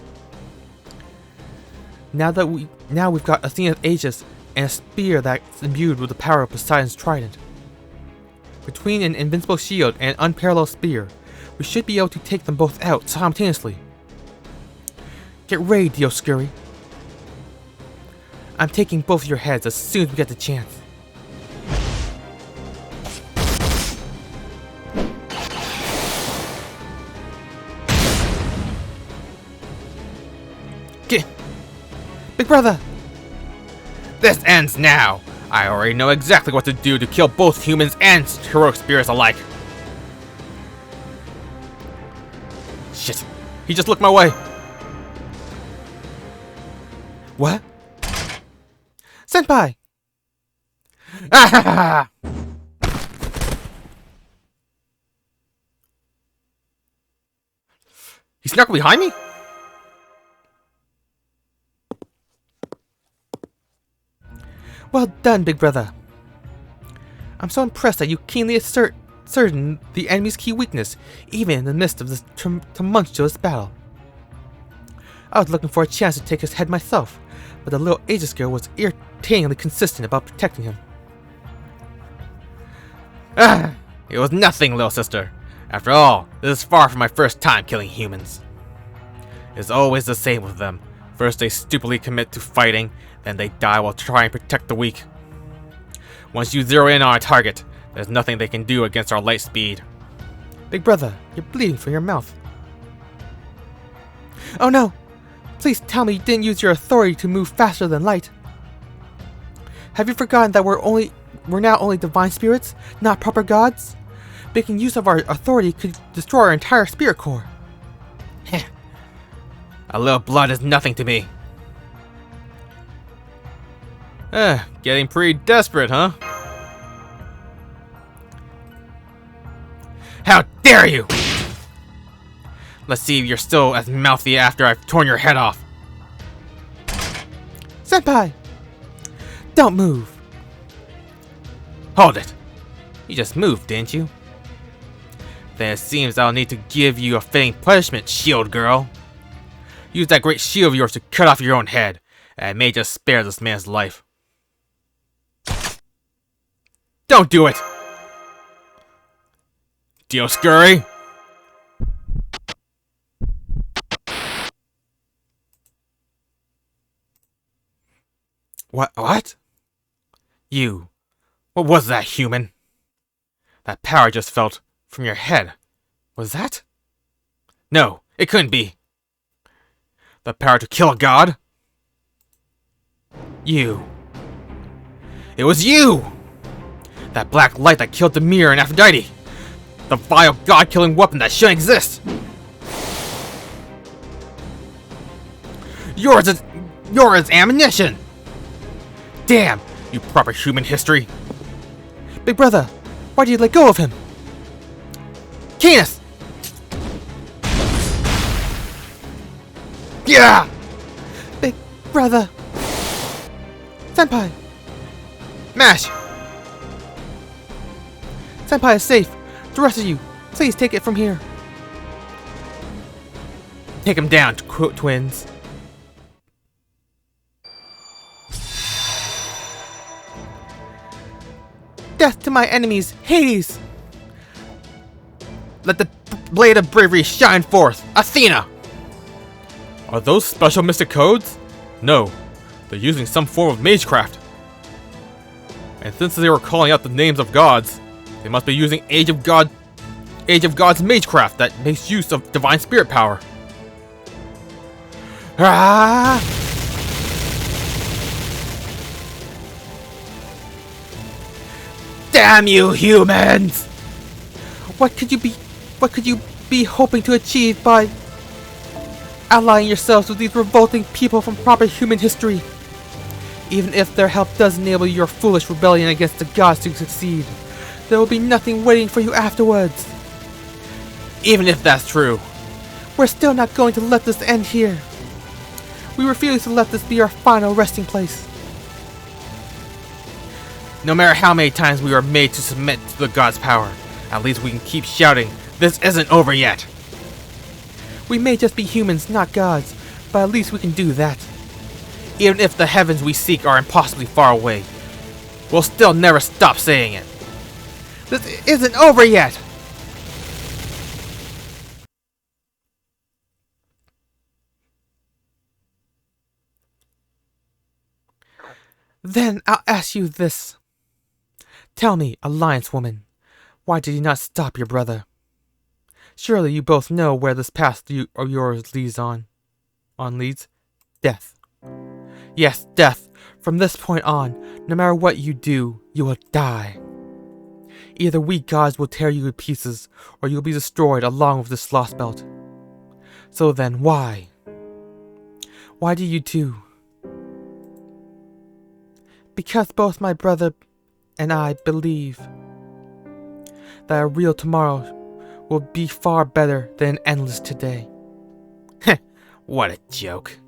Now we've got Athena's Aegis and a spear that's imbued with the power of Poseidon's trident. Between an invincible shield and an unparalleled spear, we should be able to take them both out simultaneously. Get ready, Dioscuri. I'm taking both of your heads as soon as we get the chance. Get, big brother! This ends now! I already know exactly what to do to kill both humans and heroic spirits alike. Shit, he just looked my way. What? Senpai! Ah! He snuck behind me? Well done, big brother. I'm so impressed that you keenly ascertain the enemy's key weakness, even in the midst of this tumultuous battle. I was looking for a chance to take his head myself, but the little Aegis girl was irritatingly consistent about protecting him. Ah! It was nothing, little sister. After all, this is far from my first time killing humans. It's always the same with them. First they stupidly commit to fighting, then they die while trying to protect the weak. Once you zero in on a target, there's nothing they can do against our light speed. Big brother, you're bleeding from your mouth. Oh no! Please tell me you didn't use your authority to move faster than light. Have you forgotten that we're now only divine spirits, not proper gods? Making use of our authority could destroy our entire spirit core. Heh. A little blood is nothing to me. Getting pretty desperate, huh? How dare you! Let's see if you're still as mouthy after I've torn your head off. Senpai! Don't move. Hold it. You just moved, didn't you? Then it seems I'll need to give you a fitting punishment, shield girl. Use that great shield of yours to cut off your own head, and it may just spare this man's life. Don't do it! Dioscuri! What? You. What was that, human? That power I just felt from your head. Was that? No, it couldn't be. The power to kill a god? You. It was you! That black light that killed Demir and Aphrodite. The vile god-killing weapon that shouldn't exist! Yours is ammunition! Damn, you proper human history! Big brother, why did you let go of him? Canis! Yeah! Big brother! Senpai! Mash! Senpai is safe. The rest of you, please take it from here. Take him down, twins. Death to my enemies, Hades! Let the blade of bravery shine forth, Athena! Are those special mystic codes? No, they're using some form of magecraft. And since they were calling out the names of gods, they must be using Age of God's magecraft that makes use of divine spirit power. Ah! Damn you, humans! What could you be hoping to achieve by allying yourselves with these revolting people from proper human history? Even if their help does enable your foolish rebellion against the gods to succeed, there will be nothing waiting for you afterwards. Even if that's true, we're still not going to let this end here. We refuse to let this be our final resting place. No matter how many times we are made to submit to the god's power, at least we can keep shouting, "This isn't over yet!" We may just be humans, not gods, but at least we can do that. Even if the heavens we seek are impossibly far away, we'll still never stop saying it. This isn't over yet! Then I'll ask you this. Tell me, Alliance woman, why did you not stop your brother? Surely you both know where this path of yours leads on. Leads? Death. Yes, death. From this point on, no matter what you do, you will die. Either we gods will tear you to pieces, or you'll be destroyed along with this Lostbelt. So then, why? Why do you two? Because both my brother and I believe that a real tomorrow will be far better than an endless today. What a joke.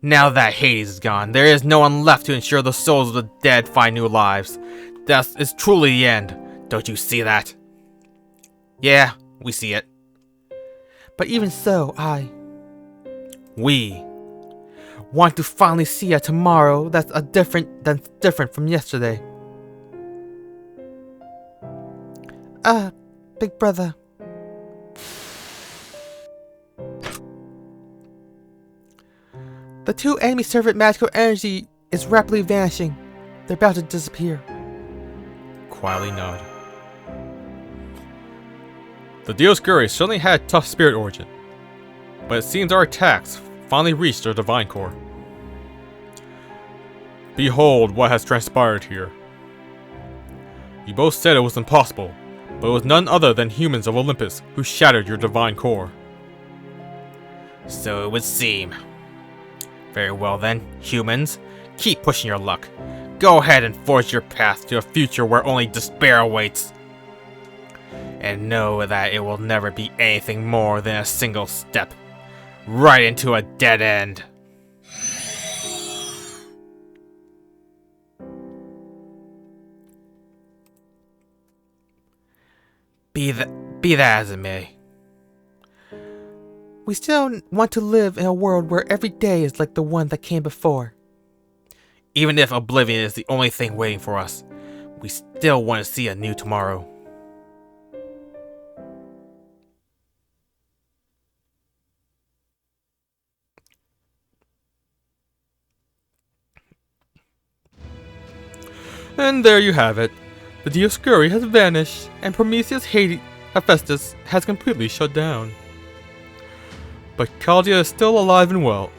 Now that Hades is gone, there is no one left to ensure the souls of the dead find new lives. Death is truly the end. Don't you see that? Yeah, we see it. But even so, we want to finally see a tomorrow that's different from yesterday. Big brother. The two enemy servant magical energy is rapidly vanishing. They're about to disappear. Quietly nod. The Dioscuri certainly had a tough spirit origin, but it seems our attacks finally reached their divine core. Behold what has transpired here. You both said it was impossible, but it was none other than humans of Olympus who shattered your divine core. So it would seem. Very well then, humans, keep pushing your luck. Go ahead and forge your path to a future where only despair awaits. And know that it will never be anything more than a single step, right into a dead end. Be that as it may. We still want to live in a world where every day is like the one that came before. Even if oblivion is the only thing waiting for us, we still want to see a new tomorrow. And there you have it. The Dioscuri has vanished, and Prometheus Hephaestus has completely shut down. But Chaldea is still alive and well,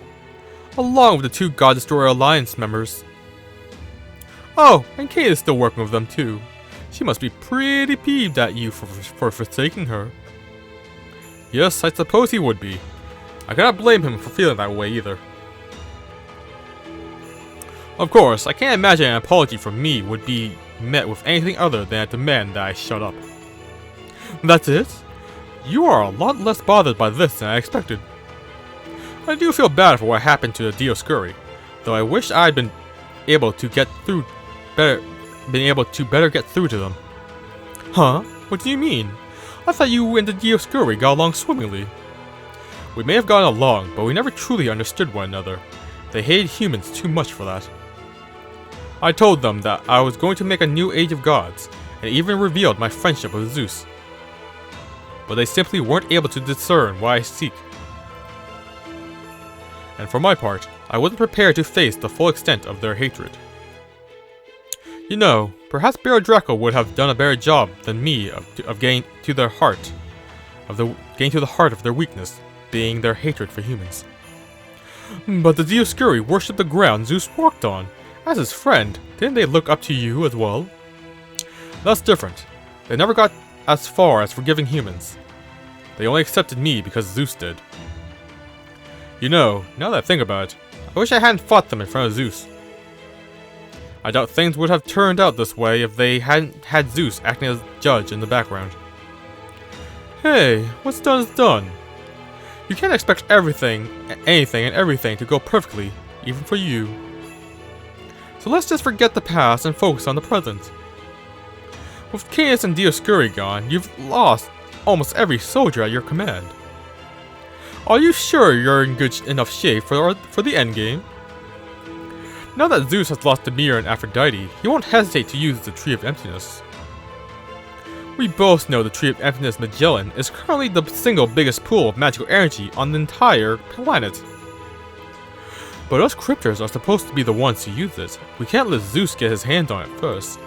along with the two God Destroyer Alliance members. Oh, and Kate is still working with them too. She must be pretty peeved at you for forsaking her. Yes, I suppose he would be. I cannot blame him for feeling that way either. Of course, I can't imagine an apology from me would be met with anything other than a demand that I shut up. That's it? You are a lot less bothered by this than I expected. I do feel bad for what happened to the Dioscuri, though I wish I'd been able to better get through to them. Huh? What do you mean? I thought you and the Dioscuri got along swimmingly. We may have gotten along, but we never truly understood one another. They hated humans too much for that. I told them that I was going to make a new age of gods, and even revealed my friendship with Zeus. But they simply weren't able to discern what I seek. And for my part, I wasn't prepared to face the full extent of their hatred. You know, perhaps Baron Draco would have done a better job than me of getting to the heart of their weakness, being their hatred for humans. But the Dioscuri worshipped the ground Zeus walked on. As his friend, didn't they look up to you as well? That's different. They never got as far as forgiving humans. They only accepted me because Zeus did. You know, now that I think about it, I wish I hadn't fought them in front of Zeus. I doubt things would have turned out this way if they hadn't had Zeus acting as judge in the background. Hey, what's done is done. You can't expect anything and everything to go perfectly, even for you. So let's just forget the past and focus on the present. With Canis and Dioscuri gone, you've lost almost every soldier at your command. Are you sure you're in good enough shape for the endgame? Now that Zeus has lost Demeter and Aphrodite, he won't hesitate to use the Tree of Emptiness. We both know the Tree of Emptiness Magellan is currently the single biggest pool of magical energy on the entire planet. But us cryptors are supposed to be the ones to use it. We can't let Zeus get his hands on it first.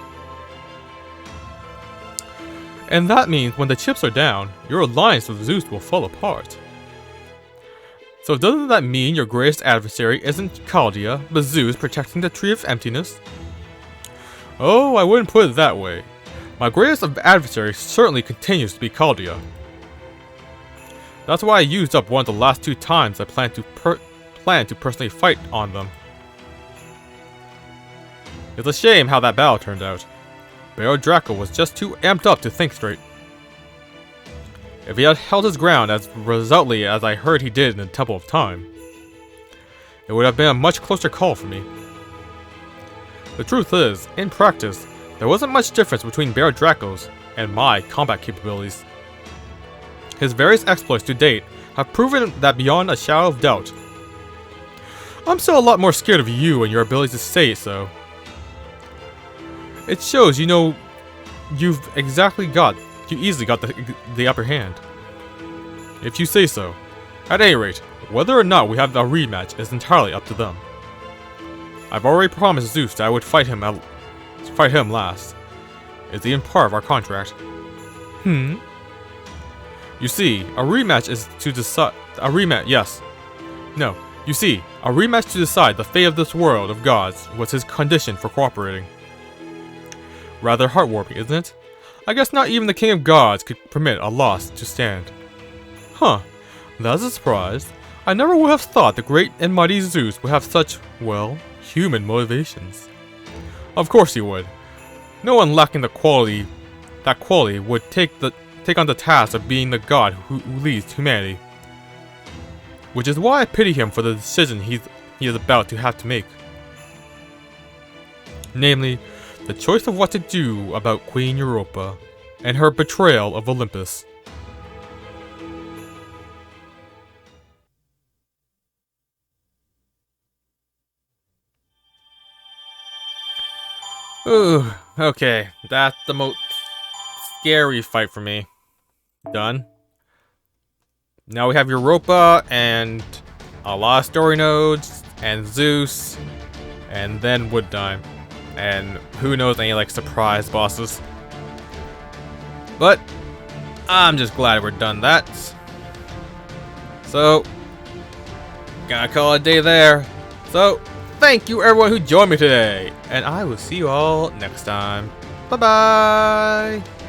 And that means when the chips are down, your alliance with Zeus will fall apart. So doesn't that mean your greatest adversary isn't Chaldea, but Zeus protecting the Tree of Emptiness? Oh, I wouldn't put it that way. My greatest adversary certainly continues to be Chaldea. That's why I used up one of the last 2 times I plan to personally fight on them. It's a shame how that battle turned out. Baron Draco was just too amped up to think straight. If he had held his ground as resolutely as I heard he did in the Temple of Time, it would have been a much closer call for me. The truth is, in practice, there wasn't much difference between Baron Draco's and my combat capabilities. His various exploits to date have proven that beyond a shadow of doubt. I'm still a lot more scared of you and your ability to say so. It shows you know you easily got the upper hand. If you say so. At any rate, whether or not we have a rematch is entirely up to them. I've already promised Zeus that I would fight him last. It's even part of our contract. You see, a rematch to decide the fate of this world of gods was his condition for cooperating. Rather heartwarming, isn't it? I guess not even the King of Gods could permit a loss to stand. Huh, that's a surprise. I never would have thought the great and mighty Zeus would have such, well, human motivations. Of course he would. No one lacking that quality would take on the task of being the god who leads humanity. Which is why I pity him for the decision he is about to have to make. Namely, the choice of what to do about Queen Europa and her betrayal of Olympus. Ooh, okay, that's the most scary fight for me. Done. Now we have Europa and a lot of story nodes and Zeus and then Wooddime. And who knows any like surprise bosses. But I'm just glad we're done that. So gonna call it a day there. So thank you everyone who joined me today, and I will see you all next time. Bye-bye!